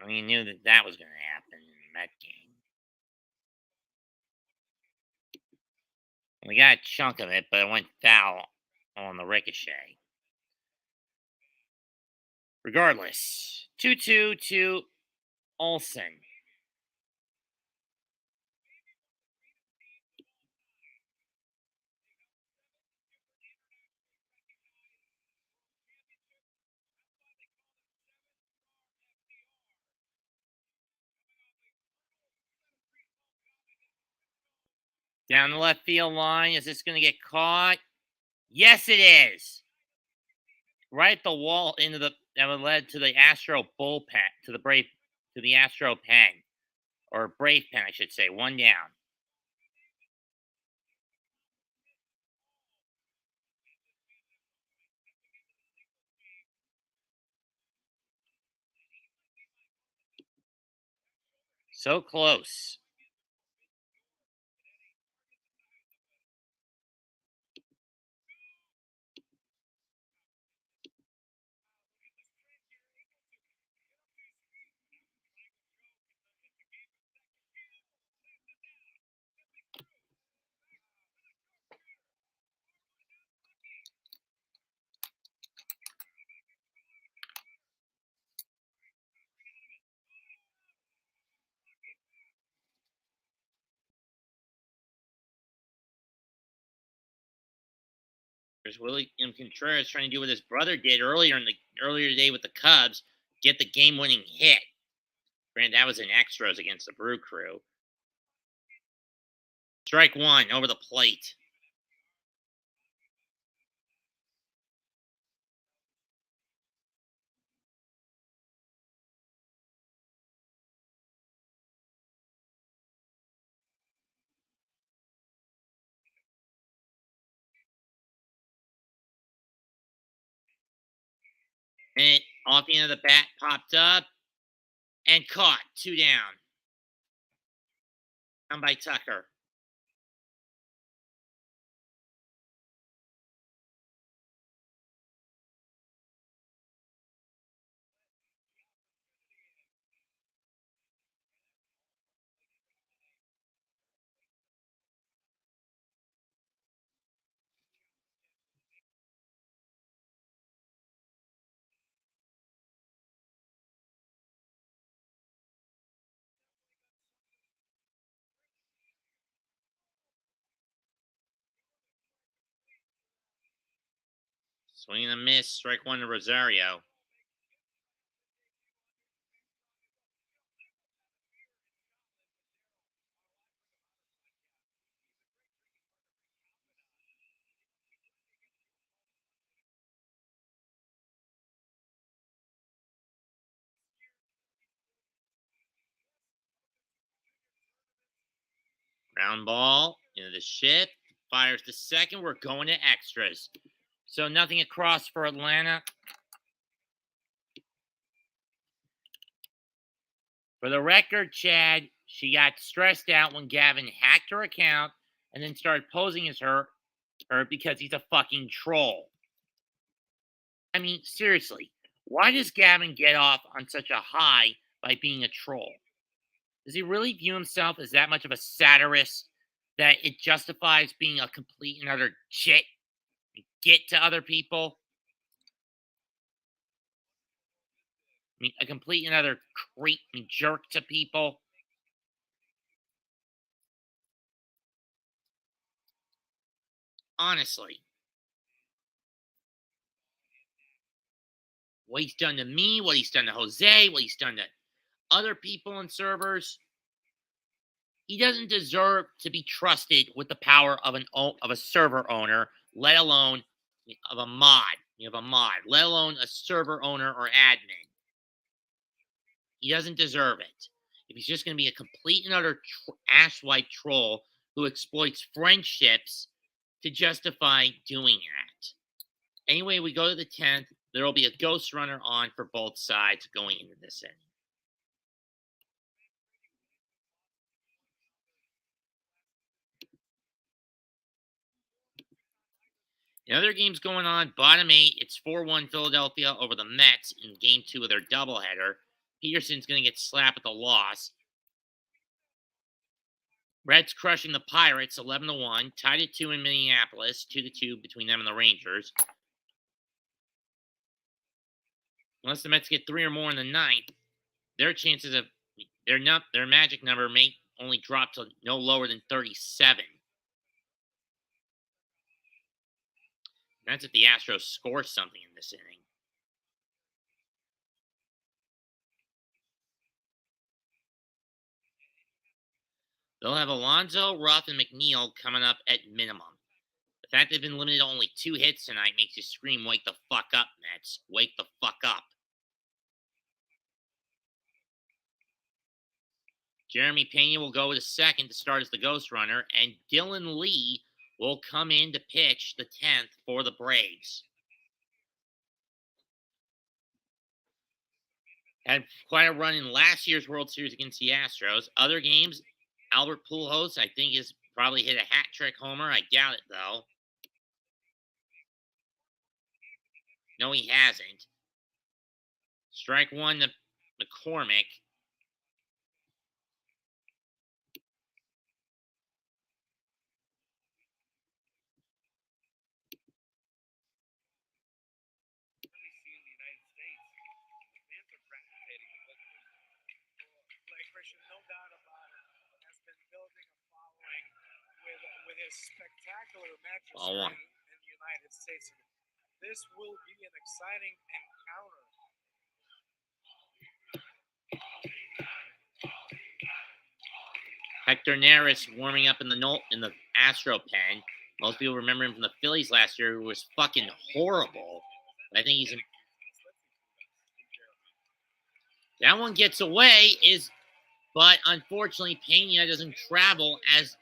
I mean, he knew that that was going to happen in that game. We got a chunk of it, but it went foul on the ricochet. Regardless, 2-2 to Olson. Down the left field line. Is this going to get caught? Yes, it is. Right at the wall into the that would led to the Astro bullpen, to the Astro pen, or Brave pen, I should say. 1 down. So close. There's William Contreras trying to do what his brother did earlier today with the Cubs, get the game-winning hit. Granted, that was in extras against the Brew Crew. Strike 1 over the plate. And off the end of the bat, popped up and caught. 2 down. Down by Tucker. Swing and a miss. Strike one to Rosario. Ground ball into the shift. Fires to second. We're going to extras. So nothing across for Atlanta. For the record, Chad, she got stressed out when Gavin hacked her account and then started posing as her because he's a fucking troll. I mean, seriously, why does Gavin get off on such a high by being a troll? Does he really view himself as that much of a satirist that it justifies being a complete and utter shit and get to other people? I mean, a complete and utter creep and jerk to people? Honestly. What he's done to me, what he's done to Jose, what he's done to other people and servers. He doesn't deserve to be trusted with the power of a server owner, let alone of a mod. Let alone a server owner or admin. He doesn't deserve it. If he's just going to be a complete and utter ass-wipe troll who exploits friendships to justify doing that. Anyway, we go to the 10th. There will be a ghost runner on for both sides going into this inning. In other games going on, bottom 8, it's 4-1 Philadelphia over the Mets in game 2 of their doubleheader. Peterson's going to get slapped with a loss. Reds crushing the Pirates 11-1, tied at 2 in Minneapolis, 2-2 between them and the Rangers. Unless the Mets get 3 or more in the ninth, their chances of their magic number may only drop to no lower than 37. That's if the Astros score something in this inning. They'll have Alonso, Ruff, and McNeil coming up at minimum. The fact they've been limited to only 2 hits tonight makes you scream, wake the fuck up, Mets. Wake the fuck up. Jeremy Pena will go to second to start as the ghost runner, and Dylan Lee will come in to pitch the 10th for the Braves. Had quite a run in last year's World Series against the Astros. Other games, Albert Pujols, I think, has probably hit a hat trick homer. I doubt it, though. No, he hasn't. Strike one to McCormick. No doubt about it, has been building a following with his spectacular matches in the United States. This will be an exciting encounter. Hector Neris warming up in the Astro pen. Most people remember him from the Phillies last year, who was fucking horrible. But I think he's that one gets away but unfortunately Pena doesn't travel as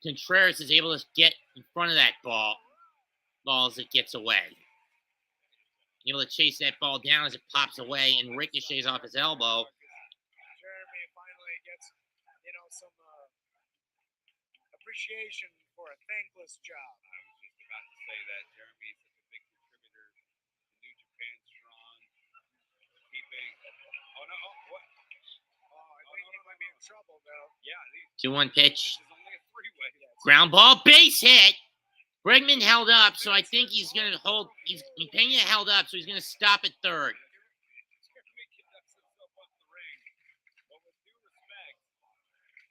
Contreras is able to get in front of that ball as it gets away. Able to chase that ball down as it pops away and ricochets off his elbow. Jeremy finally gets, some appreciation for a thankless job. I was just about to say that Jeremy is such a big contributor to New Japan Strong, keeping. Oh no! What? I think he might be in trouble though. Yeah. 2-1 pitch. This is only a 3-way. Ground ball, base hit. Bregman held up, so I think he's going to hold. Pena held up, so he's going to stop at third. Jeremy conducts himself off the ring. But with due respect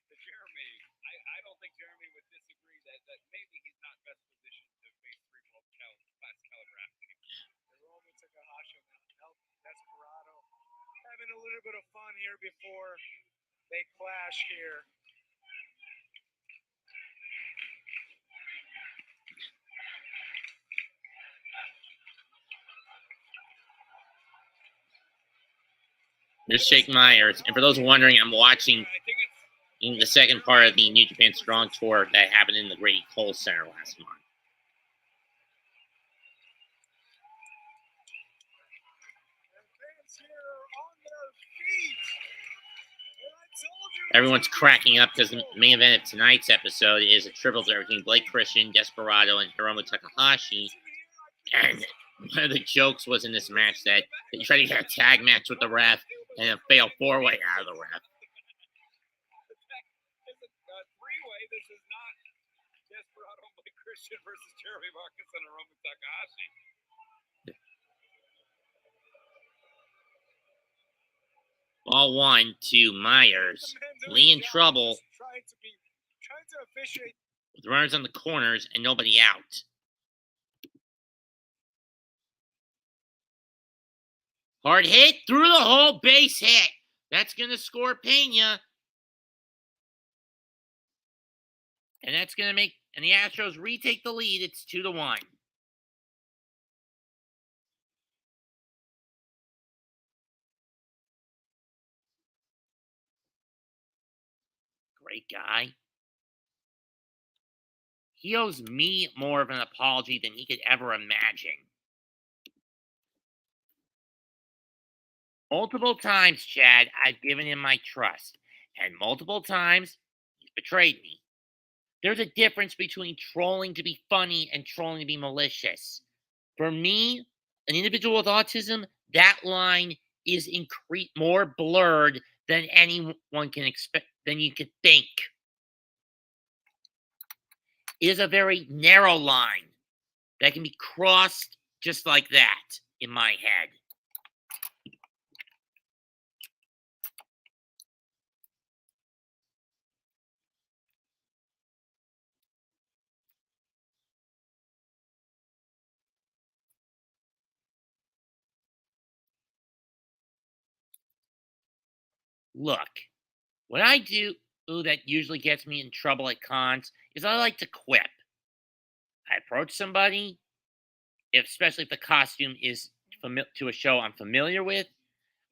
to Jeremy, I don't think Jeremy would disagree that maybe he's not best positioned to face 3 world class caliber athletes. little bit of fun here before they clash here. There's Jake Myers. And for those wondering, I'm watching I think it's in the second part of the New Japan Strong Tour that happened in the Grady Cole Center last month. And fans here on their feet. And I told you Everyone's cracking up because the main event of tonight's episode is a triple threat between Blake Christian, Desperado, and Hiromu Takahashi. And one of the jokes was in this match that they tried to get a tag match with the ref and a fail four-way out of the ref. It's a three-way. This is not Desperado, Blake Christian versus Jeremy Marcus and Hiromu Takahashi. Ball one to Myers. Lee in trouble Trying to officiate. with runners on the corners and nobody out. Hard hit through the hole, base hit. That's going to score Pena. And that's going to make, and the Astros retake the lead. It's 2-1. Great guy. He owes me more of an apology than he could ever imagine. Multiple times, Chad, I've given him my trust. And multiple times, he's betrayed me. There's a difference between trolling to be funny and trolling to be malicious. For me, an individual with autism, that line is more blurred than anyone can expect, than you could think. It is a very narrow line that can be crossed just like that in my head. Look, what I do that usually gets me in trouble at cons is I like to quip. I approach somebody, especially if the costume is to a show I'm familiar with,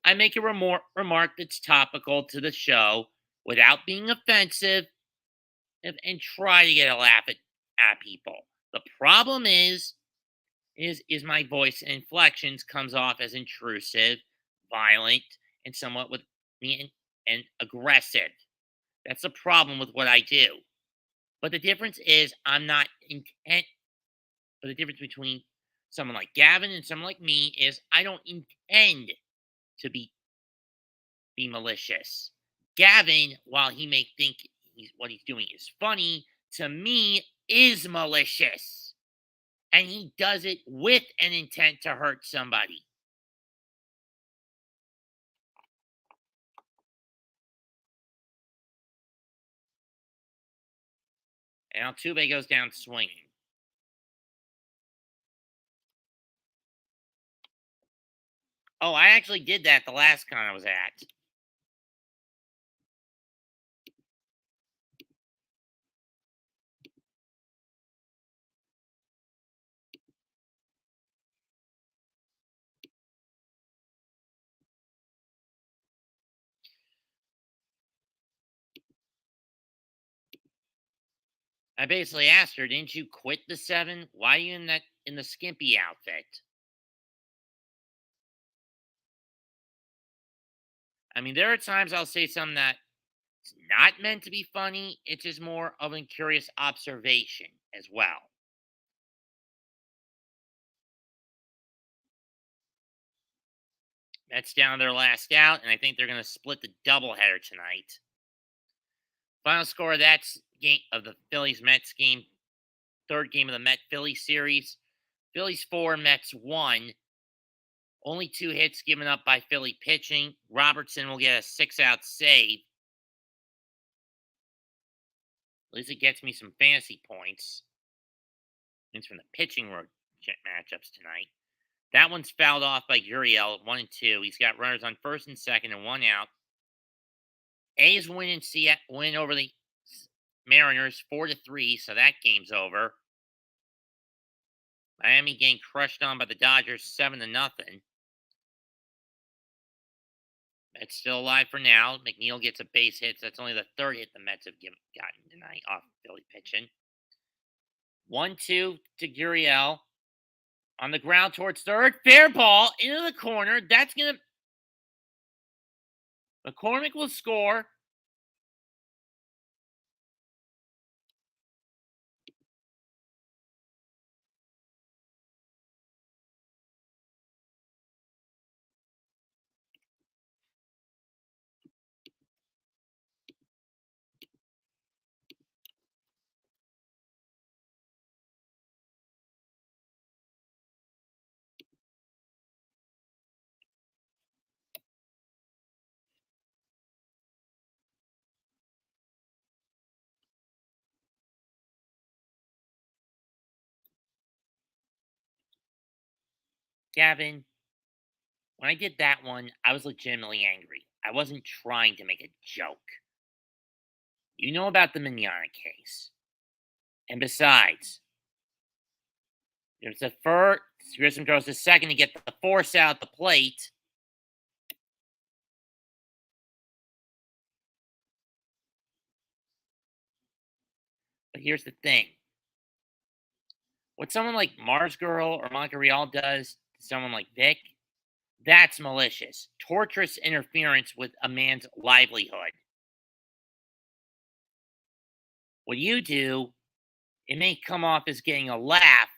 I make a remark that's topical to the show without being offensive and try to get a laugh at people. The problem is my voice and inflections comes off as intrusive, violent, and somewhat with me and aggressive. That's the problem with what I do. But the difference is I'm not intent. But the difference between someone like Gavin and someone like me is I don't intend to be malicious. Gavin, while he may think what he's doing is funny, to me is malicious. And he does it with an intent to hurt somebody. And Altuve goes down swinging. Oh, I actually did that the last con I was at. I basically asked her, "Didn't you quit the 7? Why are you in the skimpy outfit?" I mean, there are times I'll say something that it's not meant to be funny. It's just more of a curious observation as well. That's down their last out, and I think they're going to split the doubleheader tonight. Final score of that game of the Phillies-Mets game, third game of the Met-Philly series. Phillies 4, Mets 1. Only 2 hits given up by Philly pitching. Robertson will get a 6-out save. At least it gets me some fantasy points. It's from the pitching matchups tonight. That one's fouled off by Gurriel, 1-2. He's got runners on first and second and one out. A's win over the Mariners 4-3, so that game's over. Miami getting crushed on by the Dodgers 7-0. Mets still alive for now. McNeil gets a base hit. So that's only the third hit the Mets have gotten tonight off Philly pitching. 1-2 to Gurriel. On the ground towards third. Fair ball into the corner. That's going to. McCormick will score. Gavin, when I did that one, I was legitimately angry. I wasn't trying to make a joke. You know about the Mignogna case. And besides, there's the first. Grissom throws the second to get the force out the plate. But here's the thing. What someone like Mars Girl or Montreal does to someone like Vic, that's malicious. Torturous interference with a man's livelihood. What you do, it may come off as getting a laugh,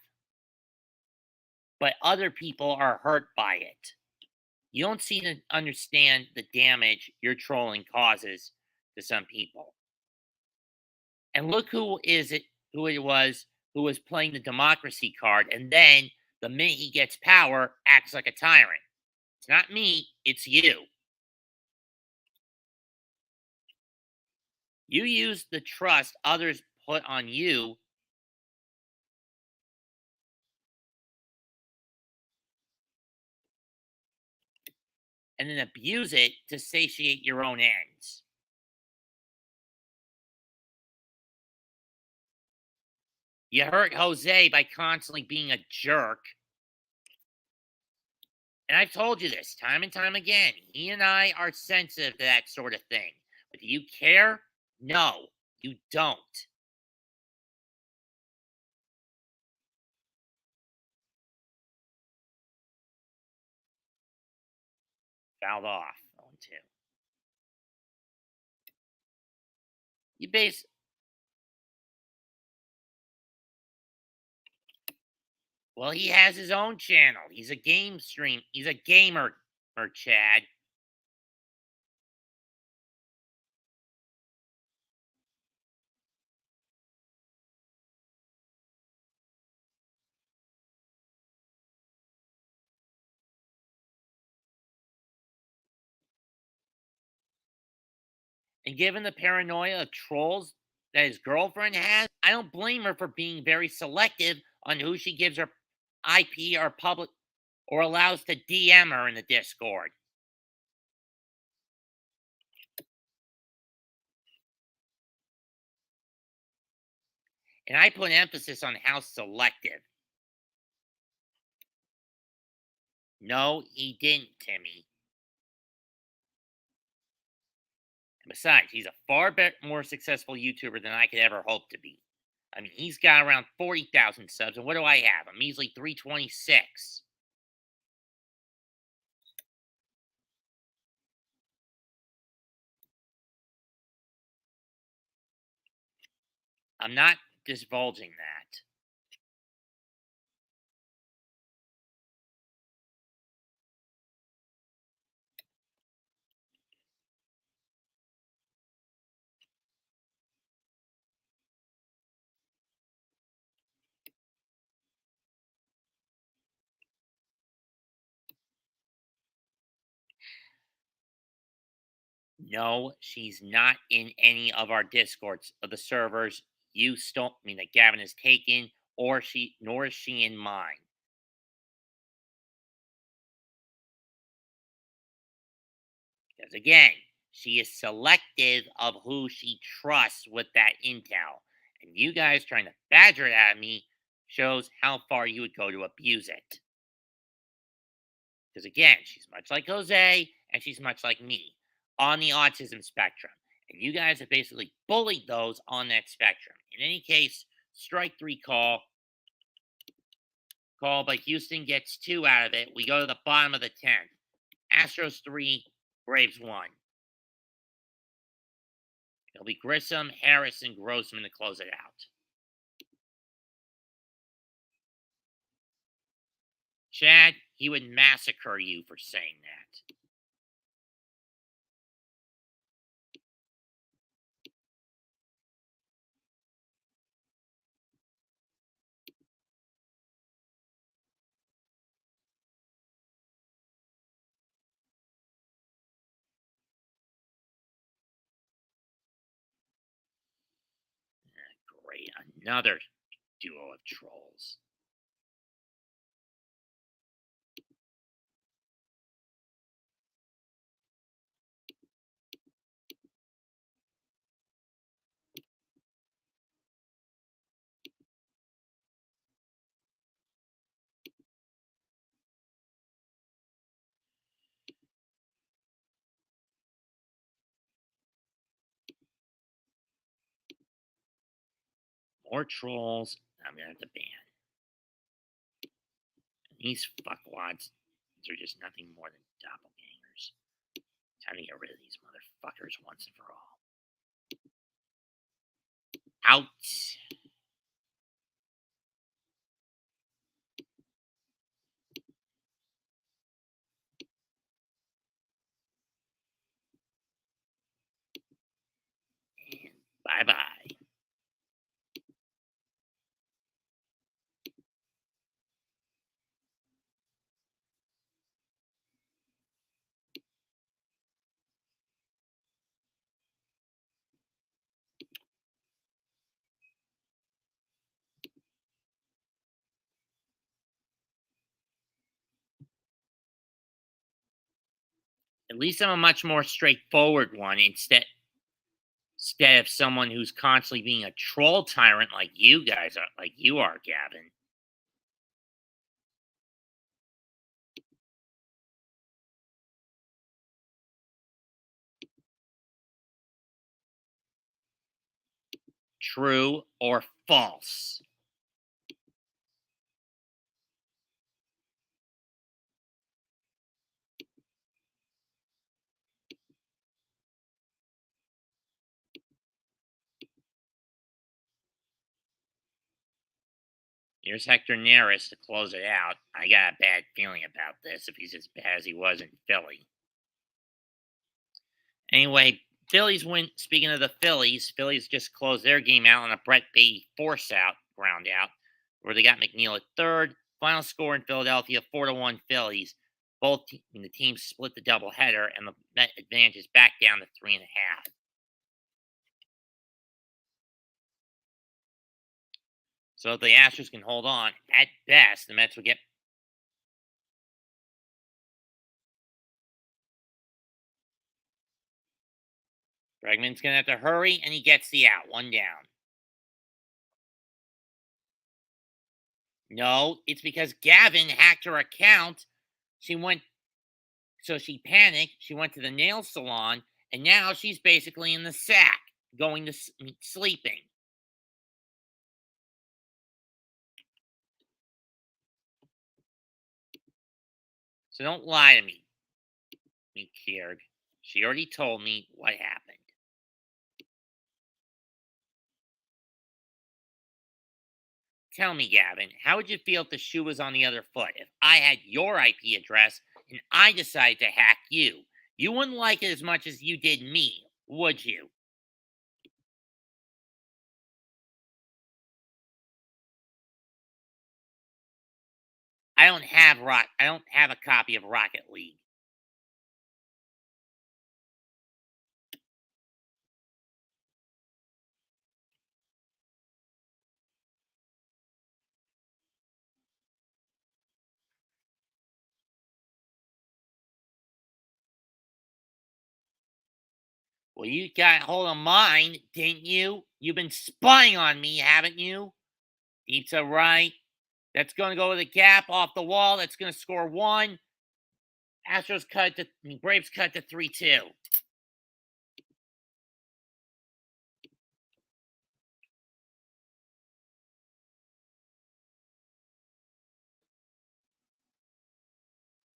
but other people are hurt by it. You don't seem to understand the damage your trolling causes to some people. And look who it was who was playing the democracy card, and then the minute he gets power, acts like a tyrant. It's not me, it's you. You use the trust others put on you and then abuse it to satiate your own ends. You hurt Jose by constantly being a jerk. And I've told you this time and time again. He and I are sensitive to that sort of thing. But do you care? No, you don't. Fouled off. 0-2. You base. Well, he has his own channel. He's a game stream. He's a gamer, or Chad. And given the paranoia of trolls that his girlfriend has, I don't blame her for being very selective on who she gives her IP or public or allows to DM her in the Discord. And I put emphasis on how selective. No, he didn't, Timmy. And besides, he's a far more successful YouTuber than I could ever hope to be. I mean, he's got around 40,000 subs, and what do I have? A measly 326. I'm not divulging that. No, she's not in any of our discords of the servers you stole. I mean, that Gavin has taken, nor is she in mine. Because again, she is selective of who she trusts with that intel. And you guys trying to badger it at me shows how far you would go to abuse it. Because again, she's much like Jose and she's much like me on the autism spectrum. And you guys have basically bullied those on that spectrum. In any case, strike three call, but Houston gets two out of it. We go to the bottom of the 10th. Astros 3, Braves 1. It'll be Grissom, Harris, and Grossman to close it out. Chad, he would massacre you for saying that. Great, another duo of trolls. More trolls, I'm gonna have to ban. And these fuckwads, are just nothing more than doppelgangers. Time to get rid of these motherfuckers once and for all. Out. And bye-bye. At least I'm a much more straightforward one instead of someone who's constantly being a troll tyrant like you guys are, like you are, Gavin. True or false? Here's Hector Neris to close it out. I got a bad feeling about this if he's as bad as he was in Philly. Anyway, Phillies win. Speaking of the Phillies just closed their game out on a Brett Beatty ground out, where they got McNeil at third. Final score in Philadelphia, 4-1 Phillies. The teams split the doubleheader, and the net advantage is back down to 3.5. So if the Astros can hold on, at best, the Mets will get. Bregman's going to have to hurry, and he gets the out. One down. No, it's because Gavin hacked her account. She panicked. She went to the nail salon, and now she's basically in the sack, going to sleeping. So don't lie to me, Kierg. She already told me what happened. Tell me, Gavin, how would you feel if the shoe was on the other foot? If I had your IP address and I decided to hack you, you wouldn't like it as much as you did me, would you? I don't have a copy of Rocket League. Well, you got hold of mine, didn't you? You've been spying on me, haven't you? Deep to right. That's going to go with a gap off the wall. That's going to score one. Braves cut to 3-2.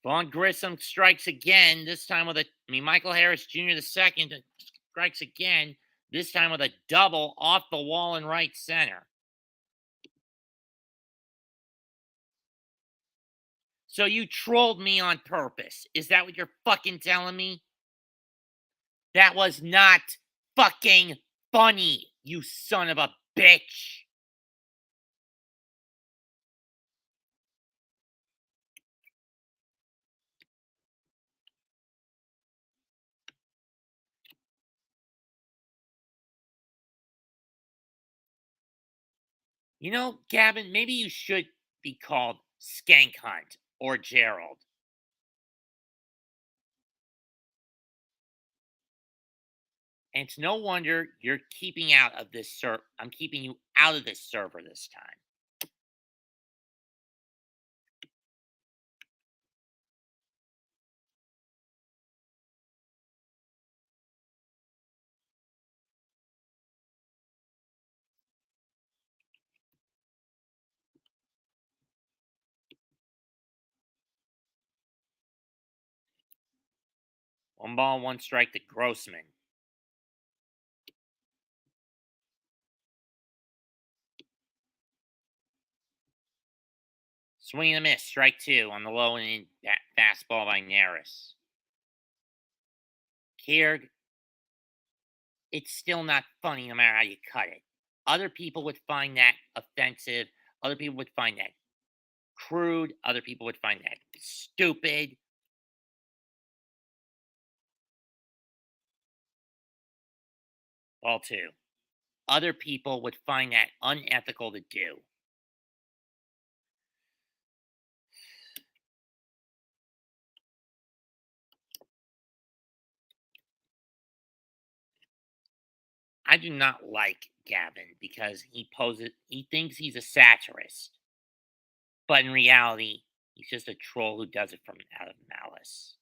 Vaughn Grissom strikes again, this time with Michael Harris Jr. the second strikes again, this time with a double off the wall in right center. So you trolled me on purpose. Is that what you're fucking telling me? That was not fucking funny, you son of a bitch. You know, Gavin, maybe you should be called Skank Hunt or Gerald. And it's no wonder you're keeping out of this server. I'm keeping you out of this server this time. One ball, one strike to Grossman. Swing and a miss, strike two on the low and in fastball by Neris. Kierg, it's still not funny no matter how you cut it. Other people would find that offensive. Other people would find that crude. Other people would find that stupid. Ball two. Other people would find that unethical to do. I do not like Gavin because he thinks he's a satirist. But in reality, he's just a troll who does it from out of malice.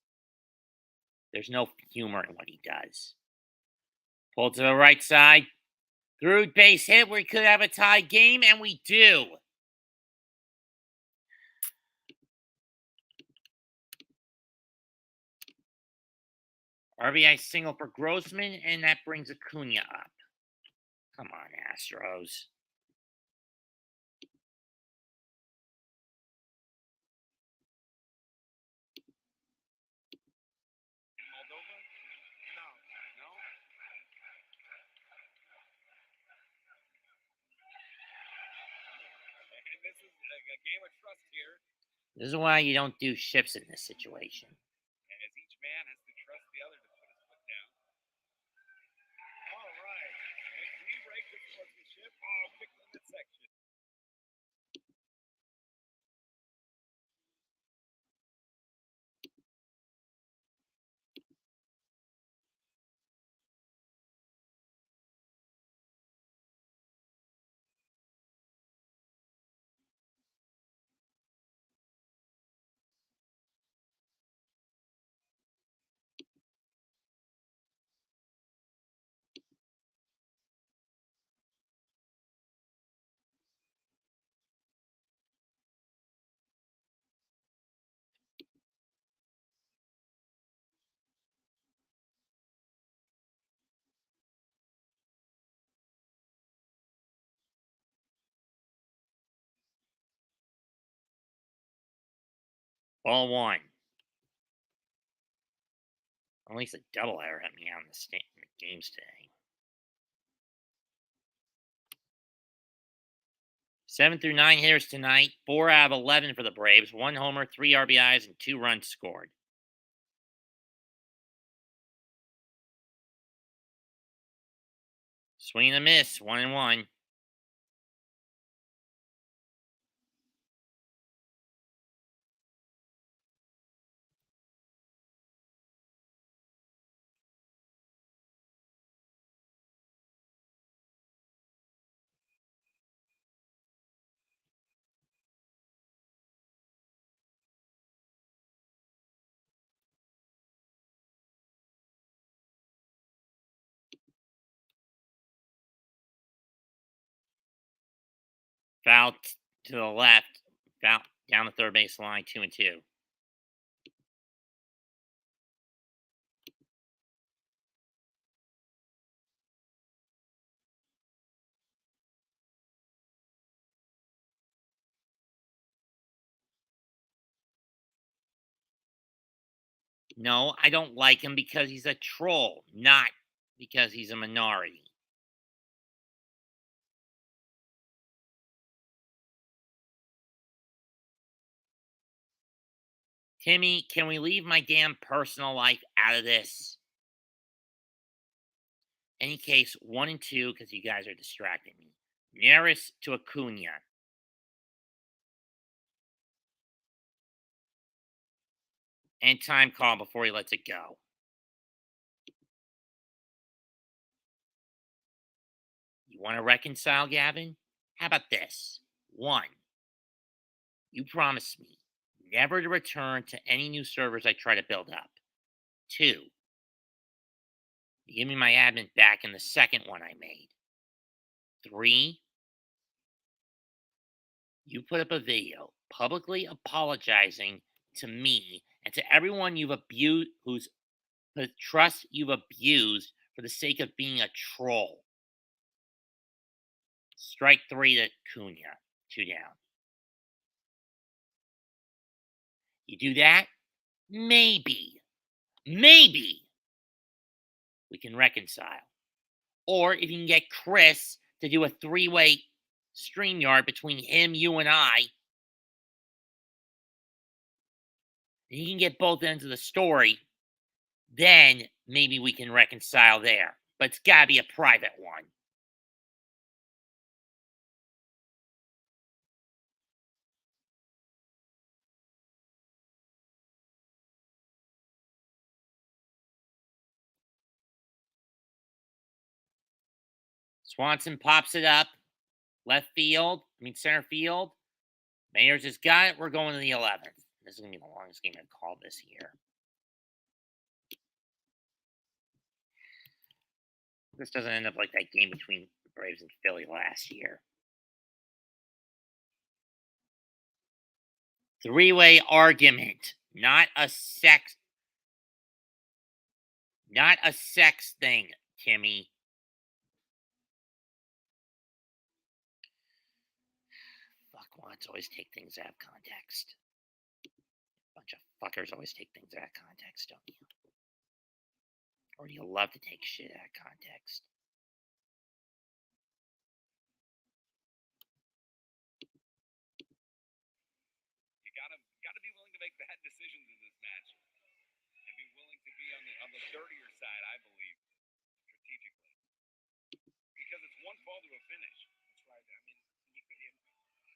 There's no humor in what he does. Pull to the right side. Through base hit, we could have a tie game, and we do. RBI single for Grossman, and that brings Acuna up. Come on, Astros. Moldova? No. And this is a game of trust here, This is why you don't do ships in this situation. as each man has to trust the other to put his foot down. All right. And rewrite the sportsmanship. Pick in this section. Ball one. At least a double error helped me out in the games today. 7 through 9 hitters tonight. 4 out of 11 for the Braves. 1 homer, 3 RBIs, and 2 runs scored. Swing and a miss. 1-1. Foul to the left. Foul down the third base line, 2-2. No, I don't like him because he's a troll, not because he's a minority. Timmy, can we leave my damn personal life out of this? Any case, 1-2, because you guys are distracting me. Nearest to Acuna. And time call before he lets it go. You want to reconcile, Gavin? How about this? 1. You promise me never to return to any new servers I try to build up. 2. You give me my admin back in the second one I made. 3. You put up a video publicly apologizing to me and to everyone you've abused, whose the trust you've abused for the sake of being a troll. Strike 3 to Cunha. 2 down. You do that? Maybe we can reconcile. Or if you can get Chris to do a 3-way StreamYard between him, you, and I, and he can get both ends of the story, then maybe we can reconcile there. But it's gotta be a private one. Swanson pops it up. Center field. Mayers has got it. We're going to the 11th. This is going to be the longest game I've called this year. This doesn't end up like that game between the Braves and Philly last year. 3-way argument, not a sex thing, Timmy. Fuckwads always take things out of context. Bunch of fuckers always take things out of context, don't you? Or you love to take shit out of context. You gotta be willing to make bad decisions in this match, and be willing to be on the dirtier side, I believe, strategically, because it's one fall to a finish. That's right. I mean,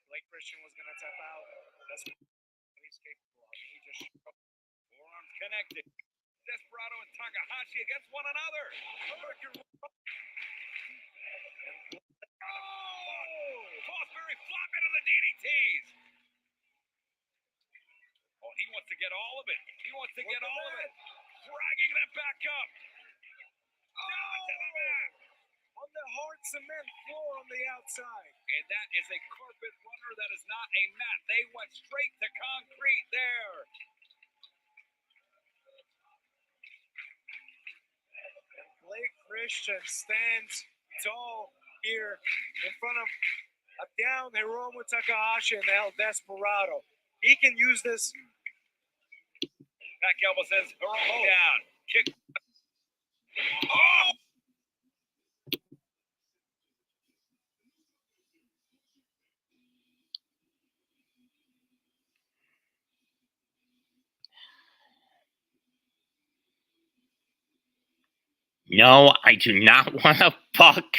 Blake Christian was going to tap out. That's what he's capable of. He just Forearms connected. Desperado and Takahashi against one another. Fosbury flop into the DDTs. Oh, he wants to get all of it. Dragging them back up. Down to the mat. On the hard cement floor on the outside. And that is a carpet runner. That is not a mat. They went straight to concrete there. And Blake Christian stands tall here in front of a down Hiromu Takahashi and El Desperado. He can use this. Back elbow says Hiromu down. Kick. Oh! No, I do not want to fuck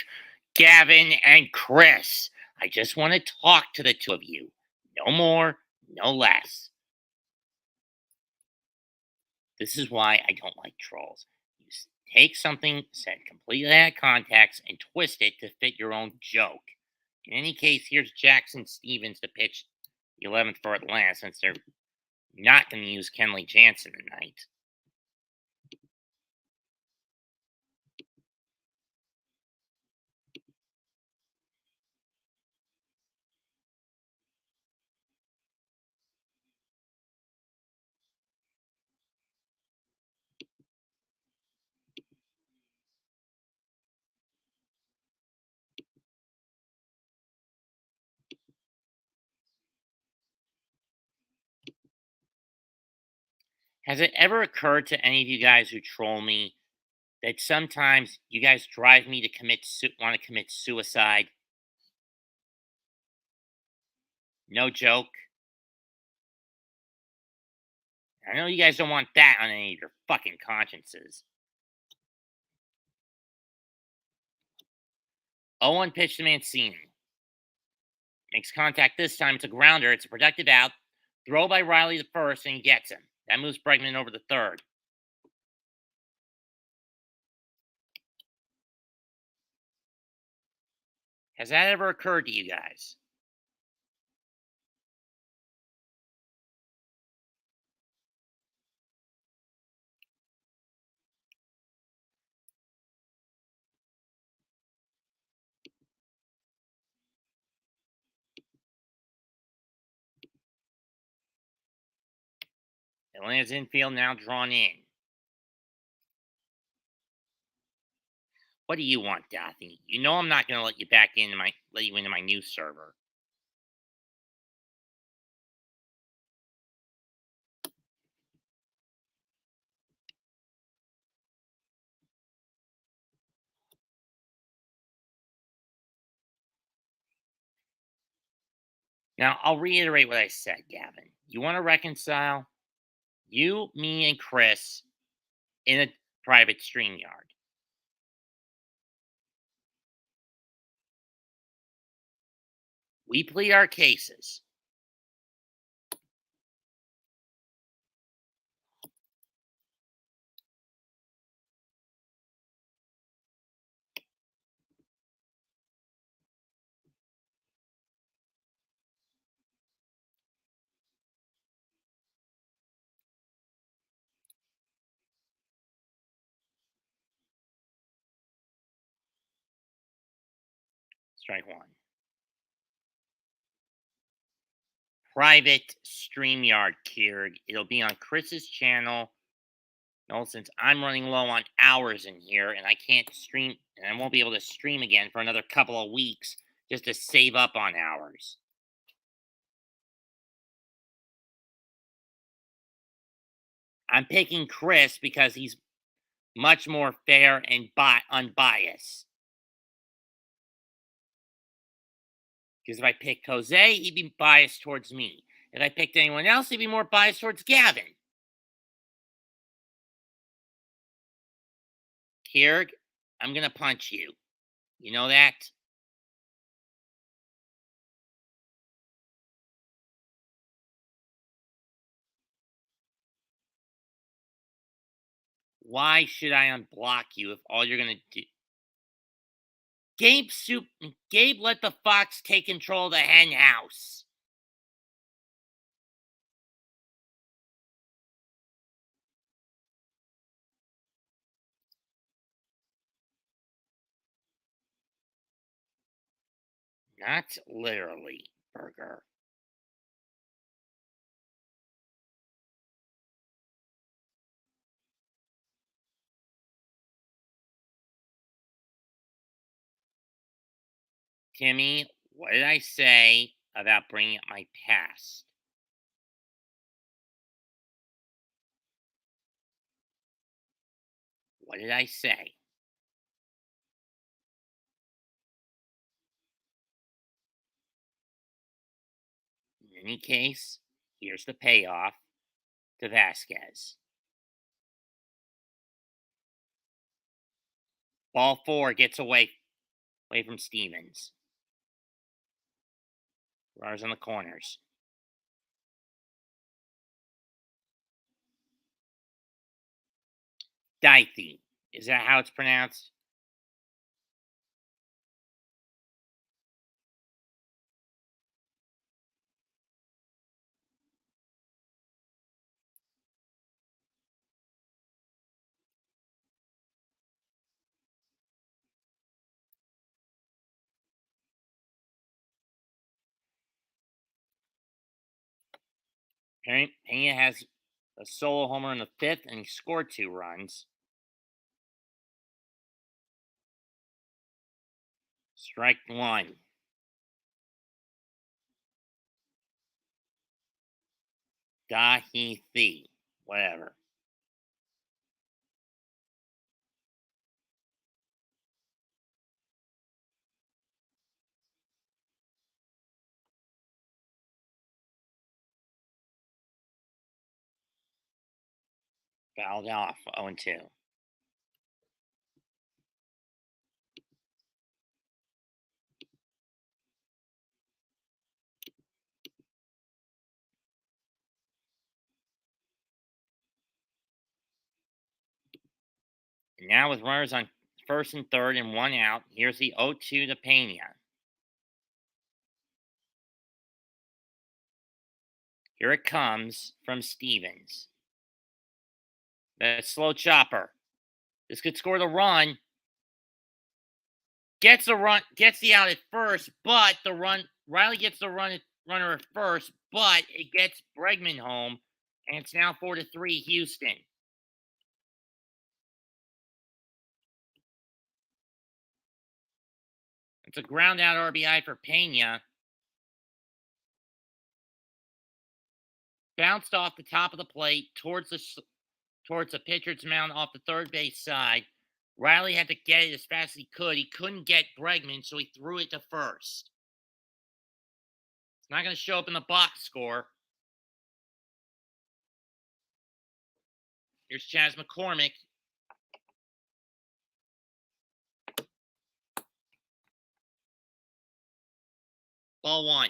Gavin and Chris. I just want to talk to the two of you. No more, no less. This is why I don't like trolls. You take something said completely out of context and twist it to fit your own joke. In any case, here's Jackson Stevens to pitch the 11th for Atlanta, since they're not going to use Kenley Jansen tonight. Has it ever occurred to any of you guys who troll me that sometimes you guys drive me to want to commit suicide? No joke. I know you guys don't want that on any of your fucking consciences. 0-1 pitch to Mancini. Makes contact this time. It's a grounder. It's a productive out. Throw by Riley to first, and he gets him. That moves Bregman over to third. Has that ever occurred to you guys? Atlanta's infield now drawn in. What do you want, Daphne? You know I'm not going to let you into my new server. Now, I'll reiterate what I said, Gavin. You want to reconcile? You, me, and Chris in a private StreamYard. We plead our cases. Strike one. Private StreamYard, Kierig. It'll be on Chris's channel. No, since I'm running low on hours in here and I can't stream, and I won't be able to stream again for another couple of weeks just to save up on hours. I'm picking Chris because he's much more fair and unbiased. Because if I picked Jose, he'd be biased towards me. If I picked anyone else, he'd be more biased towards Gavin. Kierig, I'm going to punch you. You know that? Why should I unblock you if all you're going to do... Gabe let the fox take control of the hen house. Not literally, Burger. Timmy, what did I say about bringing up my past? What did I say? In any case, here's the payoff to Vasquez. Ball 4 gets away from Stevens. Runners on the corners. Dithey. Is that how it's pronounced? Pena has a solo homer in the 5th, and he scored 2 runs. Strike 1. Dithey. Whatever. Fouled off. 0-2. And now with runners on first and third and one out, here's the 0-2 to Pena. Here it comes from Stevens. That slow chopper. This could score the run. Gets the out at first, but Riley gets the runner at first, but it gets Bregman home, and it's now 4-3 Houston. It's a ground out RBI for Pena. Bounced off the top of the plate towards the pitcher's mound off the third base side. Riley had to get it as fast as he could. He couldn't get Bregman, so he threw it to first. It's not going to show up in the box score. Here's Chas McCormick. Ball one.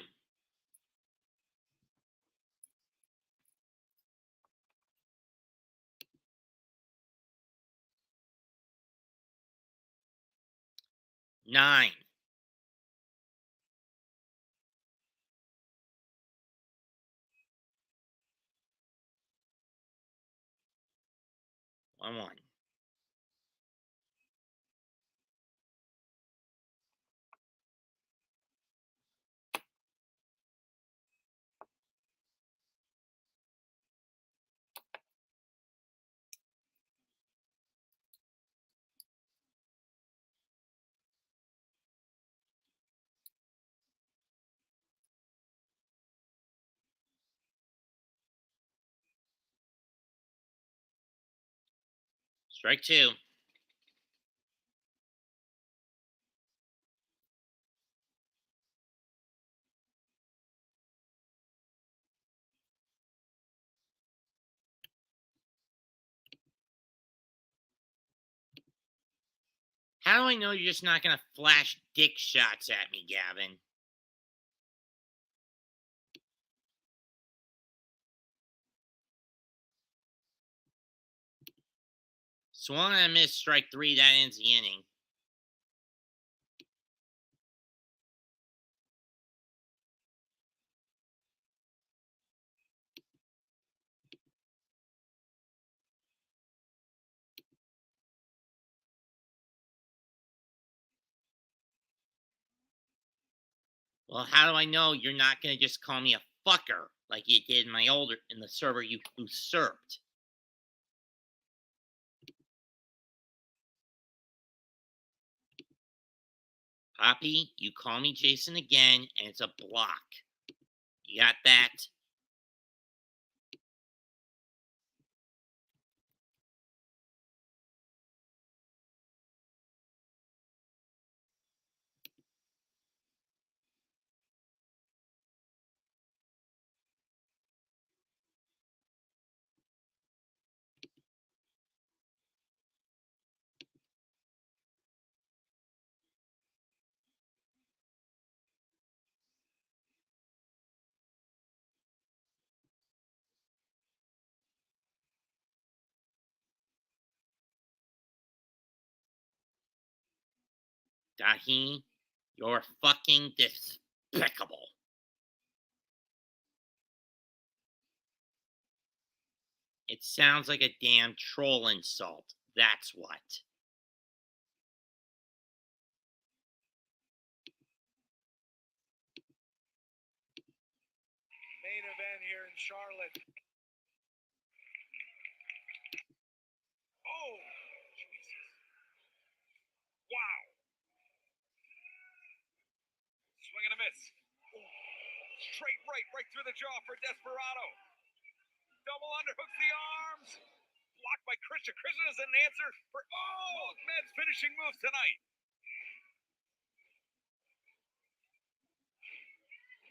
Nine. One. Strike two. How do I know you're just not going to flash dick shots at me, Gavin? Swung and a miss, strike three. That ends the inning. Well, how do I know you're not going to just call me a fucker like you did in the server you usurped? Poppy, you call me Jason again, and it's a block. You got that? Dahi, you're fucking despicable. It sounds like a damn troll insult. That's what. Main event here in Charlotte. Oh, Jesus. Wow. Swing and a miss. Straight right through the jaw for Desperado. Double underhooks the arms. Blocked by Christian. Christian is an answer for both men's finishing moves tonight.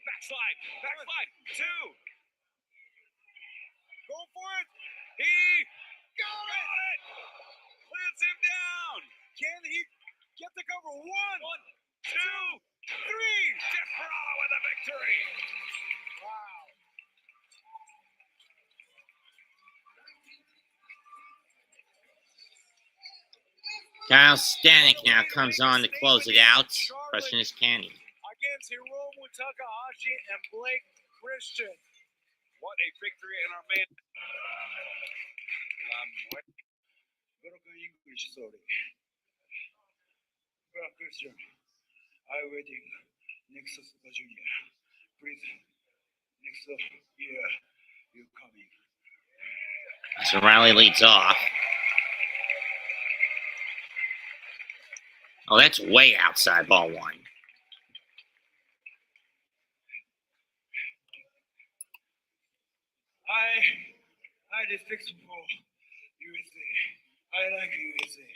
Backslide. Backslide. 2. Go for it. He got it. Plants him down. Can he get the cover? 1, 2, 3. Desperado with a victory. Wow. Kyle Stanek now comes on to close it out. Question is, can he? Against Hiromu Takahashi and Blake Christian. What a victory in our man. Broken English, sorry. Blake Christian, I'm waiting. Next Super Junior. Please, next year, you coming. So Riley leads off. Oh, that's way outside ball 1. I respect for USA. I like USA.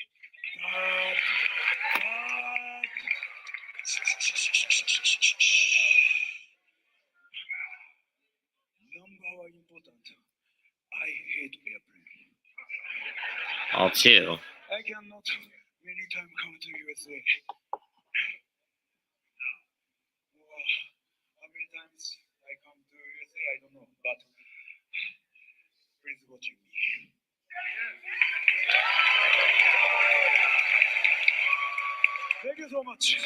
Number one important. I hate airplane. All 2. I cannot many times come to USA. How many times I come to USA, I don't know, but please watch me. Thank you so much.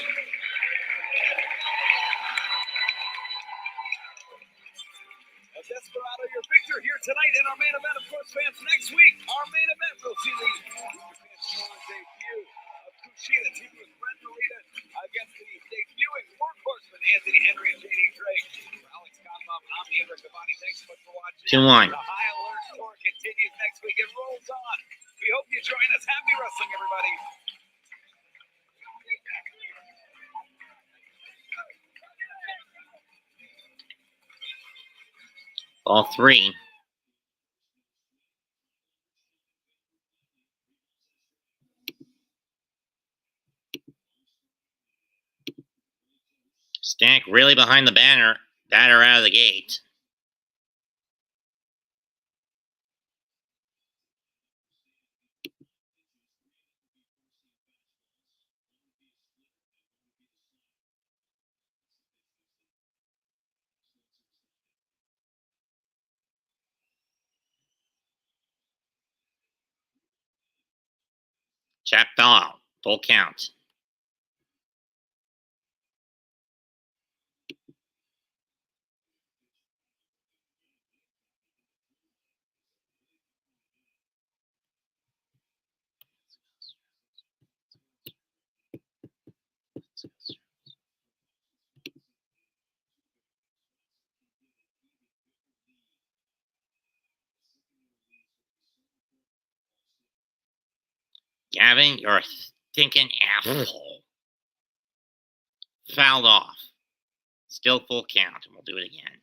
A Desperado, your victor here tonight in our main event. Of course, fans, next week, our main event will see the strong debut of Kushida teamed with Brent Narita against the debuting workhorsemen Anthony Henry and JD Drake. For Alex Gottbaum, I'm Andrew Cavani. Thanks so much for watching. 2-1. The High Alert Tour continues next week. It rolls on. We hope you join us. Happy wrestling, everybody. Ball 3. Stanek really behind the batter out of the gate. Chap fell out. Full count. Gavin, you're a stinking asshole. Fouled off. Still full count, and we'll do it again.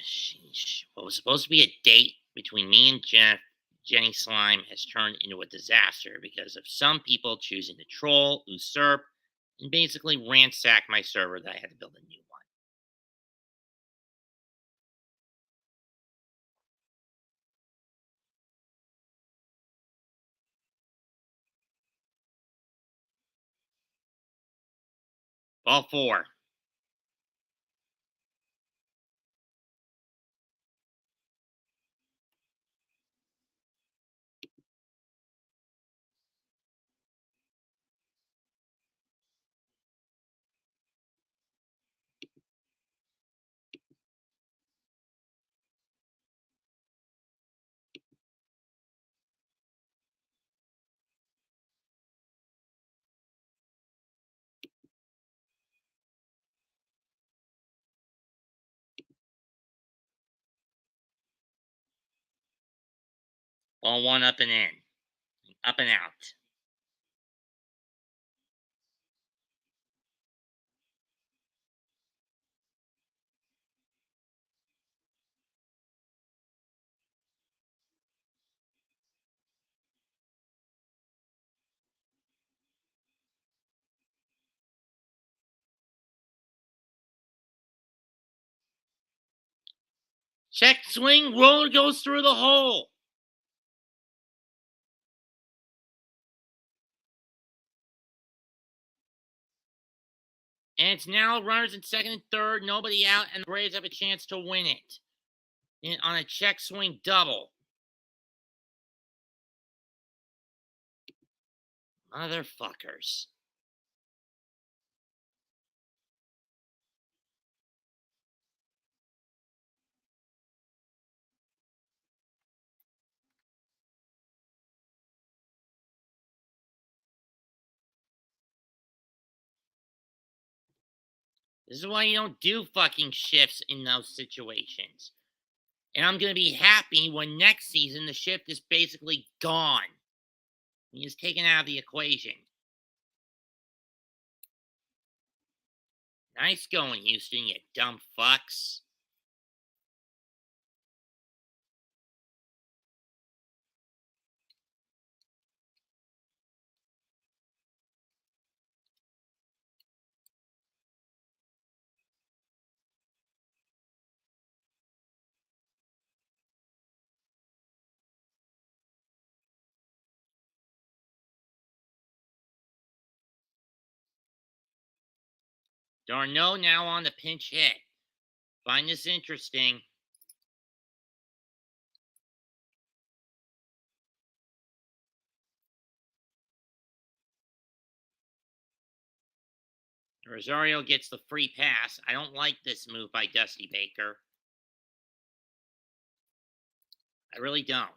Sheesh. What was supposed to be a date between me and Jenny Slime has turned into a disaster because of some people choosing to troll, usurp, and basically ransack my server that I had to build a new one. Ball 4. Ball 1 up and in. Up and out. Check swing, roller goes through the hole. And it's now runners in second and third, nobody out, and the Braves have a chance to win it on a check swing double. Motherfuckers. This is why you don't do fucking shifts in those situations. And I'm going to be happy when next season the shift is basically gone. He is taken out of the equation. Nice going, Houston, you dumb fucks. Darno now on the pinch hit. Find this interesting. Rosario gets the free pass. I don't like this move by Dusty Baker. I really don't.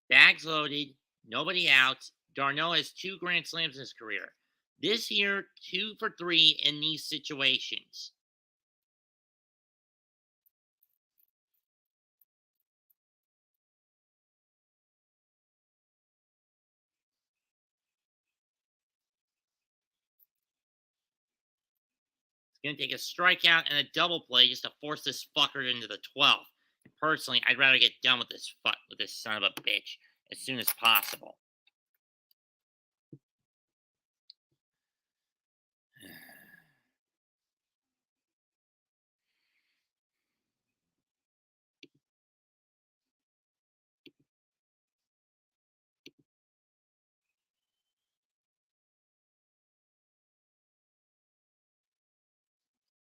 Bags loaded, nobody out. Darno has 2 grand slams in his career. This year, 2 for 3 in these situations. It's going to take a strikeout and a double play just to force this fucker into the 12th. Personally, I'd rather get done with this son of a bitch as soon as possible.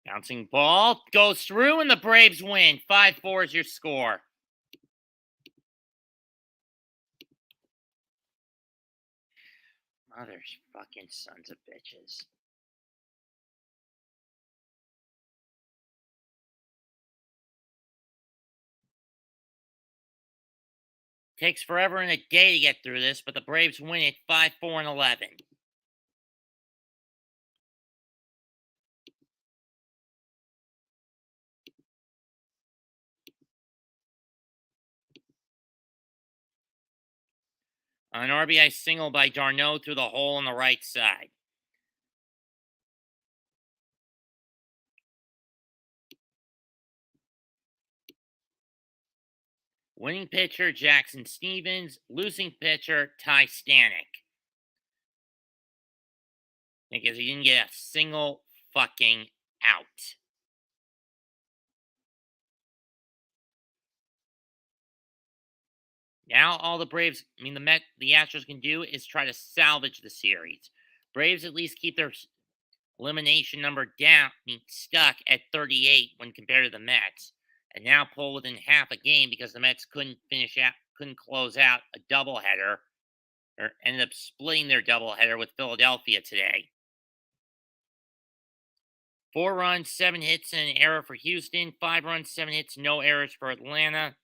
Bouncing ball goes through and the Braves win. 5-4 is your score. Mother fucking sons of bitches. Takes forever and a day to get through this, but the Braves win it 5-4 and 11. An RBI single by Darno through the hole on the right side. Winning pitcher, Jackson Stevens. Losing pitcher, Ty Stanek. Because he didn't get a single fucking out. Now all the Braves, the Astros can do is try to salvage the series. Braves at least keep their elimination number down, stuck at 38 when compared to the Mets, and now pull within half a game because the Mets couldn't close out a doubleheader, or ended up splitting their doubleheader with Philadelphia today. 4 runs, 7 hits, and an error for Houston. 5 runs, 7 hits, no errors for Atlanta.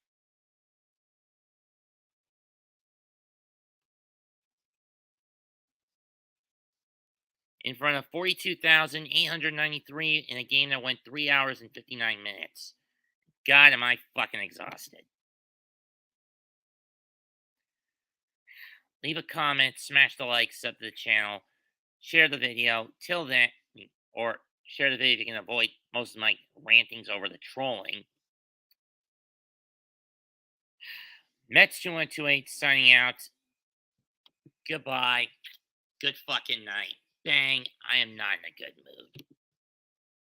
In front of 42,893 in a game that went 3 hours and 59 minutes. God, am I fucking exhausted. Leave a comment, smash the like, sub to the channel, share the video. Till then, or share the video if you can avoid most of my rantings over the trolling. Mets 2128 signing out. Goodbye. Good fucking night. Bang. I am not in a good mood.